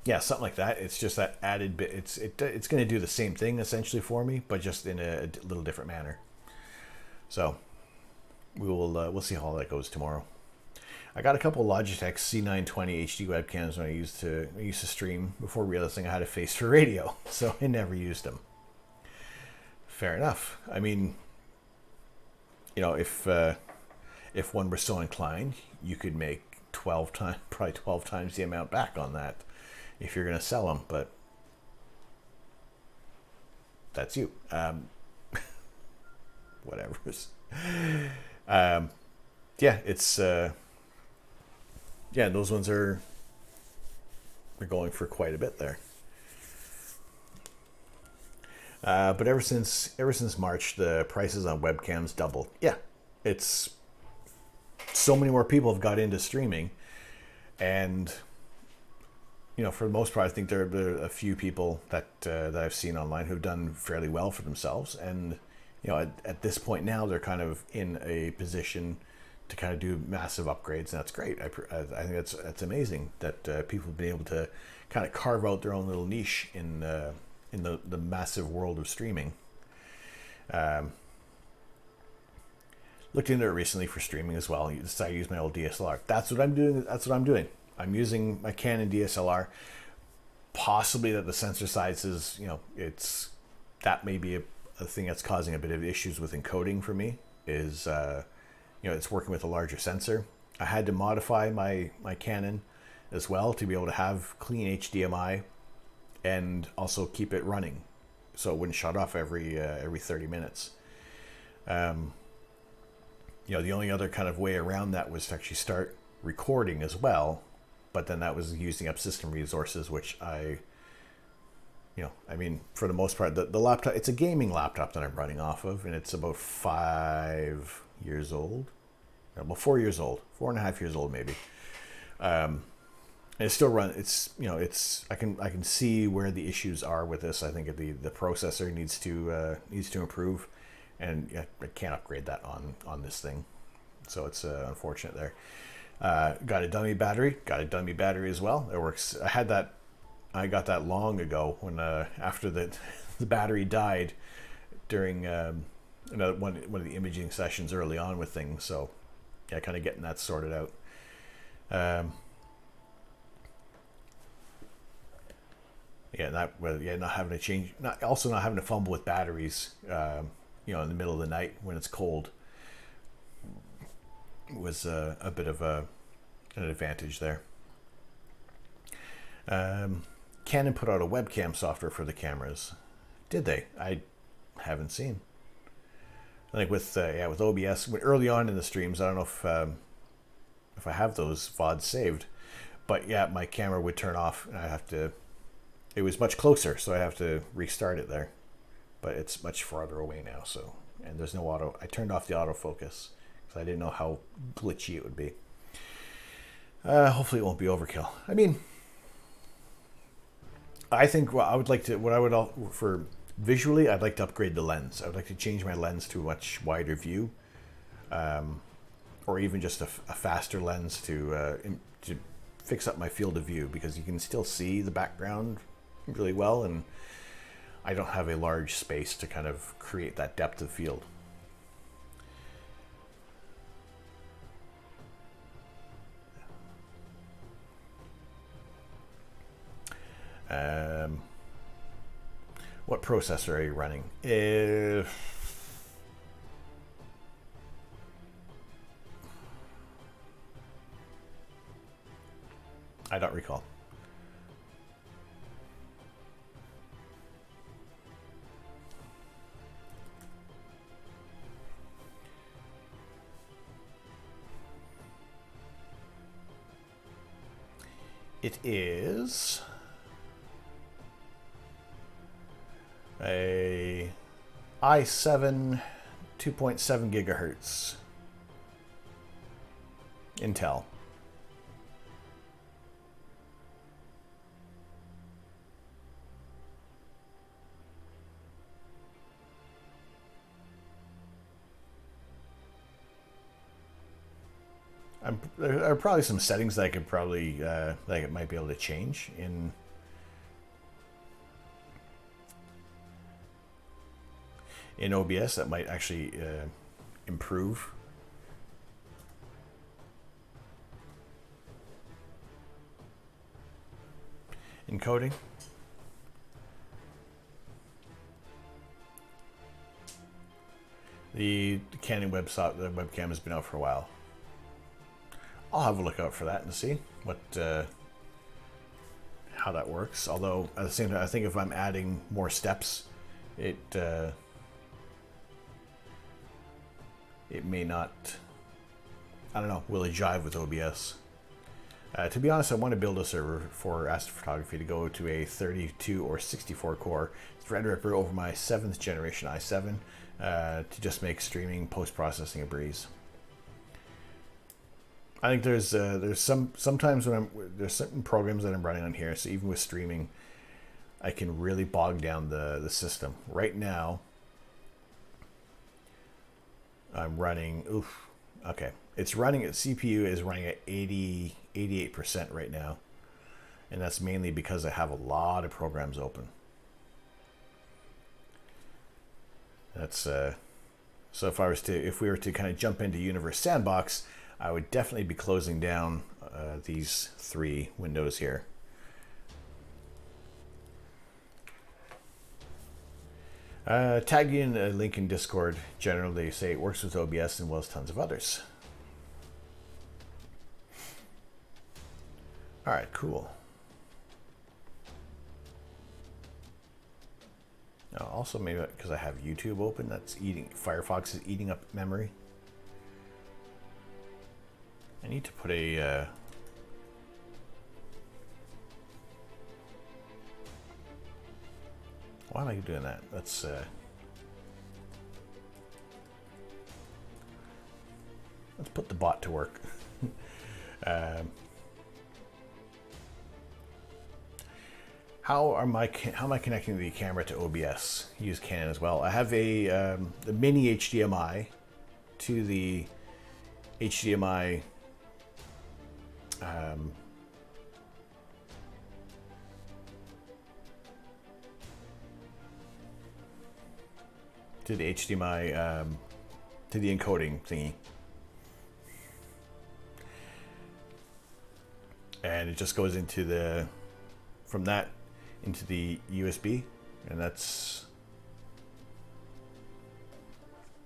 yeah, something like that. It's just that added bit. It's going to do the same thing essentially for me, but just in a little different manner. So we'll see how that goes tomorrow. I got a couple Logitech C920 HD webcams when I used to stream before realizing I had a face for radio, so I never used them. Fair enough. I mean, if one were so inclined, you could make probably 12 times the amount back on that if you're going to sell them. But that's you. Whatever. Yeah, it's yeah, those ones are they're going for quite a bit there. But ever since March, the prices on webcams doubled. Yeah, it's so many more people have got into streaming, and for the most part, I think there are a few people that I've seen online who've done fairly well for themselves, and at this point now they're kind of in a position to kind of do massive upgrades, and that's great. I think that's amazing that people have been able to kind of carve out their own little niche in the massive world of streaming. Looked into it recently for streaming as well. I use my old DSLR. That's what I'm doing. I'm using my Canon DSLR. Possibly that the sensor size is, that may be a thing that's causing a bit of issues with encoding for me. Is it's working with a larger sensor. I had to modify my Canon as well to be able to have clean HDMI and also keep it running, so it wouldn't shut off every 30 minutes. The only other kind of way around that was to actually start recording as well, but then that was using up system resources, which for the most part, the laptop, it's a gaming laptop that I'm running off of, and it's about 5 years old. About 4 years old, 4.5 years old maybe. And it still runs. I can see where the issues are with this. I think the processor needs to improve, and I can't upgrade that on this thing, so it's unfortunate there. Got a dummy battery. Got a dummy battery as well. It works. I got that long ago when after the battery died during one of the imaging sessions early on with things. So yeah, kind of getting that sorted out. Not having to change, not having to fumble with batteries, in the middle of the night when it's cold was a bit of an advantage there. Canon put out a webcam software for the cameras. Did they? I haven't seen. I think with OBS, early on in the streams, I don't know if I have those VODs saved, but yeah, my camera would turn off, and it was much closer, so I have to restart it there. But it's much farther away now, and there's no auto. I turned off the autofocus because I didn't know how glitchy it would be. Hopefully it won't be overkill. I mean, I think for visually, I'd like to upgrade the lens. I would like to change my lens to a much wider view, or even just a faster lens to fix up my field of view, because you can still see the background really well, and I don't have a large space to kind of create that depth of field. What processor are you running? I don't recall. It is a i7 2.7 gigahertz Intel. There are probably some settings that I could probably that I might be able to change in OBS that might actually improve. Encoding. The Canon webcam has been out for a while. I'll have a look out for that and see how that works. Although at the same time, I think if I'm adding more steps, it may not, I don't know, will it jive with OBS? To be honest, I want to build a server for astrophotography to go to a 32 or 64 core Threadripper over my 7th generation i7 to just make streaming post-processing a breeze. I think there's sometimes when there's certain programs that I'm running on here, so even with streaming, I can really bog down the system. Right now, I'm running, okay. It's running at CPU is running at 88% right now. And that's mainly because I have a lot of programs open. That's so if we were to kind of jump into Universe Sandbox, I would definitely be closing down these 3 windows here. Tag in a link in Discord. Generally, they say it works with OBS and well as tons of others. All right, cool. Now, also maybe because I have YouTube open, that's Firefox is eating up memory. I need to put a why am I doing that? Let's put the bot to work. How am I connecting the camera to OBS? Use Canon as well. I have a the mini HDMI to the HDMI to the HDMI to the encoding thingy, and it just goes into the from that into the USB, and that's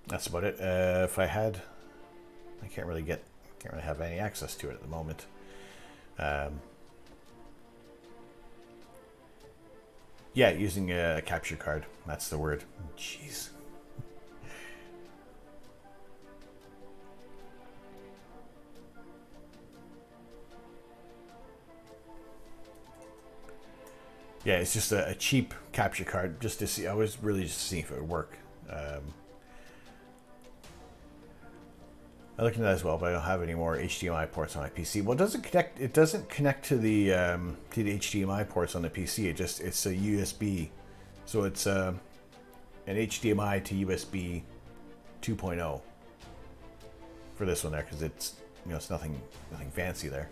about it. If I had, I can't really have any access to it at the moment. Yeah, using a capture card. That's the word. Jeez. Yeah, it's just a cheap capture card just to see. I was really just seeing if it would work. I looked into that as well, but I don't have any more HDMI ports on my PC. Well, it doesn't connect. It doesn't connect to the HDMI ports on the PC. It's a USB, so it's an HDMI to USB 2.0 for this one there, because it's it's nothing fancy there.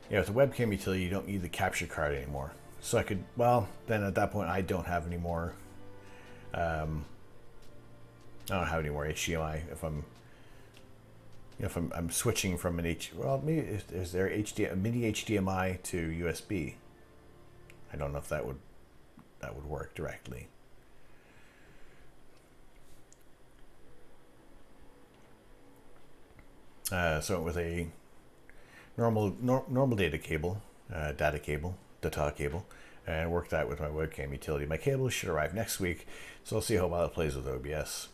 With the webcam utility, you don't need the capture card anymore. So I could, well, then at that point, I don't have any more. I don't have any more HDMI if I'm switching from an well, maybe is there a mini HDMI to USB? I don't know if that would work directly. So with a normal data cable, and work that with my webcam utility. My cable should arrive next week, so I'll see how well it plays with OBS.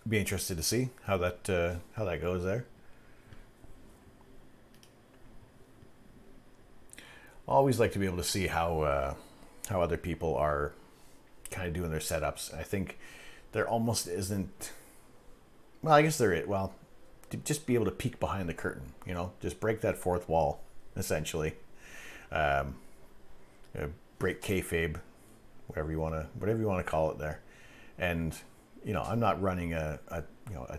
Be interested to see how that goes there. I always like to be able to see how other people are kind of doing their setups. I think there almost isn't. Well, I guess there is. Well, to just be able to peek behind the curtain, just break that fourth wall, essentially. Break kayfabe, whatever you want to call it there. And I'm not running a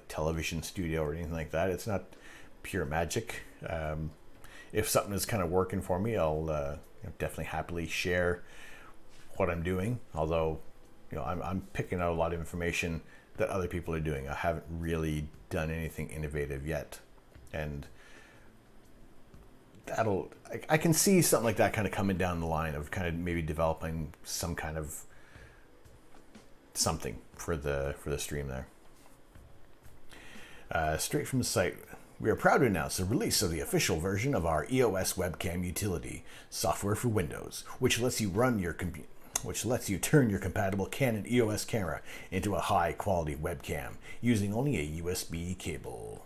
television studio or anything like that. It's not pure magic. If something is kind of working for me, I'll definitely happily share what I'm doing. Although I'm picking out a lot of information that other people are doing. I haven't really done anything innovative yet, and I can see something like that kind of coming down the line of kind of maybe developing some kind of something for the stream there. Straight from the site, we are proud to announce the release of the official version of our EOS webcam utility software for Windows, which lets you turn your compatible Canon EOS camera into a high-quality webcam using only a USB cable.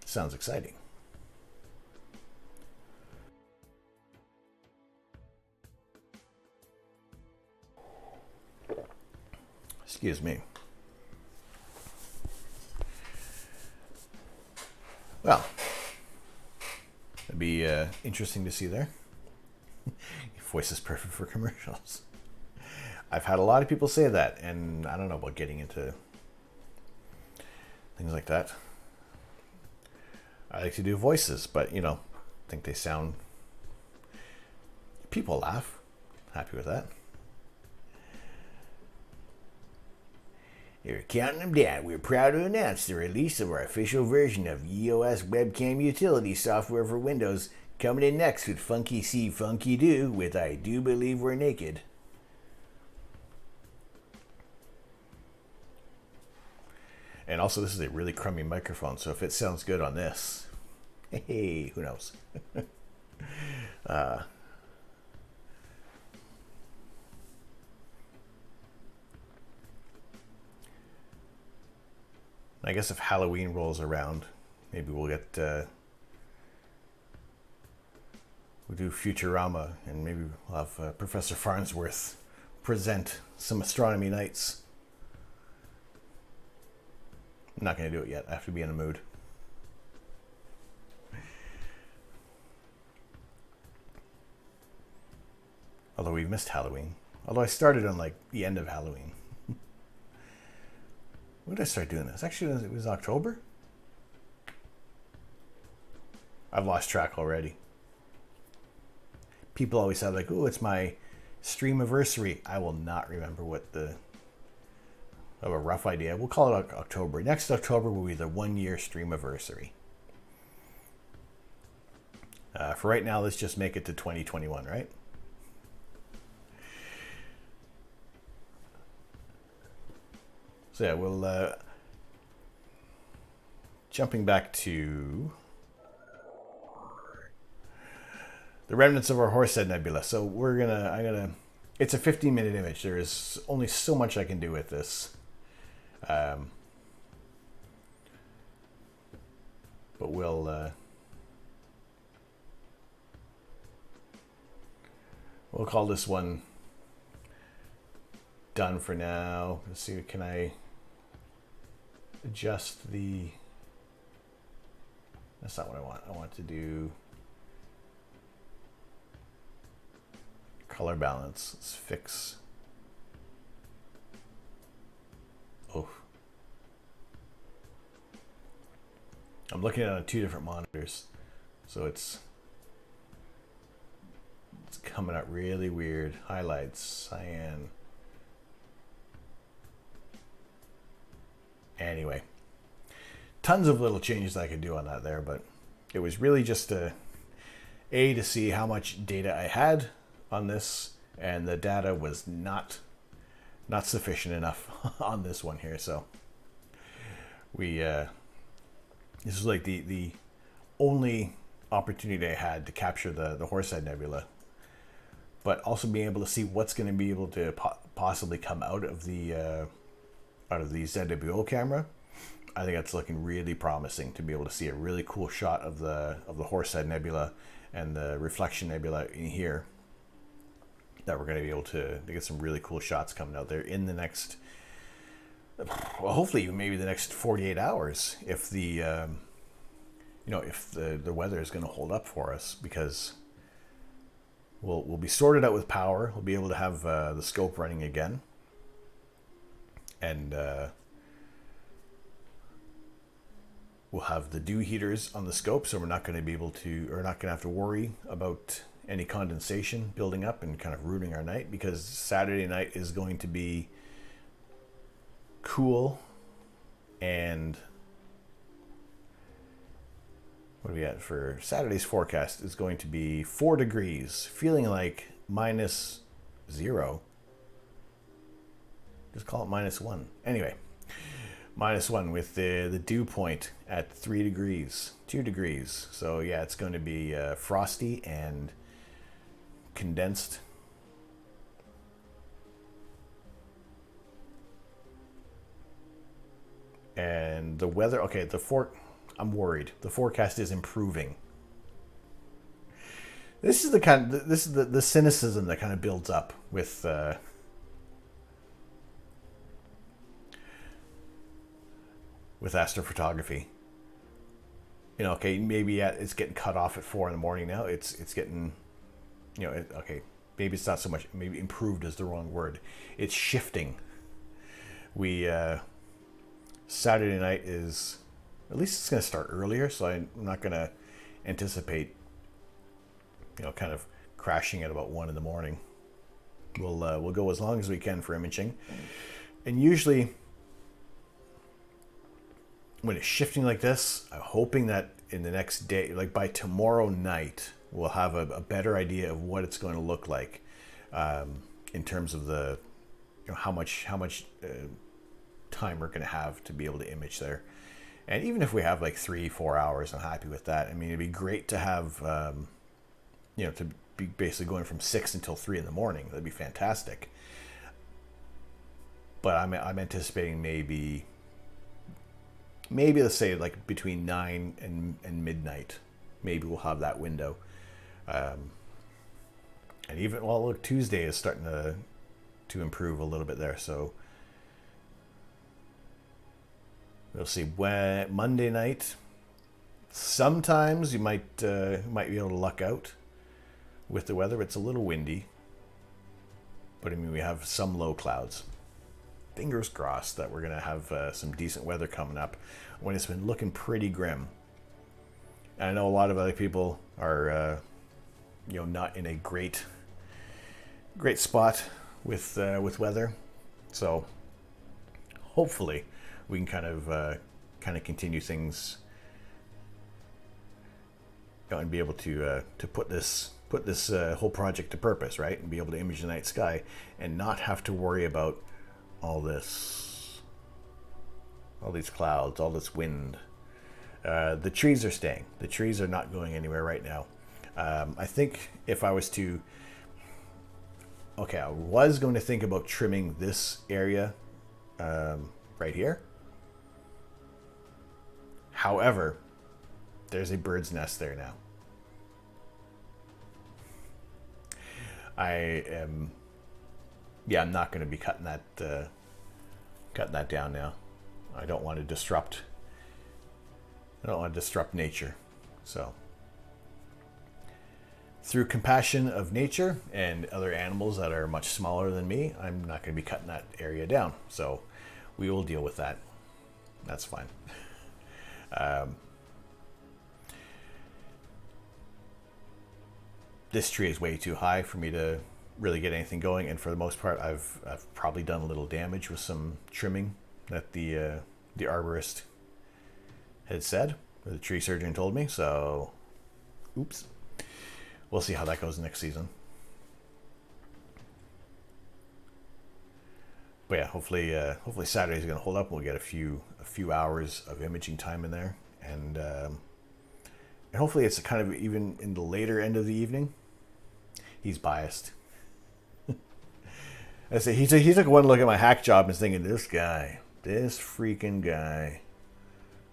Sounds exciting. Excuse me. Well, it'd be interesting to see there. Your voice is perfect for commercials. I've had a lot of people say that, and I don't know about getting into things like that. I like to do voices, but I think they sound. People laugh. Happy with that. You're counting them down. We're proud to announce the release of our official version of EOS webcam utility software for Windows, coming in next with Funky See Funky Do with I Do Believe We're Naked. And also, this is a really crummy microphone, so if it sounds good on this, hey, who knows? I guess if Halloween rolls around, maybe we'll get we'll do Futurama, and maybe we'll have Professor Farnsworth present some astronomy nights. I'm not going to do it yet. I have to be in the mood. Although we've missed Halloween. Although I started on the end of Halloween. When did I start doing this? Actually, it was October? I've lost track already. People always say oh, it's my stream anniversary. I will not remember what I have a rough idea. We'll call it October. Next October will be the 1 year stream anniversary. For right now, let's just make it to 2021, right? So yeah, we'll jumping back to the remnants of our Horsehead Nebula. So it's a 15-minute image. There is only so much I can do with this. But we'll call this one done for now. Let's see, can I adjust the... That's not what I want. I want to do color balance. Let's fix... Oh. I'm looking at it on 2 different monitors, so it's coming out really weird. Highlights, cyan. Anyway, tons of little changes I could do on that there, but it was really just to see how much data I had on this, and the data was not sufficient enough on this one here. So we this is like the only opportunity I had to capture the Horsehead Nebula, but also being able to see what's going to be able to possibly come out of the ZWO camera. I think that's looking really promising to be able to see a really cool shot of the Horsehead Nebula and the Reflection Nebula in here. That we're going to be able to get some really cool shots coming out there in the next, well, hopefully maybe the next 48 hours, if the if the weather is going to hold up for us, because we'll be sorted out with power. We'll be able to have the scope running again. And we'll have the dew heaters on the scope, so we're not going to be able to, or not going to have to worry about any condensation building up and kind of ruining our night, because Saturday night is going to be cool. And what do we got for Saturday's forecast? Is going to be 4 degrees, feeling like -0. Just call it -1. Anyway, -1 with the dew point at 3 degrees, 2 degrees. So yeah, it's going to be frosty and condensed. And the weather, okay, I'm worried. The forecast is improving. This is the cynicism that kind of builds up with astrophotography. You know, okay, maybe it's getting cut off at 4 in the morning now. It's getting, you know, okay, maybe it's not so much. Maybe improved is the wrong word. It's shifting. We Saturday night is, at least it's going to start earlier, so I'm not going to anticipate, you know, kind of crashing at about 1 in the morning. We'll go as long as we can for imaging, and usually when it's shifting like this, I'm hoping that in the next day, like by tomorrow night, we'll have a better idea of what it's going to look like in terms of the, you know, how much time we're going to have to be able to image there. And even if we have like 3-4 hours, I'm happy with that. I mean, it'd be great to have, you know, to be basically going from 6 until 3 in the morning. That'd be fantastic. But I'm anticipating maybe let's say like between 9 and midnight. Maybe we'll have that window. And even, well, look, Tuesday is starting to improve a little bit there. So we'll see. When Monday night, sometimes you might be able to luck out with the weather. It's a little windy, but I mean, we have some low clouds. Fingers crossed that we're going to have some decent weather coming up when it's been looking pretty grim. And I know a lot of other people are, you know, not in a great spot with weather. So hopefully we can kind of continue things, you know, and be able to put this whole project to purpose, right? And be able to image the night sky and not have to worry about all these clouds, all this wind. The trees are staying. The trees are not going anywhere right now. I think if I was to, okay, I was going to think about trimming this area right here. However, there's a bird's nest there now. I'm not going to be cutting that down now. I don't want to disrupt nature. So through compassion of nature and other animals that are much smaller than me, I'm not going to be cutting that area down. So we will deal with that. That's fine. This tree is way too high for me to really get anything going, and for the most part, I've probably done a little damage with some trimming that the arborist had said, or the tree surgeon told me. So, oops. We'll see how that goes next season. But yeah, hopefully Saturday's going to hold up. We'll get a few hours of imaging time in there, and hopefully it's kind of even in the later end of the evening. He's biased. I say he took one look at my hack job and is thinking, this freaking guy,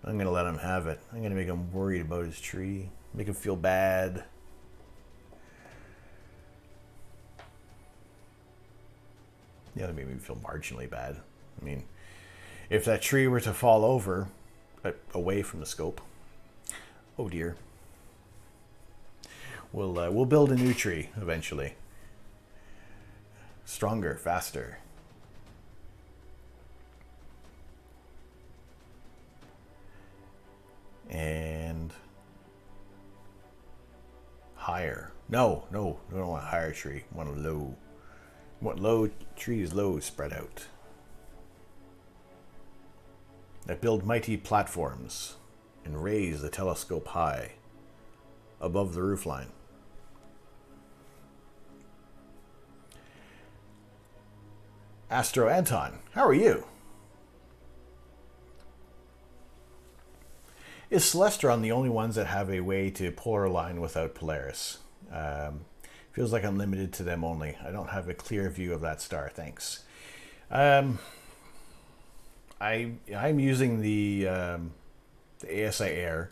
I'm gonna let him have it. I'm gonna make him worried about his tree, make him feel bad. Yeah, that made me feel marginally bad. I mean, if that tree were to fall over away from the scope, oh dear. We'll build a new tree eventually. Stronger, faster. And higher. No, we don't want a higher tree. We want a low. We want low trees, low, spread out. That build mighty platforms and raise the telescope high above the roofline. Astro Anton, how are you? Is Celestron the only ones that have a way to polar align without Polaris? Feels like I'm limited to them only. I don't have a clear view of that star. Thanks. I'm using the ASI Air,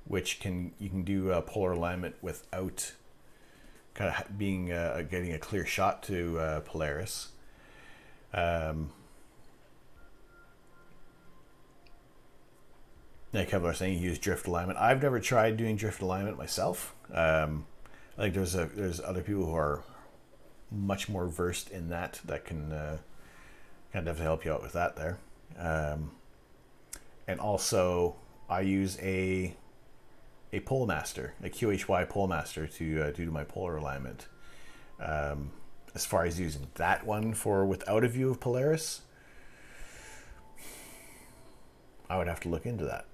which you can do polar alignment without kind of being getting a clear shot to Polaris. Like Kevlar saying, you use drift alignment. I've never tried doing drift alignment myself. I think there's other people who are much more versed in that can kind of help you out with that there. And also, I use a Polemaster, a QHY Polemaster to do my polar alignment. As far as using that one for without a view of Polaris, I would have to look into that.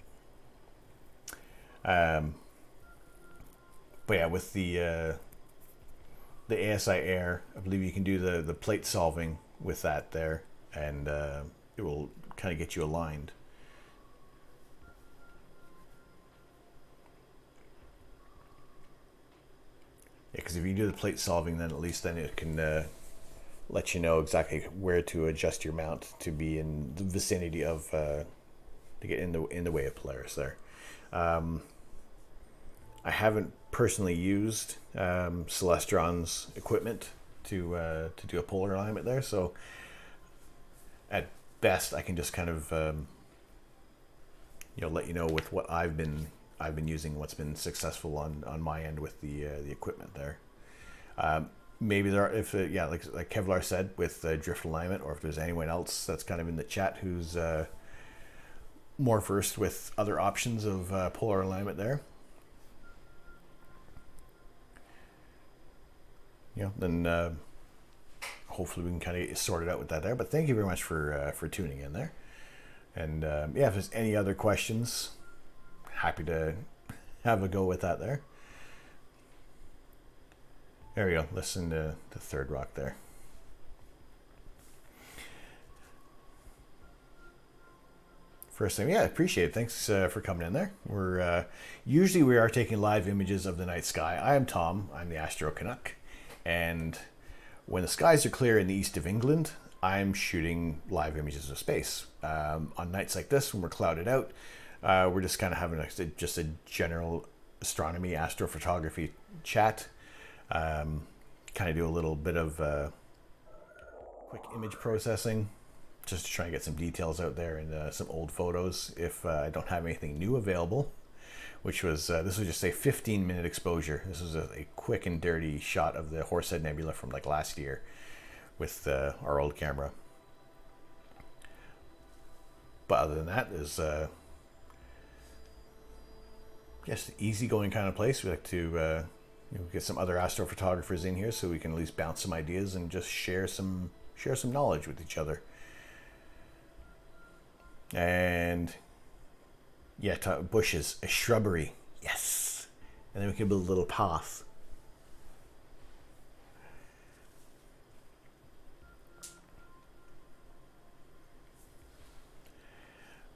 But yeah, with the ASI Air, I believe you can do the plate solving with that there, and it will kind of get you aligned. Yeah, because if you do the plate solving, then at least then it can let you know exactly where to adjust your mount to be in the vicinity of to get in the way of Polaris there. I haven't personally used Celestron's equipment to do a polar alignment there, so at best I can just kind of let you know with what I've been using, what's been successful on my end with the equipment there. Maybe there are, like Kevlar said, with drift alignment, or if there's anyone else that's kind of in the chat who's more versed with other options of polar alignment there, then hopefully we can kind of sort it out with that there. But thank you very much for tuning in there. And if there's any other questions, happy to have a go with that there. There we go. Listen to the third rock there. First thing, appreciate it. Thanks for coming in there. We're usually we are taking live images of the night sky. I am Tom. I'm the Astro Canuck, and when the skies are clear in the east of England, I'm shooting live images of space. On nights like this, when we're clouded out, we're just kind of having just a general astronomy, astrophotography chat. Kind of do a little bit of quick image processing, just to try and get some details out there and some old photos if I don't have anything new available, which was, this was just a 15-minute exposure. This was a quick and dirty shot of the Horsehead Nebula from like last year with our old camera. But other than that, is just an easygoing kind of place. We like to get some other astrophotographers in here so we can at least bounce some ideas and just share some knowledge with each other. And bushes, a shrubbery, yes, and then we can build a little path.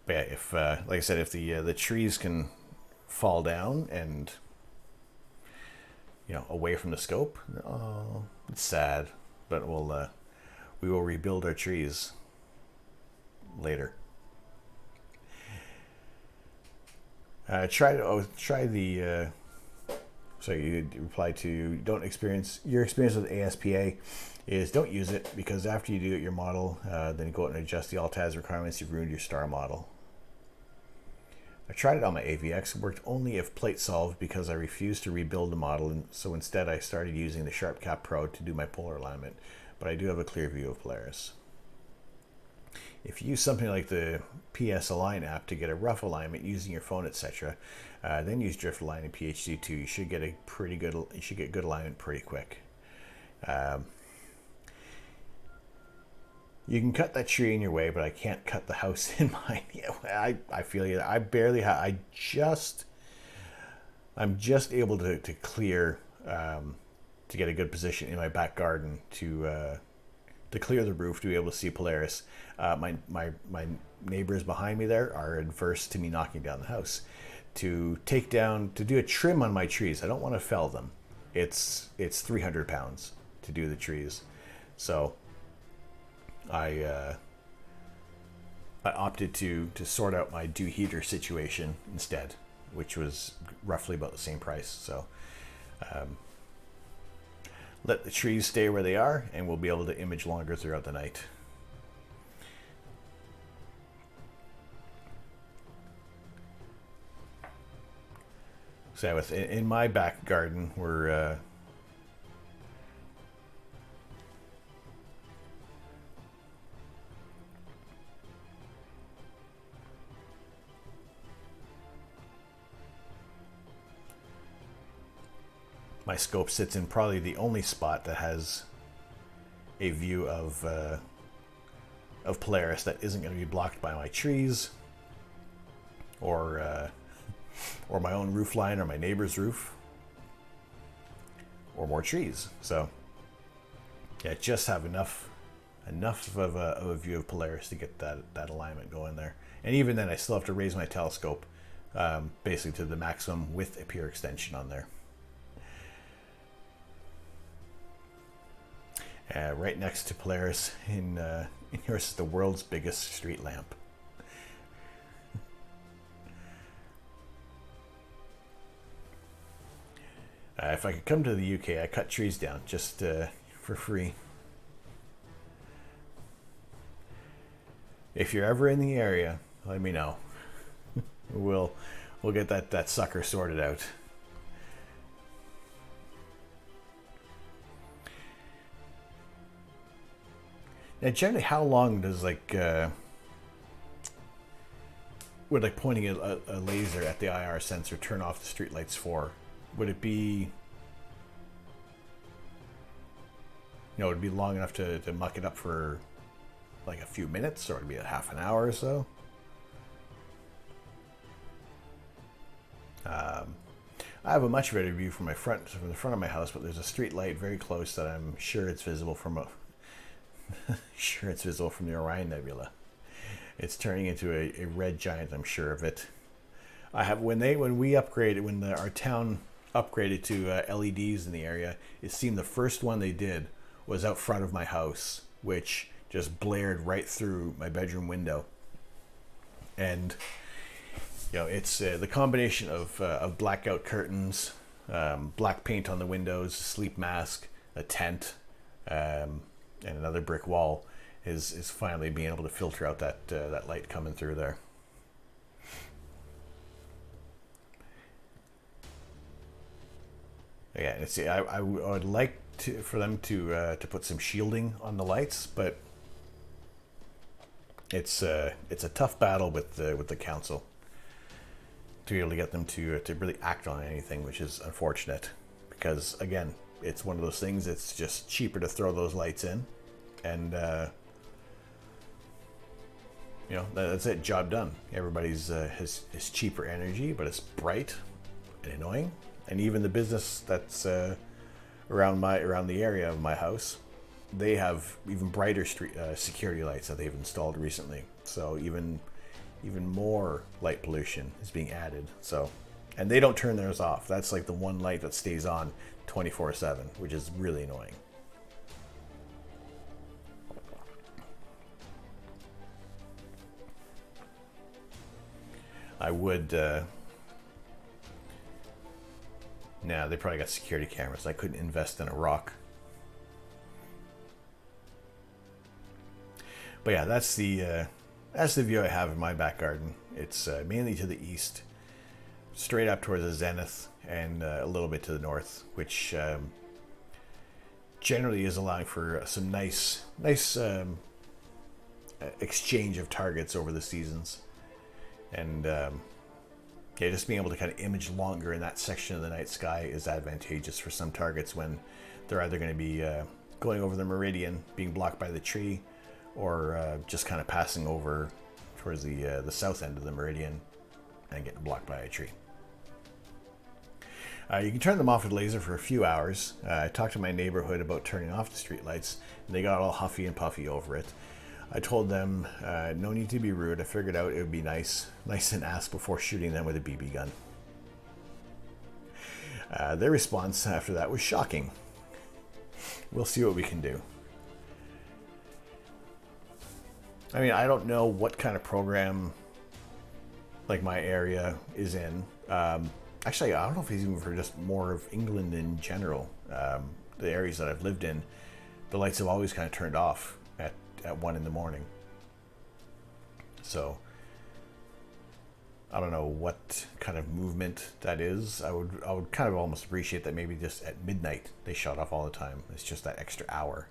But yeah, if like I said, if the trees can fall down and away from the scope, oh, it's sad, but we will rebuild our trees later. Try the. So you reply to your experience with ASPA is don't use it, because after you do it your model, then you go out and adjust the ALTAS requirements, you've ruined your star model. I tried it on my AVX. It worked only if plate solved because I refused to rebuild the model, and so instead I started using the SharpCap Pro to do my polar alignment, but I do have a clear view of Polaris. If you use something like the PS Align app to get a rough alignment using your phone, etc., then use Drift Align in PHD2. You should get good alignment pretty quick. You can cut that tree in your way, but I can't cut the house in mine. I feel you. I barely have. I'm just able to clear to get a good position in my back garden to clear the roof to be able to see Polaris. My neighbors behind me there are adverse to me knocking down the house. to take down, to do a trim on my trees. I don't want to fell them. It's 300 pounds to do the trees. So I opted to sort out my dew heater situation instead, which was roughly about the same price. So let the trees stay where they are, and we'll be able to image longer throughout the night. So in my back garden, we're my scope sits in probably the only spot that has a view of Polaris that isn't going to be blocked by my trees or my own roof line or my neighbor's roof or more trees. So yeah, just have enough of a view of Polaris to get that alignment going there. And even then I still have to raise my telescope basically to the maximum with a pure extension on there. Right next to Polaris in yours is the world's biggest street lamp. If I could come to the UK, I cut trees down just for free. If you're ever in the area, let me know. We'll get that sucker sorted out. Now, generally, how long does would pointing a laser at the IR sensor turn off the streetlights for? Would it be, would it be long enough to muck it up for like a few minutes, or would it be a half an hour or so? I have a much better view from the front of my house, but there's a street light very close that I'm sure it's visible from the Orion Nebula. It's turning into a red giant, I'm sure of it. I have when we upgraded, when our town upgraded to LEDs in the area, it seemed the first one they did was out front of my house, which just blared right through my bedroom window. And it's the combination of blackout curtains, black paint on the windows, a sleep mask, a tent, and another brick wall is finally being able to filter out that light coming through there. Yeah, I would like for them to put some shielding on the lights, but it's a tough battle with the council to be able to get them to really act on anything, which is unfortunate because, again, it's one of those things. It's just cheaper to throw those lights in, and that's it. Job done. Everybody's has cheaper energy, but it's bright and annoying. And even the business that's around the area of my house, they have even brighter street security lights that they've installed recently. So even more light pollution is being added. So, and they don't turn theirs off. That's like the one light that stays on 24/7, which is really annoying. I would. Nah, they probably got security cameras. I couldn't invest in a rock. But yeah, that's the view I have in my back garden. It's mainly to the east, straight up towards the zenith, and a little bit to the north, which generally is allowing for some nice exchange of targets over the seasons, and just being able to kind of image longer in that section of the night sky is advantageous for some targets when they're either going to be going over the meridian, being blocked by the tree, or just kind of passing over towards the south end of the meridian and getting blocked by a tree. You can turn them off with laser for a few hours. I talked to my neighborhood about turning off the streetlights, and they got all huffy and puffy over it. I told them no need to be rude. I figured out it would be nice and ask before shooting them with a BB gun. Their response after that was shocking. We'll see what we can do. I mean, I don't know what kind of program like my area is in. Actually, I don't know if it's even for just more of England in general. The areas that I've lived in, the lights have always kind of turned off at 1 in the morning. So I don't know what kind of movement that is. I would kind of almost appreciate that maybe just at midnight they shut off all the time. It's just that extra hour.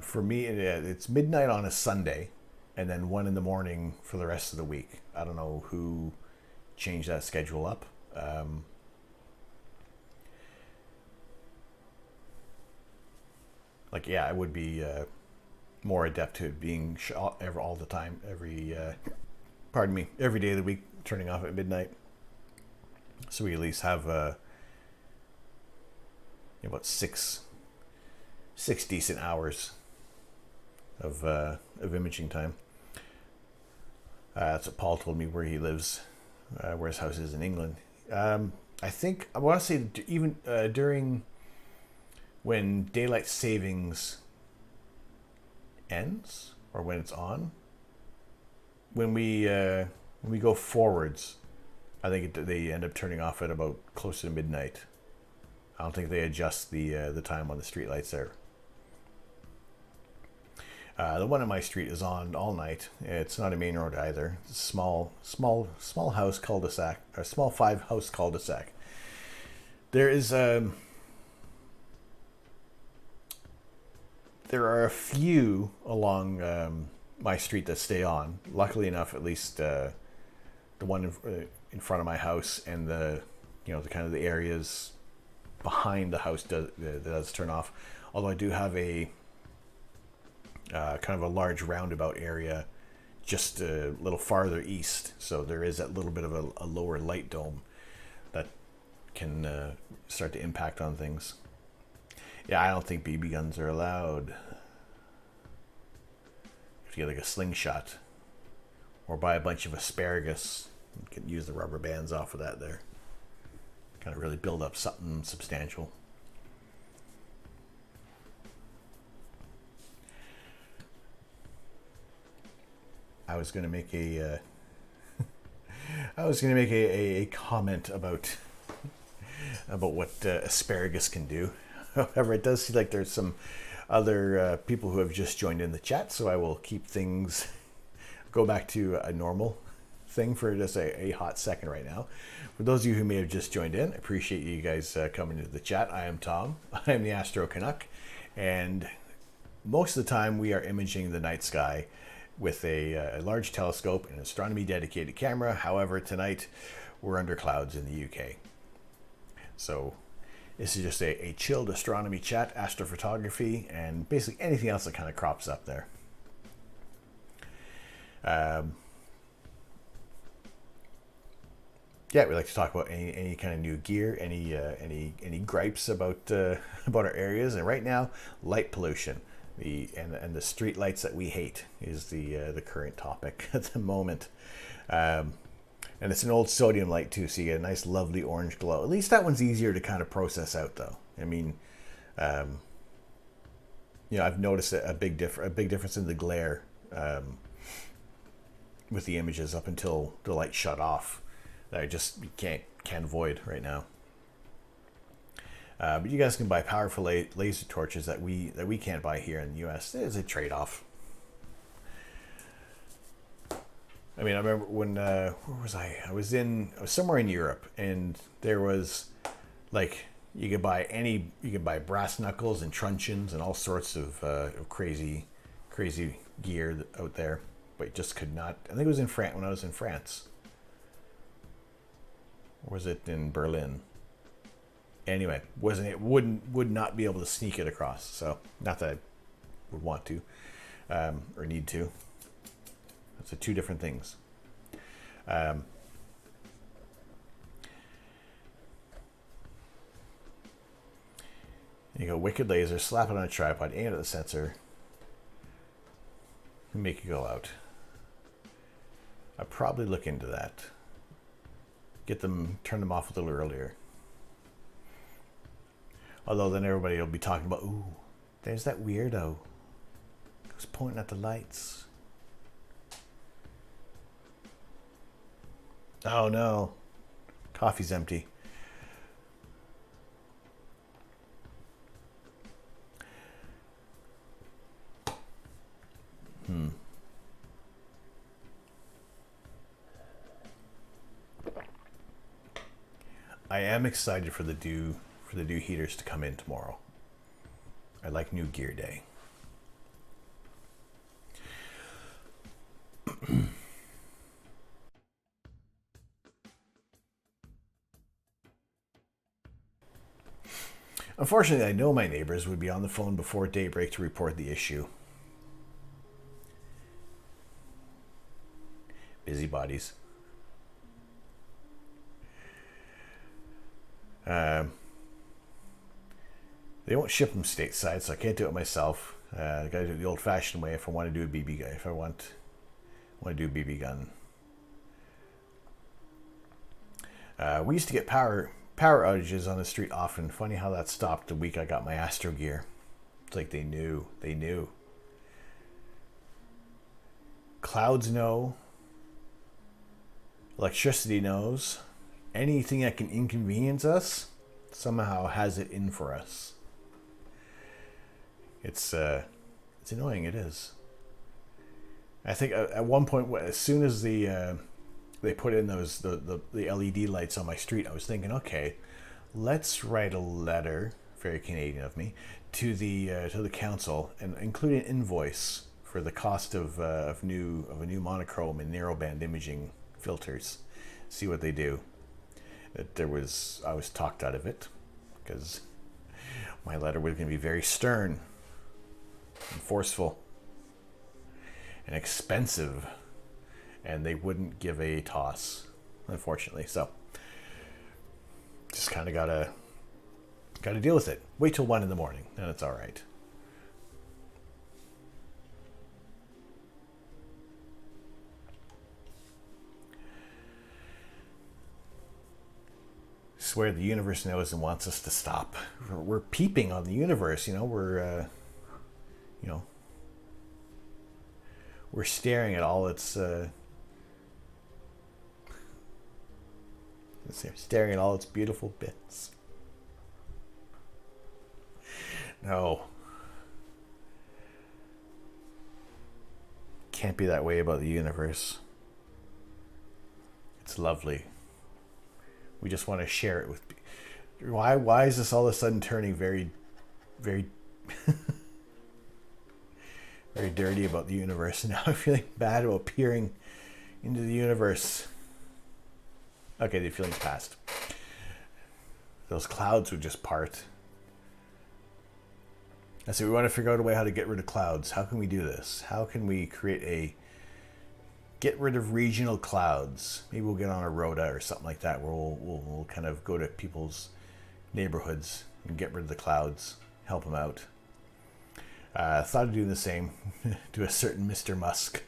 For me, it's midnight on a Sunday, and then 1 in the morning for the rest of the week. I don't know who changed that schedule up. I would be more adept to being shot all the time, every day of the week, turning off at midnight, so we at least have about six decent hours of imaging time. That's what Paul told me where he lives, where his house is in England. I think I want to say even during when daylight savings ends, or when it's on, when we go forwards, I think they end up turning off at about close to midnight. I don't think they adjust the time on the street lights there. The one on my street is on all night. It's not a main road either. It's a small house cul-de-sac, or small 5-house cul-de-sac. There is there are a few along my street that stay on. Luckily enough, at least the one in front of my house and the kind of the areas behind the house does turn off. Although I do have a kind of a large roundabout area just a little farther east, so there is that little bit of a lower light dome that can start to impact on things. Yeah, I don't think BB guns are allowed. If you get like a slingshot, or buy a bunch of asparagus, you can use the rubber bands off of that there. Kind of really build up something substantial. I was going to make a comment about what asparagus can do. However, it does seem like there's some other people who have just joined in the chat, so I will keep things go back to a normal thing for just a hot second right now. For those of you who may have just joined in, I appreciate you guys coming into the chat. I am Tom. I am the Astro Canuck, and most of the time we are imaging the night sky with a large telescope and an astronomy dedicated camera. However, tonight we're under clouds in the UK. So this is just a chilled astronomy chat, astrophotography, and basically anything else that kind of crops up there. Yeah, we like to talk about any kind of new gear, any gripes about our areas, and right now, light pollution, and the street lights that we hate is the current topic at the moment. And it's an old sodium light too, so you get a nice, lovely orange glow. At least that one's easier to kind of process out, though. I mean, I've noticed a big difference in the glare with the images up until the light shut off. That I just can't avoid right now. But you guys can buy powerful laser torches that we can't buy here in the U.S. There's a trade-off. I mean, I remember when where was I? I was somewhere in Europe, and there was like you could buy brass knuckles and truncheons and all sorts of crazy gear out there, but you just could not. I think it was in France when I was in France. Or was it in Berlin? Anyway, would not be able to sneak it across. So not that I would want to or need to. It's two different things. You go wicked laser, slap it on a tripod, aim it at the sensor, and make it go out. I'd probably look into that. Turn them off a little earlier. Although then everybody will be talking about, ooh, there's that weirdo who's pointing at the lights. Oh no, coffee's empty. I am excited for the new heaters to come in tomorrow. I like new gear day. Unfortunately, I know my neighbors would be on the phone before daybreak to report the issue. Busybodies. They won't ship them stateside, so I can't do it myself. I gotta do it the old-fashioned way if I want to do a BB gun. If I want to do a BB gun. We used to get power outages on the street often. Funny how that stopped the week I got my Astro gear. It's like they knew. They knew. Clouds know. Electricity knows. Anything that can inconvenience us somehow has it in for us. It's annoying. It is. I think at one point, as soon as they put in those the LED lights on my street, I was thinking, okay, let's write a letter, very Canadian of me, to the council and include an invoice for the cost of a new monochrome and narrowband imaging filters. See what they do. I was talked out of it because my letter was going to be very stern and forceful and expensive, and they wouldn't give a toss, unfortunately. So just kind of gotta deal with it. Wait till 1 a.m, then it's all right. Swear the universe knows and wants us to stop. We're peeping on the universe, we're we're staring at all its beautiful bits. No, can't be that way about the universe. It's lovely. We just want to share it with. Why is this all of a sudden turning very, very, very dirty about the universe? And now I'm feeling bad about peering into the universe. Okay, the feeling's passed. Those clouds would just part. I said we want to figure out a way how to get rid of clouds. How can we do this? How can we create a get rid of regional clouds? Maybe we'll get on a rota or something like that where we'll kind of go to people's neighborhoods and get rid of the clouds, help them out. Thought of doing the same to a certain Mr. Musk,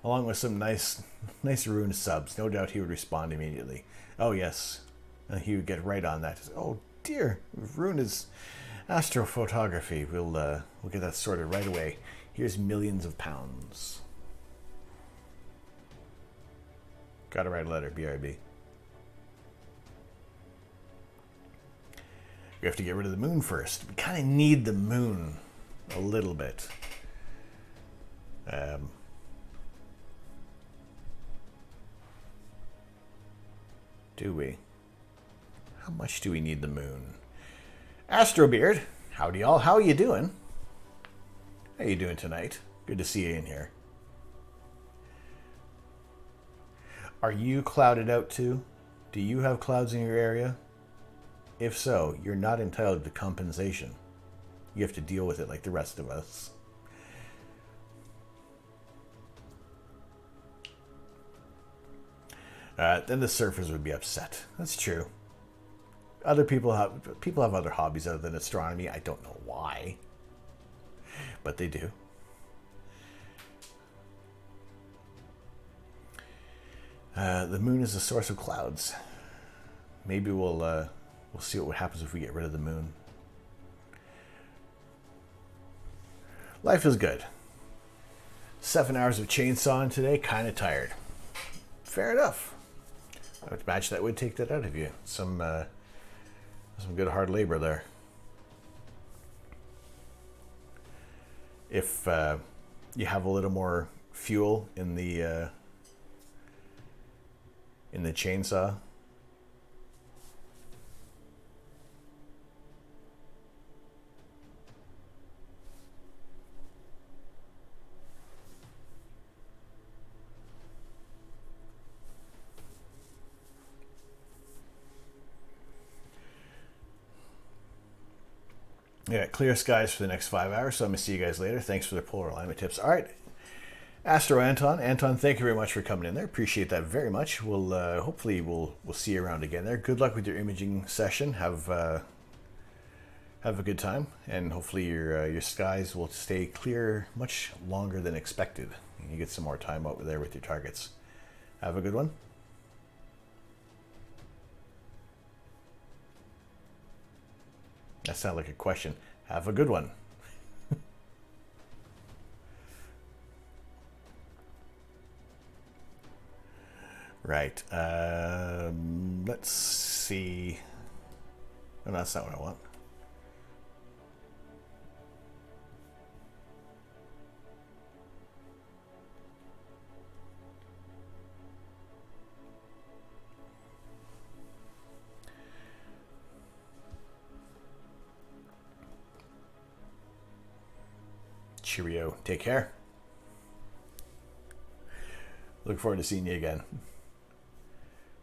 along with some nice Rune subs. No doubt he would respond immediately. Oh yes, and he would get right on that. Oh dear, Rune is astrophotography. We'll get that sorted right away. Here's millions of pounds. Gotta write a letter, BRB. We have to get rid of the moon first. We kind of need the moon a little bit. Do we? How much do we need the moon? Astrobeard, howdy y'all. How are you doing? How you doing tonight? Good to see you in here. Are you clouded out too? Do you have clouds in your area? If so, you're not entitled to compensation. You have to deal with it like the rest of us. Then the surfers would be upset. That's true. Other people have other hobbies other than astronomy. I don't know why, but they do. The moon is the source of clouds. Maybe we'll see what happens if we get rid of the moon. Life is good. 7 hours of chainsawing today, kind of tired. Fair enough. I would imagine that would take that out of you. Some good hard labor there. If you have a little more fuel in the chainsaw, yeah, clear skies for the next 5 hours, so I'm going to see you guys later. Thanks for the polar alignment tips. All right, Astro Anton. Anton, thank you very much for coming in there. Appreciate that very much. We'll hopefully we'll see you around again there. Good luck with your imaging session. Have a good time, and hopefully your skies will stay clear much longer than expected. You get some more time out there with your targets. Have a good one. That sounded like a question. Have a good one. Right. Let's see. No, that's not what I want. Cheerio. Take care. Look forward to seeing you again.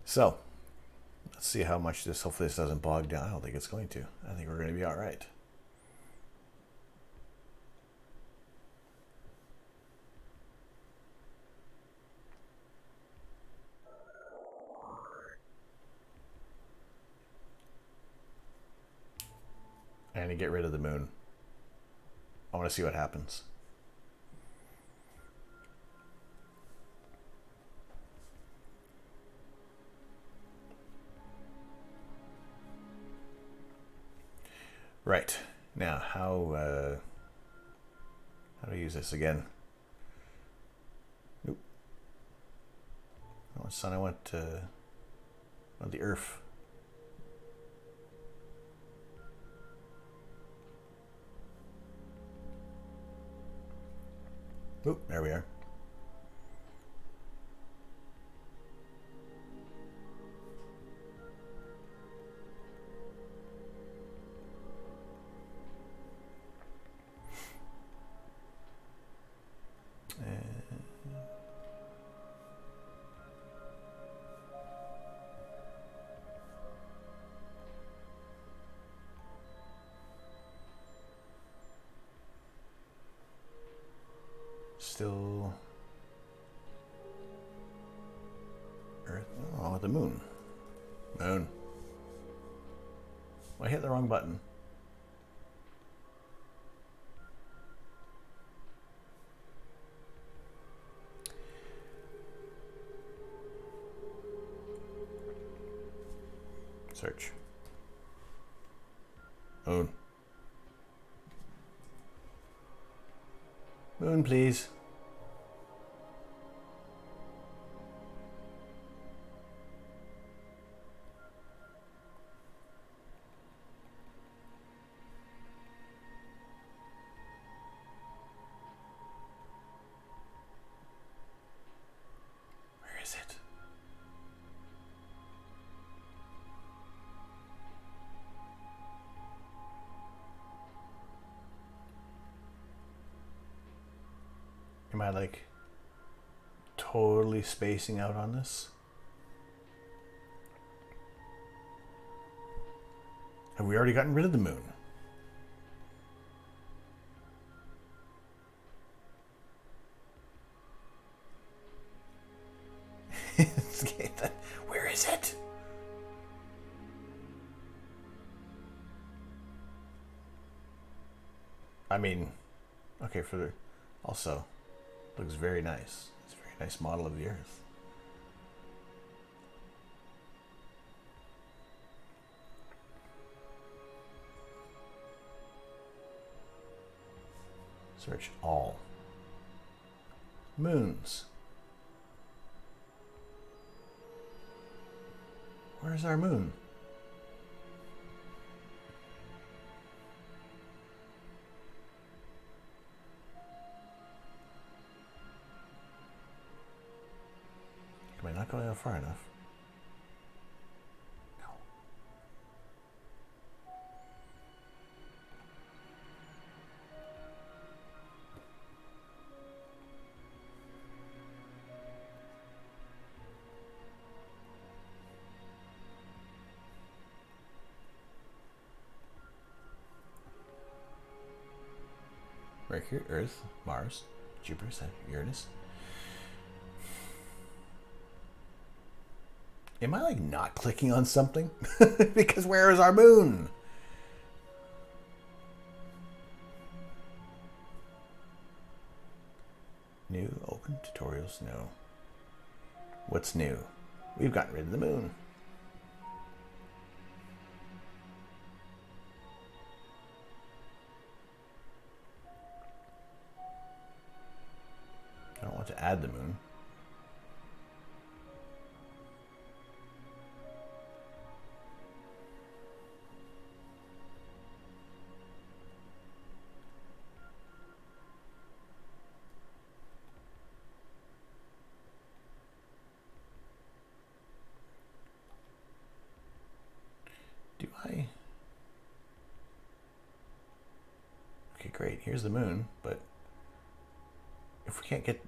So, let's see how much this, hopefully this doesn't bog down. I don't think it's going to. I think we're going to be all right. I'm going to get rid of the moon. I want to see what happens. Right. Now, how do I use this again? Oop. Oh, son, I want the earth. Oop, there we are. Still Earth. Oh, the moon. Moon. I hit the wrong button. Search. Moon. Moon, please. Where is it? Am I like totally spacing out on this? Have we already gotten rid of the moon? Where is it? I mean, okay, for the also looks very nice. It's a very nice model of the Earth. Search all. Moons. Where's our moon? Am I not going out far enough? No. Mercury, Earth, Mars, Jupiter, Saturn, Uranus. Am I like not clicking on something? Because where is our moon? New open tutorials? No. What's new? We've gotten rid of the moon. I don't want to add the moon. Do I? Okay, great. Here's the moon, but if we can't get...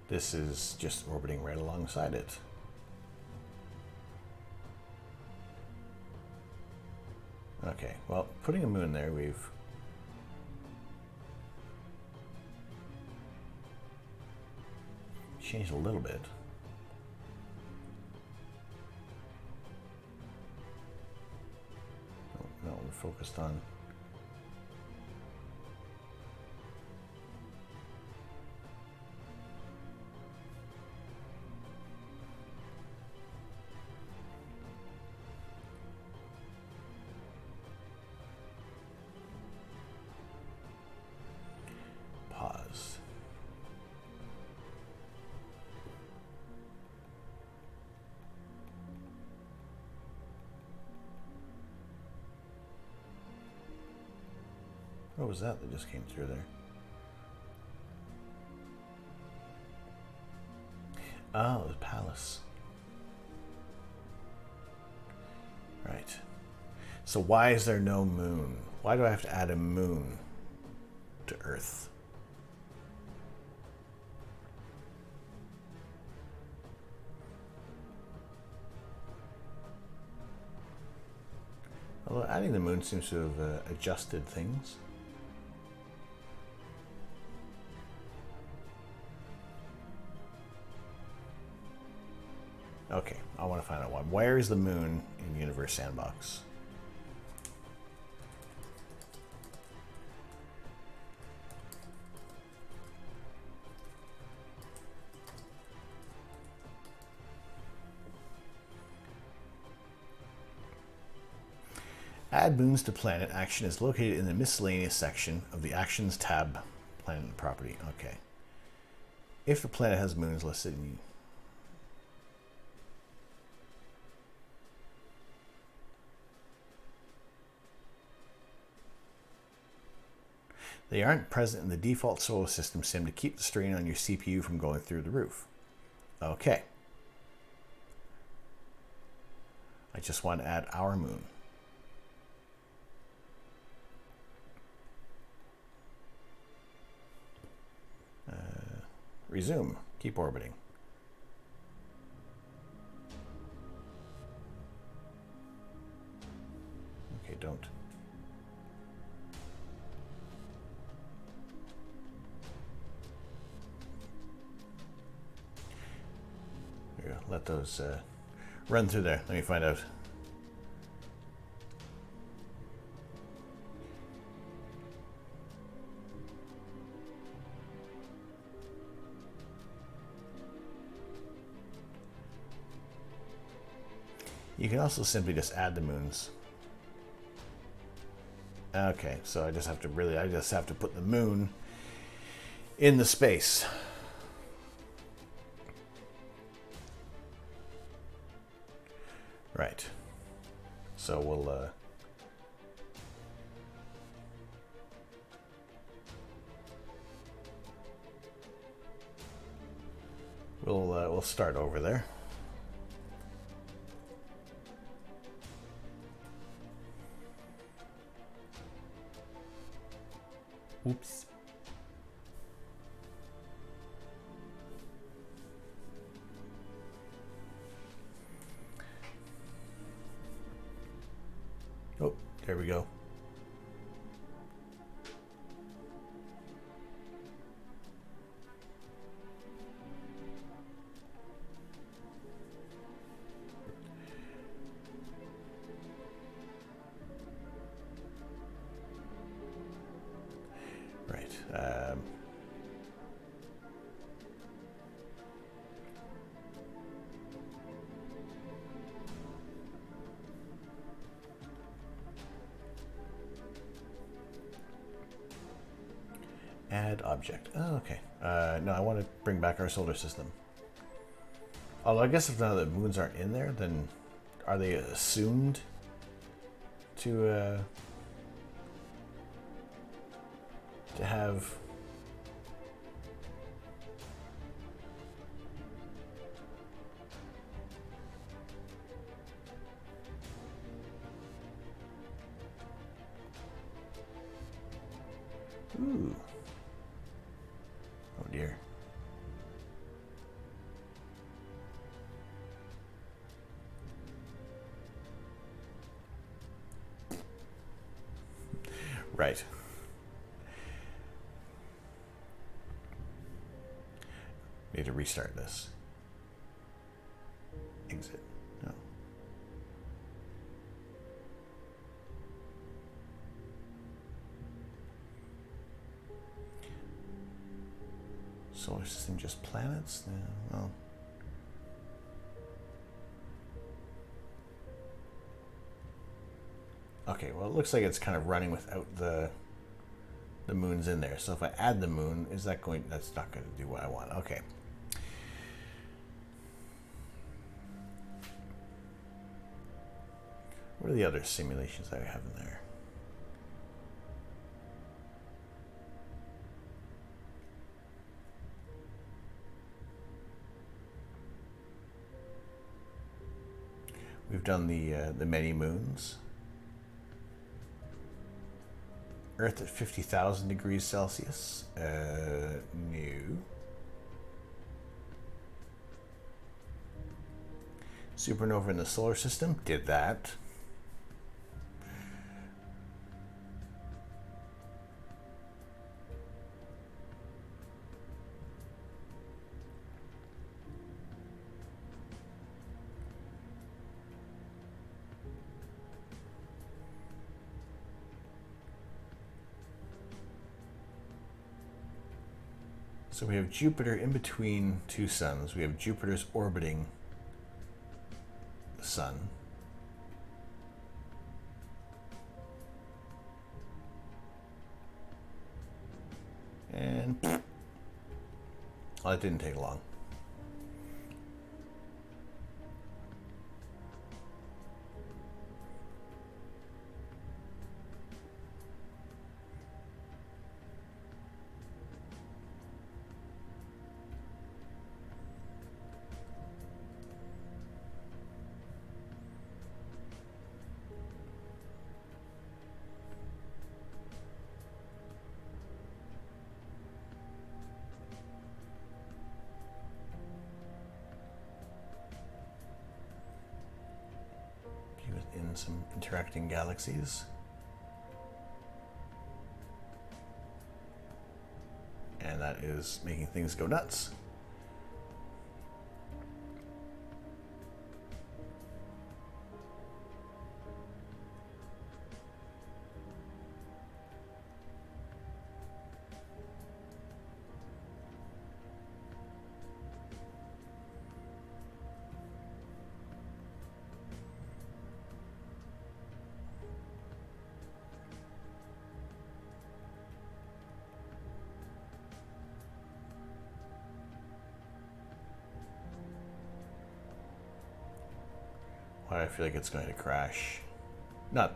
This is just orbiting right alongside it. Okay, well, putting a moon there, we've... changed a little bit. No, we're focused on... pause. What was that just came through there? Oh, the palace. Right. So why is there no moon? Why do I have to add a moon to Earth? Although adding the moon seems to have adjusted things. Okay, I want to find out why. Where is the moon in Universe Sandbox? Add moons to planet action is located in the miscellaneous section of the Actions tab, planet and property. Okay. If the planet has moons listed in... They aren't present in the default solar system sim to keep the strain on your CPU from going through the roof. Okay. I just want to add our moon. Resume. Keep orbiting. Okay, don't. Here, let those run through there. Let me find out. You can also simply just add the moons. Okay, so I just have to put the moon in the space. Right. So we'll start over there. Oops. Oh, there we go. Right. Add object. Oh, okay. No, I want to bring back our solar system. Although I guess if none of the moons aren't in there, then are they assumed to have? Ooh. Oh dear. Right. Need to restart this. Exit. No. Solar system just planets? Yeah, well. Okay, well it looks like it's kind of running without the moons in there. So if I add the moon, is that going, that's not going to do what I want. Okay. What are the other simulations that I have in there? We've done the many moons. Earth at 50,000 degrees Celsius. New. Supernova in the solar system. Did that. So we have Jupiter in between two suns. We have Jupiter's orbiting the sun. And well, it didn't take long. in some interacting galaxies. And that is making things go nuts. I feel like it's going to crash. Not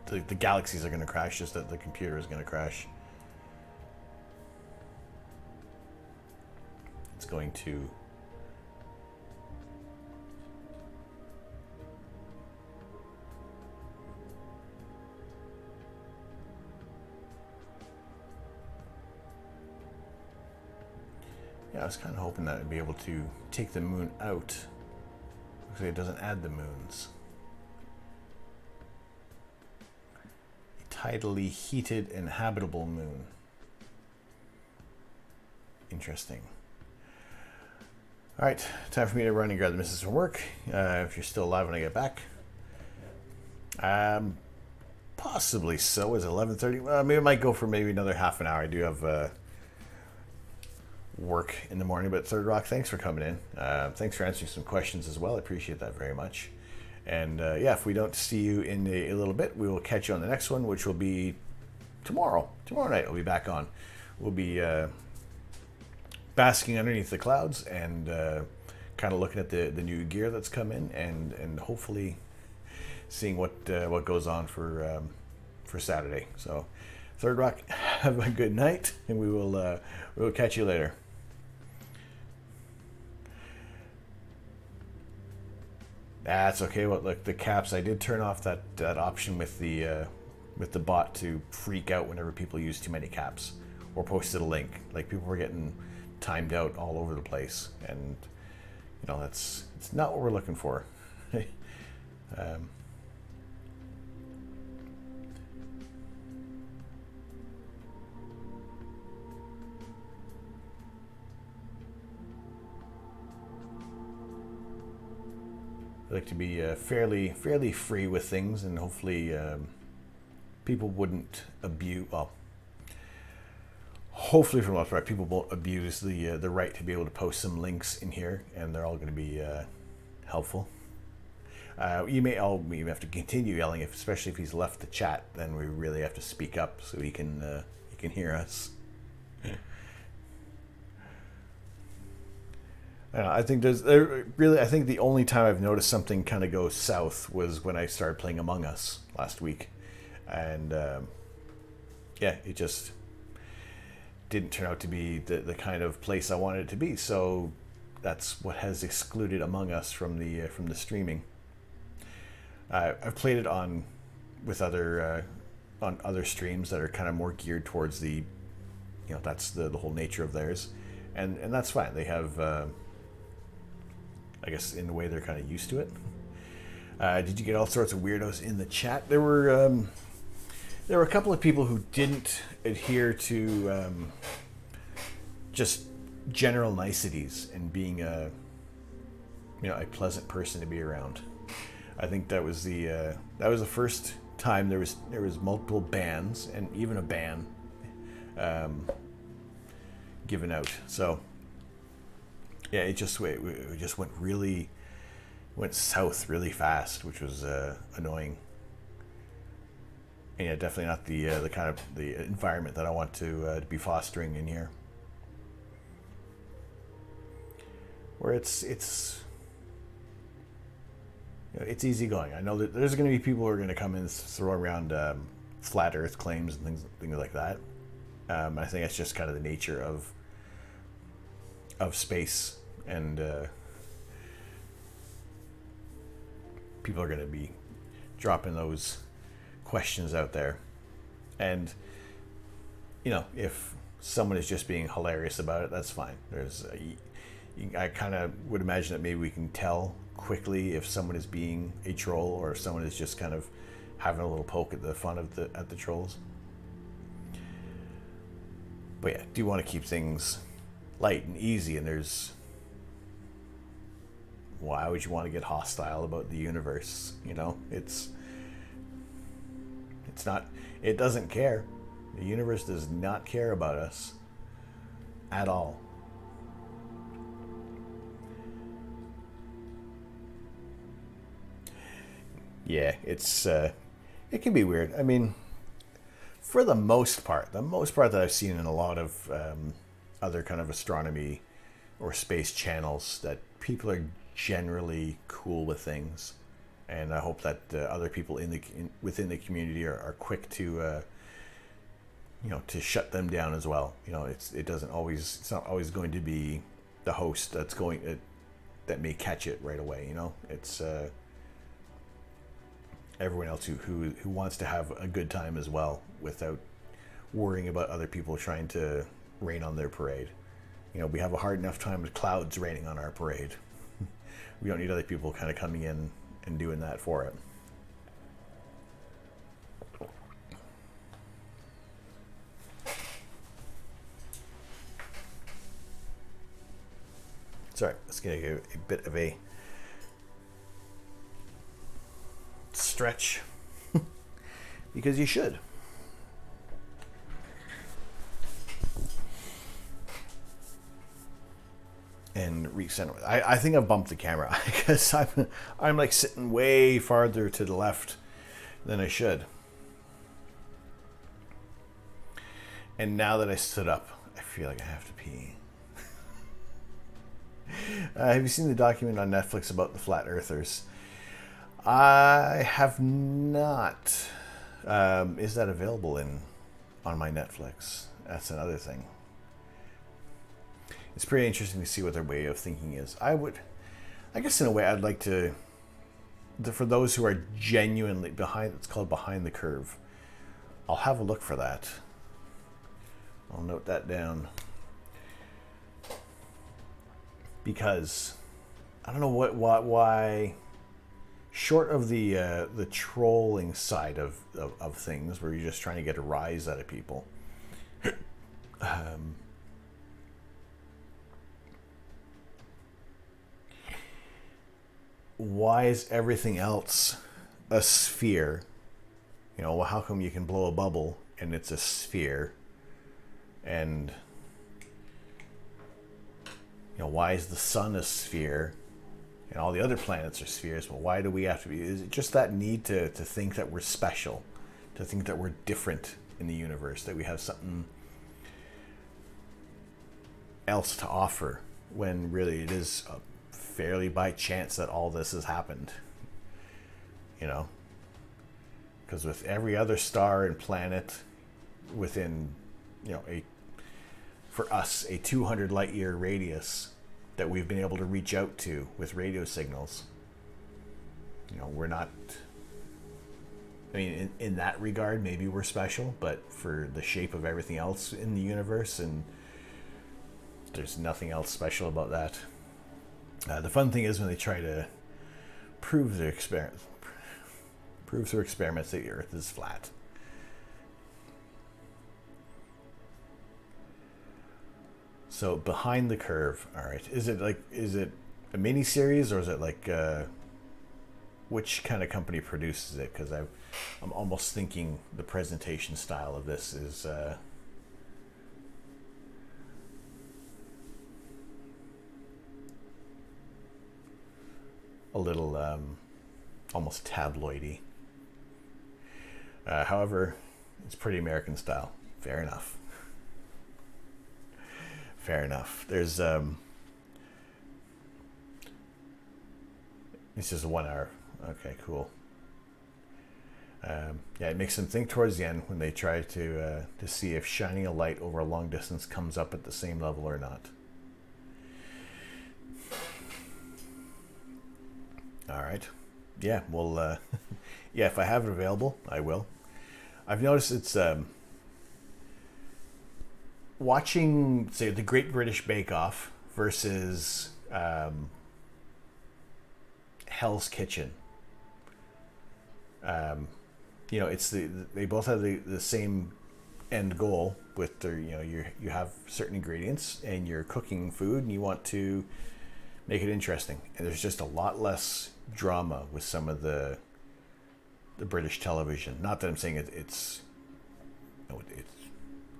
the galaxies are going to crash, just that the computer is going to crash. It's going to... Yeah, I was kind of hoping that I'd be able to take the moon out. Looks like it doesn't add the moons. A tidally heated and habitable moon. Interesting. All right, time for me to run and grab the missus from work. If you're still alive when I get back. Possibly so. Is 11:30? Well, maybe I might go for maybe another half an hour. I do have work in the morning. But Third Rock, thanks for coming in. Thanks for answering some questions as well. I appreciate that very much. And yeah, if we don't see you in a little bit, we will catch you on the next one, which will be tomorrow. Tomorrow night we'll be back on. We'll be basking underneath the clouds and kind of looking at the new gear that's come in, and hopefully seeing what goes on for Saturday. So Third Rock, have a good night, and we will catch you later. That's okay. Well, look, the caps, I did turn off that option with the bot to freak out whenever people use too many caps or posted a link. Like, people were getting timed out all over the place, and it's not what we're looking for. I like to be fairly free with things, and hopefully people wouldn't abuse. Well, hopefully for the most part, people won't abuse the right to be able to post some links in here, and they're all going to be helpful. You may have to continue yelling, especially if he's left the chat. Then we really have to speak up so he can hear us. I think I think the only time I've noticed something kind of go south was when I started playing Among Us last week, and yeah, it just didn't turn out to be the kind of place I wanted it to be. So that's what has excluded Among Us from the streaming. I've played it on other streams that are kind of more geared towards the, that's the whole nature of theirs, and that's fine. They have. I guess in a way they're kind of used to it. Did you get all sorts of weirdos in the chat? There were a couple of people who didn't adhere to just general niceties and being a pleasant person to be around. I think that was the first time there was multiple bans and even a ban given out. So. Yeah, it just went south really fast, which was annoying. And yeah, definitely not the kind of the environment that I want to be fostering in here. Where it's easygoing. I know that there's going to be people who are going to come in and throw around flat Earth claims and things like that. I think that's just kind of the nature of space. And people are going to be dropping those questions out there. And, if someone is just being hilarious about it, that's fine. I kind of would imagine that maybe we can tell quickly if someone is being a troll or if someone is just kind of having a little poke at the fun of the trolls. But yeah, do want to keep things light and easy, and there's, why would you want to get hostile about the universe? You know, it's not, it doesn't care. The universe does not care about us at all. Yeah, it can be weird. I mean, for the most part that I've seen in a lot of other kind of astronomy or space channels, that people are generally cool with things, and I hope that other people within the community are quick to to shut them down as well. You know, it's not always going to be the host that may catch it right away. You know, it's everyone else who wants to have a good time as well without worrying about other people trying to rain on their parade. You know, we have a hard enough time with clouds raining on our parade. We don't need other people kind of coming in and doing that for it. Sorry, let's get a bit of a stretch because you should. And recenter. I think I've bumped the camera because I'm like sitting way farther to the left than I should. And now that I stood up, I feel like I have to pee. Have you seen the document on Netflix about the flat earthers? I have not. Is that available on my Netflix? That's another thing. It's pretty interesting to see what their way of thinking is. I guess in a way, I'd like to, for those who are genuinely behind, it's called Behind the Curve. I'll have a look for that. I'll note that down. Because I don't know why, short of the trolling side of things, where you're just trying to get a rise out of people. Why is everything else a sphere? You know, well, how come you can blow a bubble and it's a sphere? And you know, why is the sun a sphere and all the other planets are spheres? Well, why do we have to be? Is it just that need to think that we're special, to think that we're different in the universe, that we have something else to offer, when really it is fairly by chance that all this has happened? You know, because with every other star and planet within, you know, for us, a 200 light year radius that we've been able to reach out to with radio signals. You know, we're not, I mean, in that regard, maybe we're special, but for the shape of everything else in the universe, and there's nothing else special about that. The fun thing is when they try to prove through experiments that the Earth is flat. So Behind the Curve. All right. Is it a mini series, or is it like which kind of company produces it? Because I'm almost thinking the presentation style of this is a little almost tabloidy. However, it's pretty American style. Fair enough. Fair enough. There's it's just 1 hour. Okay, cool. Yeah, it makes them think towards the end when they try to see if shining a light over a long distance comes up at the same level or not. All right. Yeah, well, yeah, if I have it available, I will. I've noticed it's watching, say, the Great British Bake Off versus Hell's Kitchen. You know, they both have the same end goal with their, you know, you have certain ingredients and you're cooking food and you want to make it interesting. And there's just a lot less drama with some of the British television. Not that I'm saying it's you know,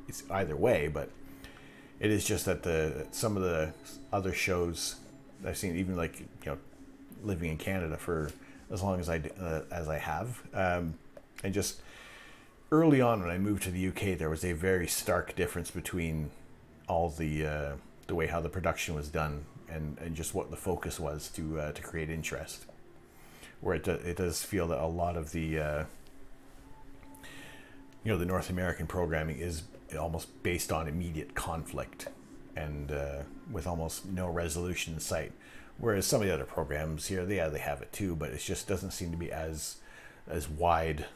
it's either way, but it is just that some of the other shows I've seen, even like, you know, living in Canada for as long as I have, and just early on when I moved to the UK, there was a very stark difference between all the way how the production was done and just what the focus was to create interest. Where it does feel that a lot of the you know, the North American programming is almost based on immediate conflict and with almost no resolution in sight. Whereas some of the other programs here, they have it too, but it just doesn't seem to be as widely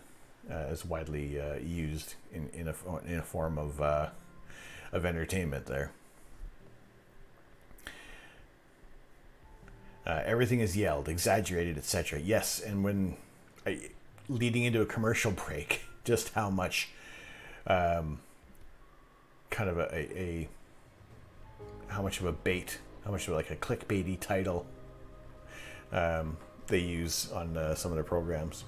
used in a form of entertainment there. Everything is yelled, exaggerated, etc. Yes, and when leading into a commercial break, just how much kind of how much of a bait, how much of like a clickbaity title they use on some of their programs.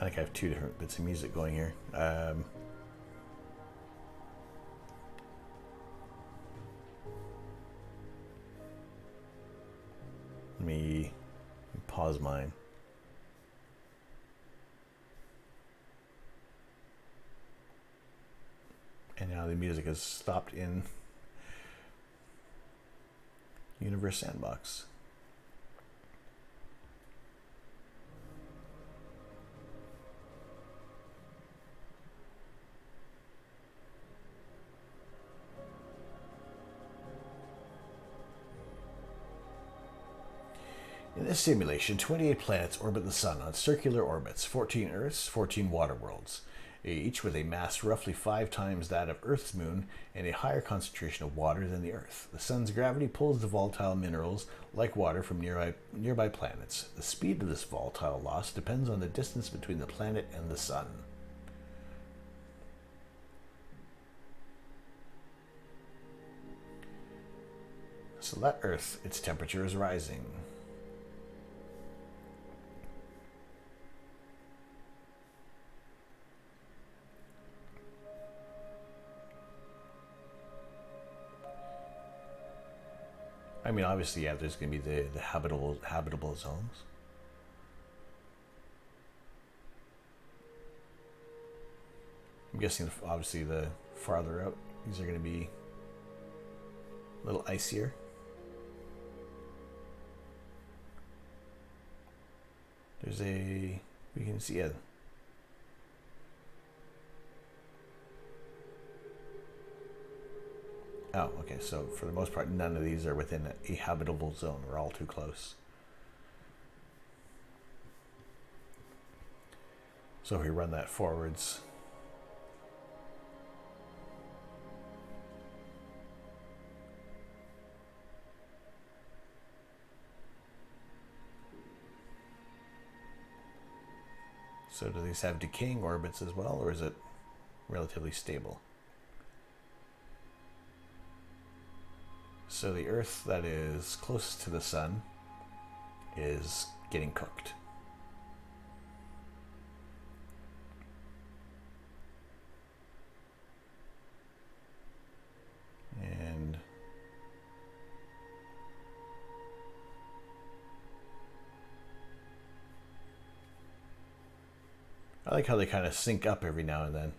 I think I have two different bits of music going here. Let me pause mine. And now the music has stopped in Universe Sandbox. In this simulation, 28 planets orbit the Sun on circular orbits, 14 Earths, 14 water worlds, each with a mass roughly 5 times that of Earth's moon and a higher concentration of water than the Earth. The Sun's gravity pulls the volatile minerals, like water, from nearby planets. The speed of this volatile loss depends on the distance between the planet and the Sun. So that Earth, its temperature is rising. I mean, obviously, yeah, there's going to be the habitable zones. I'm guessing, obviously, the farther out, these are going to be a little icier. There's we can see it. Oh, okay, so for the most part, none of these are within a habitable zone. We're all too close. So if we run that forwards, so do these have decaying orbits as well, or is it relatively stable? So the Earth that is closest to the Sun is getting cooked. And I like how they kind of sync up every now and then.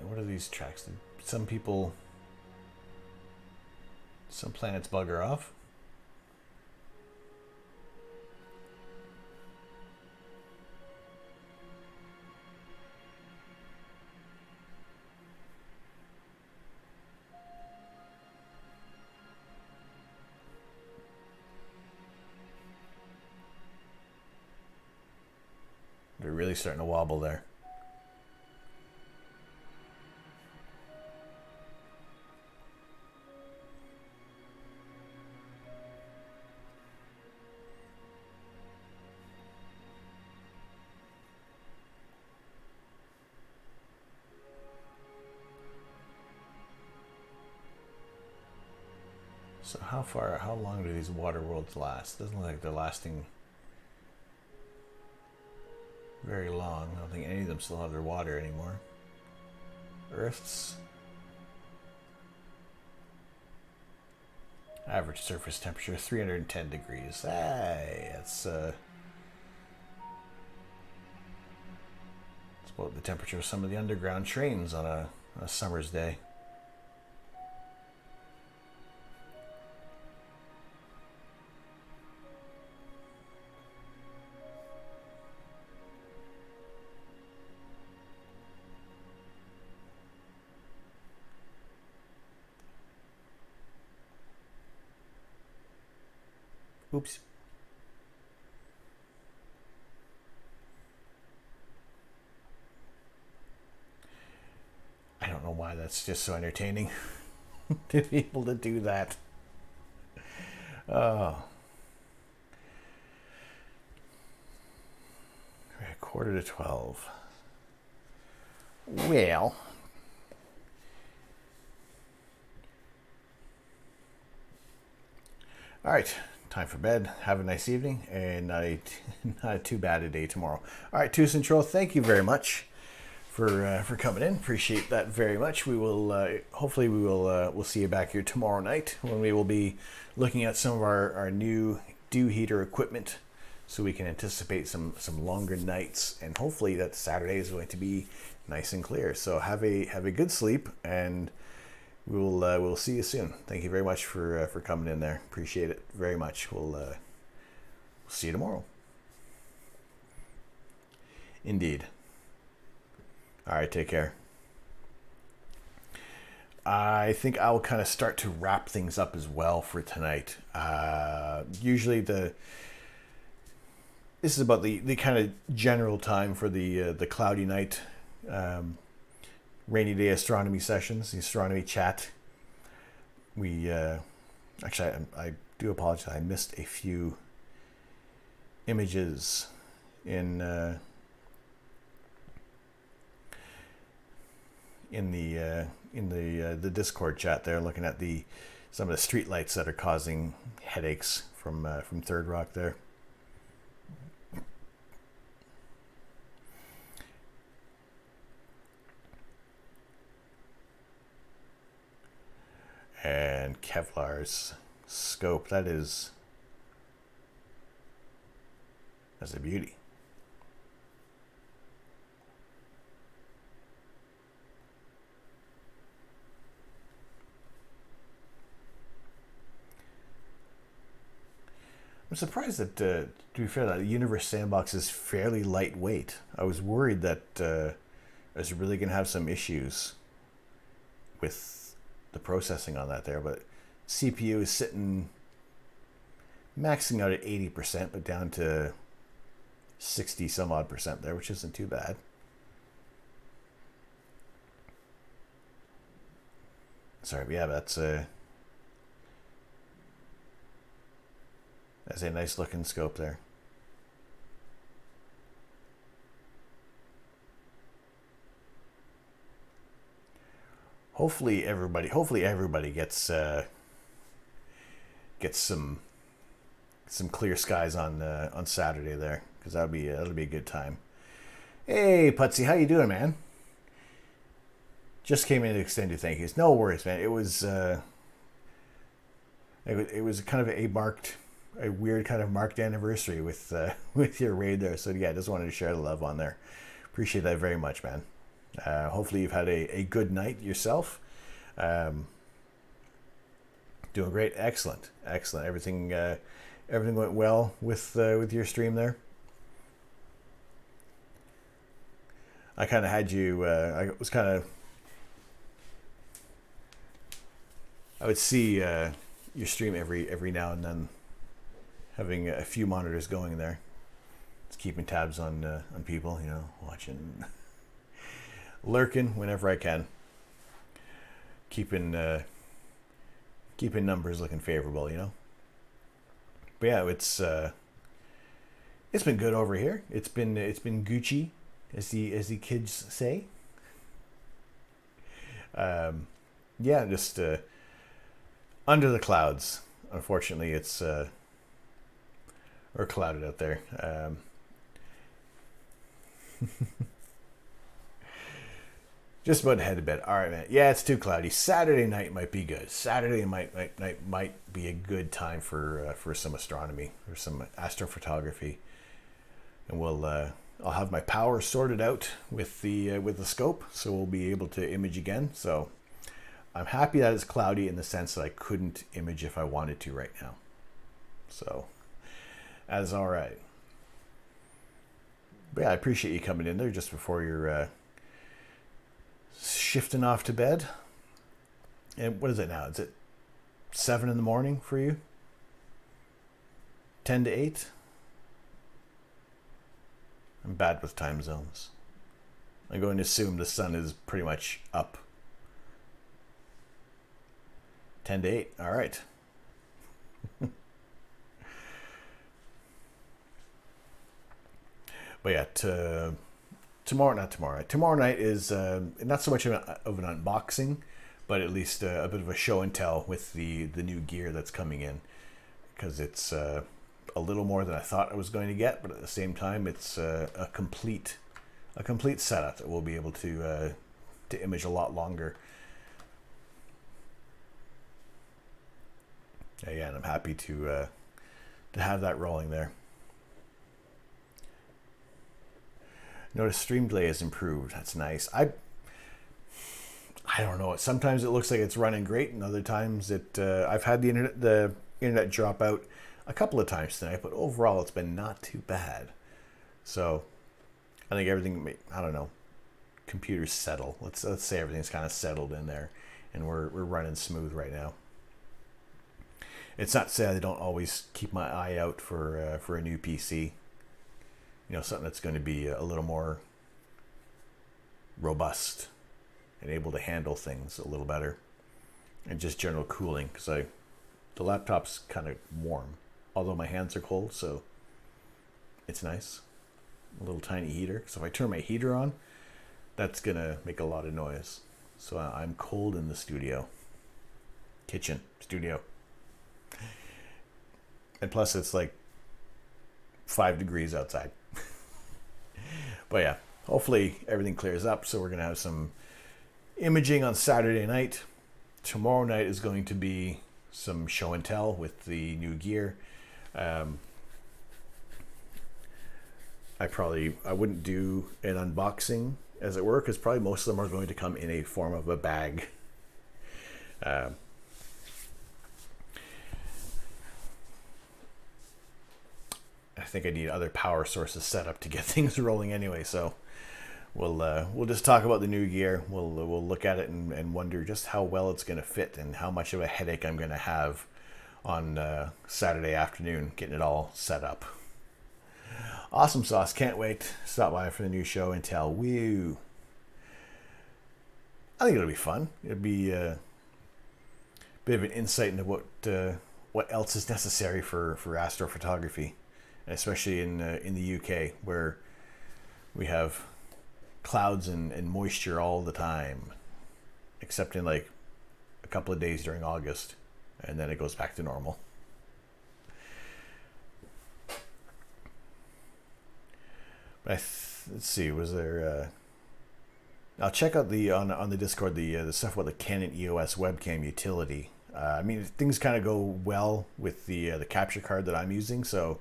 What are these tracks? Some planets bugger off. They're really starting to wobble there. So how long do these water worlds last? Doesn't look like they're lasting very long. I don't think any of them still have their water anymore. Earth's average surface temperature 310 degrees. Hey, it's about the temperature of some of the underground trains on a summer's day. Oops. I don't know why that's just so entertaining to be able to do that. Oh. Right, 11:45. Well. All right. Time for bed. Have a nice evening, and not too bad a day tomorrow. All right, Two Central, thank you very much for coming in. Appreciate that very much. We will hopefully we'll see you back here tomorrow night when we will be looking at some of our new dew heater equipment, so we can anticipate some longer nights, and hopefully that Saturday is going to be nice and clear. So have a good sleep, and we'll see you soon. Thank you very much for coming in there. Appreciate it very much. We'll see you tomorrow. Indeed. All right, take care. I think I'll kind of start to wrap things up as well for tonight. Usually this is about the kind of general time for the cloudy night, rainy day astronomy sessions, the astronomy chat. We actually I do apologize. I missed a few images in the Discord chat there, looking at some of the street lights that are causing headaches from Third Rock there. And Kevlar's scope, that's a beauty. I'm surprised that, to be fair, that the Universe Sandbox is fairly lightweight. I was worried that I was really going to have some issues with the processing on that there, but CPU is sitting maxing out at 80%, but down to 60 some odd percent there, which isn't too bad. Sorry, but yeah, that's a nice looking scope there. Hopefully everybody gets some clear skies on Saturday there, because that'll be a good time. Hey Putsy, how you doing, man? Just came in to extend your thank yous. No worries, man. It was kind of a weird kind of marked anniversary with your raid there. So yeah, I just wanted to share the love on there. Appreciate that very much, man. Hopefully you've had a good night yourself. Doing great. Excellent. Everything went well with your stream there. I kind of had you. I would see your stream every now and then, having a few monitors going there. Just keeping tabs on people, watching, lurking whenever I can, keeping numbers looking favorable. But yeah, it's been good over here. It's been Gucci, as the kids say. Yeah, just under the clouds. Unfortunately, it's or clouded out there. Just about to head to bed. All right, man. Yeah, it's too cloudy. Saturday night might be good. Saturday might be a good time for some astronomy or some astrophotography, and I'll have my power sorted out with the scope, so we'll be able to image again. So I'm happy that it's cloudy in the sense that I couldn't image if I wanted to right now. So that's all right. But yeah, I appreciate you coming in there just before you're shifting off to bed. And what is it now? Is it 7 in the morning for you? 10 to 8? I'm bad with time zones. I'm going to assume the sun is pretty much up. 10 to 8. All right. But yeah, tomorrow night is not so much of an unboxing, but at least a bit of a show and tell with the new gear that's coming in, because it's a little more than I thought I was going to get, but at the same time it's a complete setup that we'll be able to image a lot longer. Yeah, and I'm happy to have that rolling there. Notice stream delay has improved. That's nice. I don't know. Sometimes it looks like it's running great, and other times I've had the internet drop out a couple of times tonight, but overall it's been not too bad. So I think everything. I don't know. Computers settle. Let's say everything's kind of settled in there, and we're running smooth right now. It's not to say I don't always keep my eye out for a new PC. Something that's going to be a little more robust and able to handle things a little better, and just general cooling, because the laptop's kind of warm, although my hands are cold, so it's nice. A little tiny heater, so if I turn my heater on, that's gonna make a lot of noise. So I'm cold in the kitchen studio, and plus it's like 5 degrees outside. But yeah, hopefully everything clears up. So we're going to have some imaging on Saturday night. Tomorrow night is going to be some show and tell with the new gear. I wouldn't do an unboxing, as it were, because probably most of them are going to come in a form of a bag. I think I need other power sources set up to get things rolling anyway. So we'll just talk about the new gear. We'll look at it and wonder just how well it's going to fit and how much of a headache I'm going to have on Saturday afternoon getting it all set up. Awesome sauce. Can't wait. Stop by for the new show and tell. Woo. I think it'll be fun. It'll be a bit of an insight into what else is necessary for astrophotography. Especially in the UK, where we have clouds and moisture all the time, except in like a couple of days during August, and then it goes back to normal. But let's see, was there? I'll check out on the Discord the stuff about the Canon EOS webcam utility. I mean, things kind of go well with the capture card that I'm using, so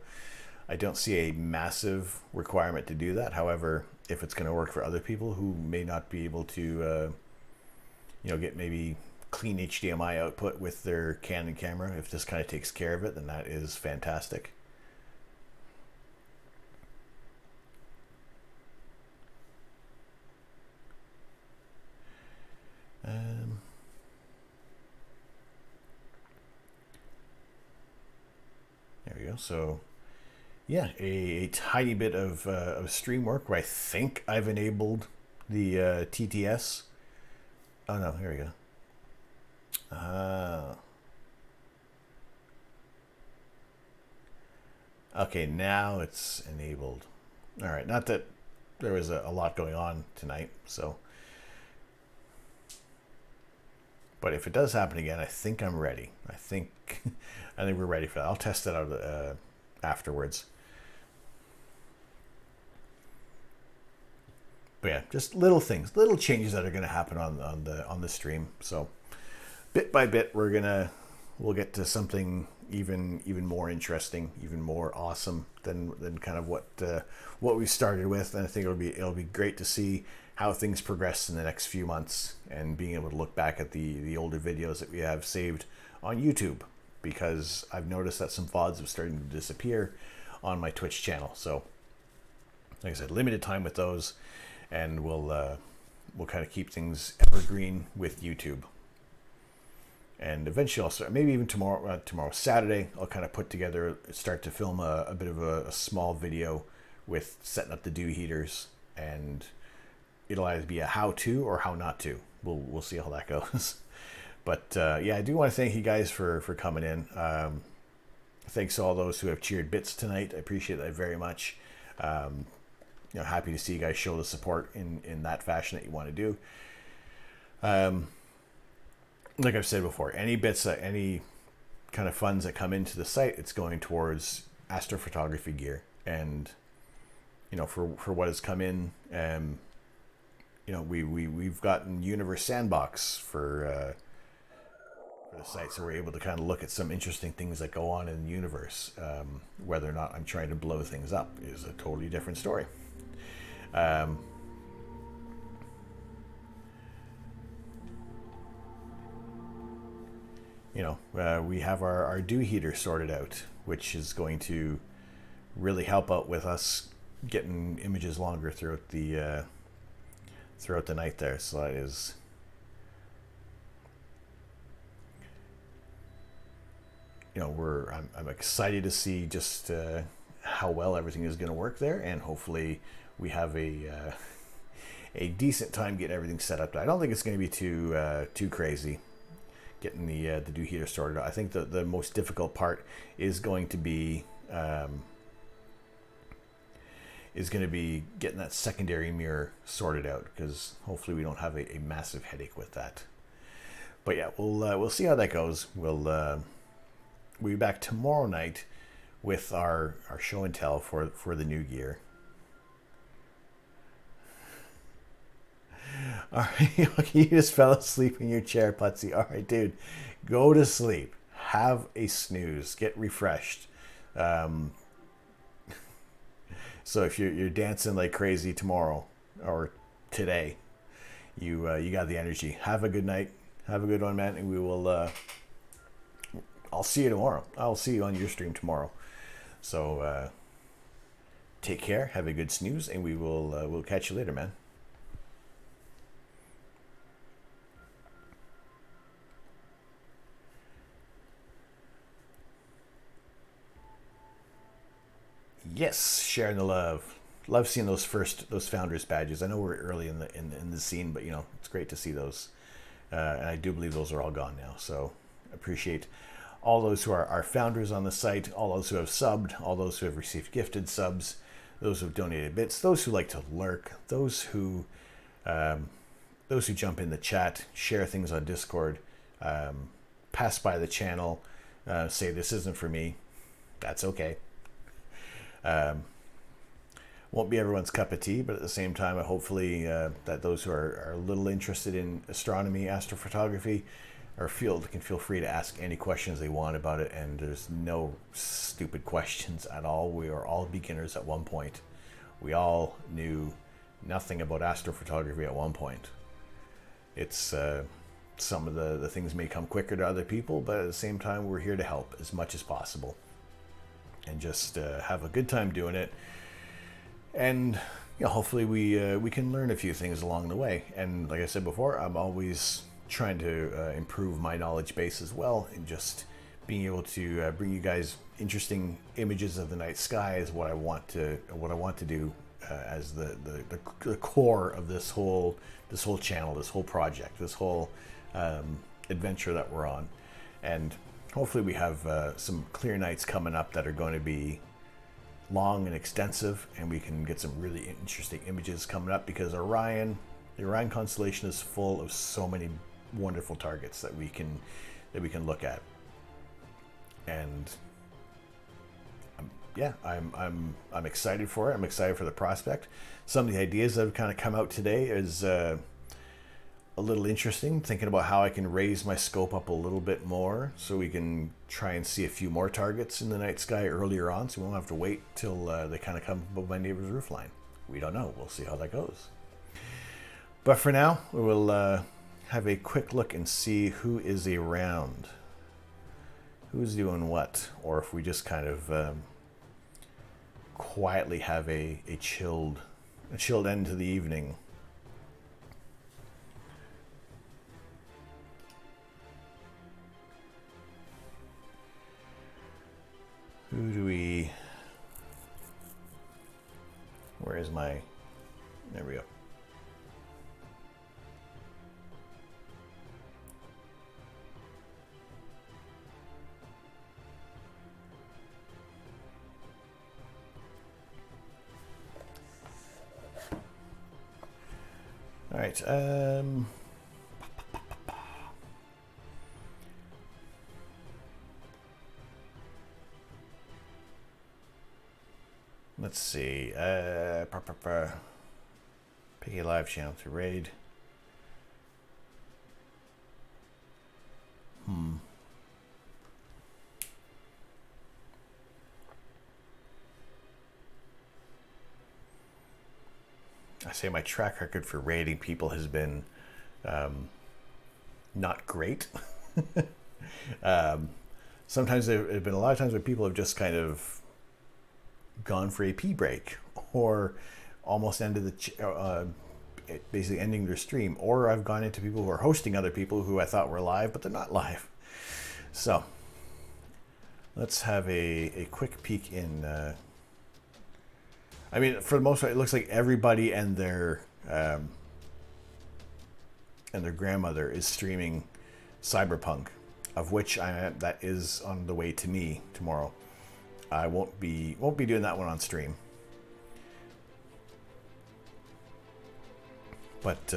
I don't see a massive requirement to do that. However, if it's going to work for other people who may not be able to, get maybe clean HDMI output with their Canon camera, if this kind of takes care of it, then that is fantastic. There we go. So yeah, a tiny bit of stream work where I think I've enabled the TTS. Oh no, here we go. Okay, now it's enabled. All right, not that there was a lot going on tonight, so. But if it does happen again, I think I'm ready. I think we're ready for that. I'll test it out afterwards. But yeah, just little things, little changes that are going to happen on the stream. So bit by bit, we'll get to something even more interesting, even more awesome than kind of what we started with. And I think it'll be great to see how things progress in the next few months, and being able to look back at the older videos that we have saved on YouTube, because I've noticed that some VODs have started to disappear on my Twitch channel. So like I said, limited time with those, and we'll kind of keep things evergreen with YouTube. And eventually I'll start, maybe even tomorrow Saturday, I'll kind of start to film a bit of a small video with setting up the dew heaters, and it'll either be a how to or how not to. We'll see how that goes. But yeah, I do want to thank you guys for coming in. Thanks to all those who have cheered bits tonight. I appreciate that very much. Happy to see you guys show the support in that fashion that you want to do. Like I've said before, any bits, any kind of funds that come into the site, it's going towards astrophotography gear. And for what has come in, we've gotten Universe Sandbox for the site, so we're able to kind of look at some interesting things that go on in the universe. Whether or not I'm trying to blow things up is a totally different story. We have our dew heater sorted out, which is going to really help out with us getting images longer throughout the night there. So that is, I'm excited to see just how well everything is going to work there, and hopefully we have a decent time getting everything set up. I don't think it's going to be too crazy getting the dew heater sorted out. I think the most difficult part is going to be getting that secondary mirror sorted out, because hopefully we don't have a massive headache with that. But yeah, we'll see how that goes. We'll be back tomorrow night with our show and tell for the new gear. All right, you just fell asleep in your chair, Putsy. All right, dude, go to sleep. Have a snooze. Get refreshed. So if you're dancing like crazy tomorrow or today, you got the energy. Have a good night. Have a good one, man. And we will. I'll see you tomorrow. I'll see you on your stream tomorrow. So take care. Have a good snooze, and we'll catch you later, man. Yes, sharing the love. Love seeing those founders badges. I know we're early in the scene, but it's great to see those. And I do believe those are all gone now. So appreciate all those who are founders on the site, all those who have subbed, all those who have received gifted subs, those who have donated bits, those who like to lurk, those who jump in the chat, share things on Discord, pass by the channel, say this isn't for me. That's okay. Won't be everyone's cup of tea, but at the same time, hopefully that those who are a little interested in astronomy, astrophotography, can feel free to ask any questions they want about it. And there's no stupid questions at all. We are all beginners at one point. We all knew nothing about astrophotography at one point. It's some of the things may come quicker to other people, but at the same time, we're here to help as much as possible. And just have a good time doing it, and hopefully we can learn a few things along the way. And like I said before, I'm always trying to improve my knowledge base as well, and just being able to bring you guys interesting images of the night sky is what I want to do as the core of this whole channel, this whole project, this whole adventure that we're on. And hopefully we have some clear nights coming up that are going to be long and extensive, and we can get some really interesting images coming up, because the Orion constellation is full of so many wonderful targets that we can look at. And I'm excited for it. I'm excited for the prospect. Some of the ideas that have kind of come out today is a little interesting, thinking about how I can raise my scope up a little bit more so we can try and see a few more targets in the night sky earlier on, so we won't have to wait till they kind of come above my neighbor's roof line. We don't know. We'll see how that goes. But for now, we will have a quick look and see who is around. Who's doing what, or if we just kind of quietly have a chilled end to the evening. Who do we... Where is my... There we go. All right. Let's see. Pick a live channel to raid. I say my track record for raiding people has been not great. Sometimes there have been a lot of times where people have just kind of gone for a pee break, or almost ended basically ending their stream, or I've gone into people who are hosting other people who I thought were live, but they're not live. So let's have a quick peek in. I mean, for the most part, it looks like everybody and their grandmother is streaming Cyberpunk, of which that is on the way to me tomorrow. I won't be doing that one on stream, but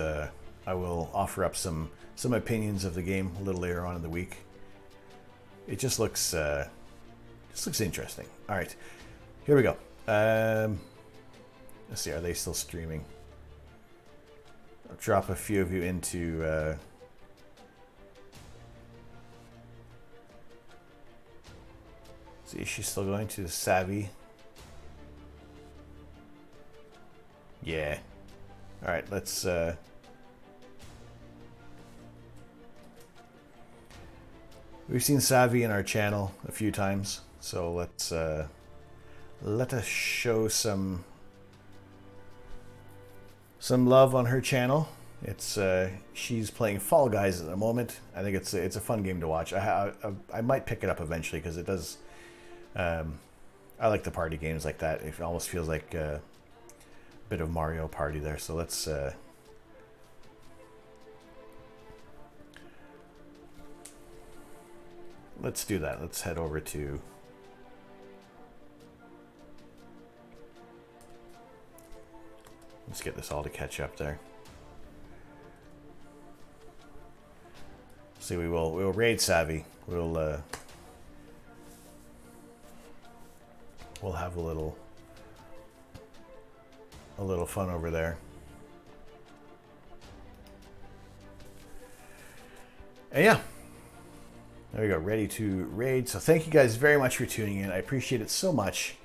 I will offer up some opinions of the game a little later on in the week. It just looks interesting. All right, here we go. Let's see, are they still streaming? I'll drop a few of you into see, she's still going to Savvy. Yeah. All right, let's we've seen Savvy in our channel a few times, so let's let us show some love on her channel. It's she's playing Fall Guys at the moment. I think it's a fun game to watch. I might pick it up eventually, because it does. I like the party games like that. It almost feels like a bit of Mario Party there. So let's do that. Let's head over to. Let's get this all to catch up there. See, we'll raid Savvy. We'll have a little fun over there. And yeah, there we go, ready to raid. So thank you guys very much for tuning in. I appreciate it so much.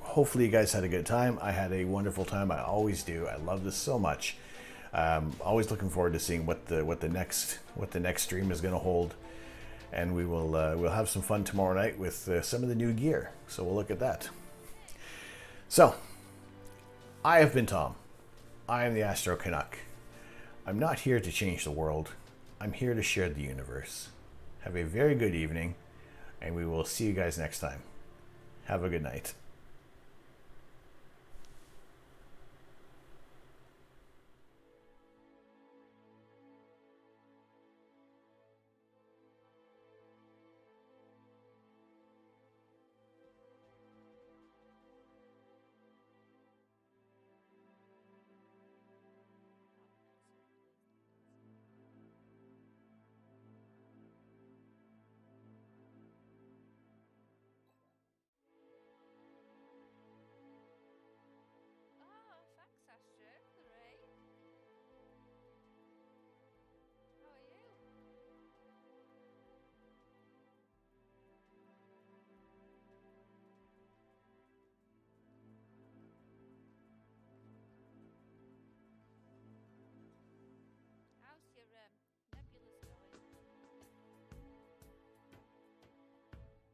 Hopefully you guys had a good time. I had a wonderful time. I always do. I love this so much. Always looking forward to seeing what the next stream is going to hold, and we'll have some fun tomorrow night with some of the new gear. So we'll look at that. So I have been Tom. I am the Astro Canuck. I'm not here to change the world. I'm here to share the universe. Have a very good evening, and we will see you guys next time. Have a good night. Oh, thanks, Astro, for the raid. How are you? How's your nebulas going?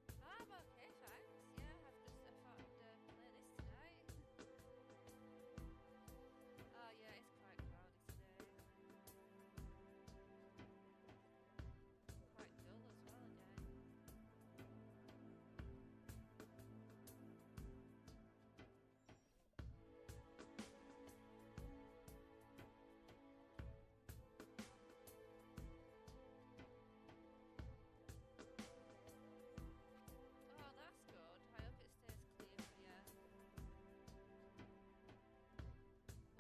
Oh, I'm okay, thanks. Yeah, I thought I'd play this tonight. Oh yeah, it's quite cloudy today. Quite dull as well again. Oh, that's good. I hope it stays clear for you.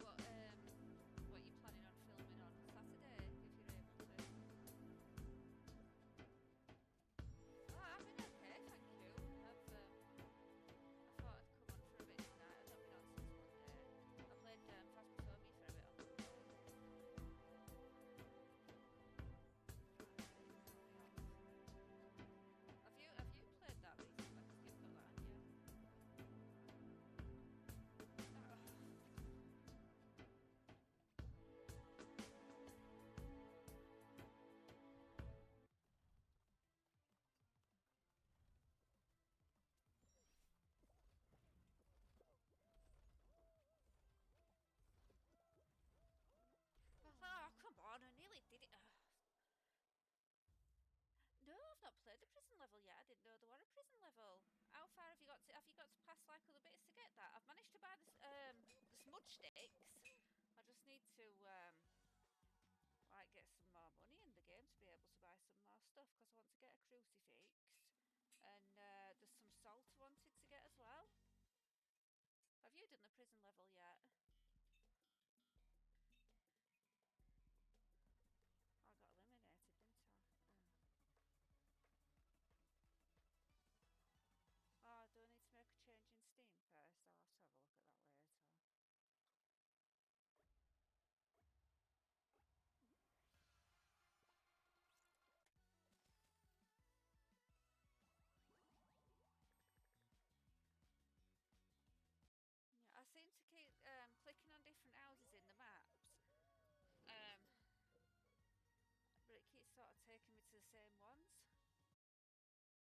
What are you planning on filming on Saturday, if you're able to? Oh, I've been okay, thank you. I thought I'd come on for a bit tonight. I've not been on since Monday. I played Phasmophobia for a bit on Monday. Have you played that recently? Because you've got that, haven't you? Oh, come on! I nearly did it. No, I've not played the prison level yet. I didn't know there were a prison level. How far have you got to? Have you got to pass like other bits to get that? I've managed to buy the smudge sticks. I just need to like get some more money in the game to be able to buy some more stuff because I want to get a crucifix and there's some salt I wanted to get as well. Have you done the prison level yet? I got eliminated, didn't I? Oh, do I need to make a change in Steam first? I'll have to have a look at that later. Yeah, I seem to keep clicking on different houses in the maps, but it keeps sort of taking me to the same ones.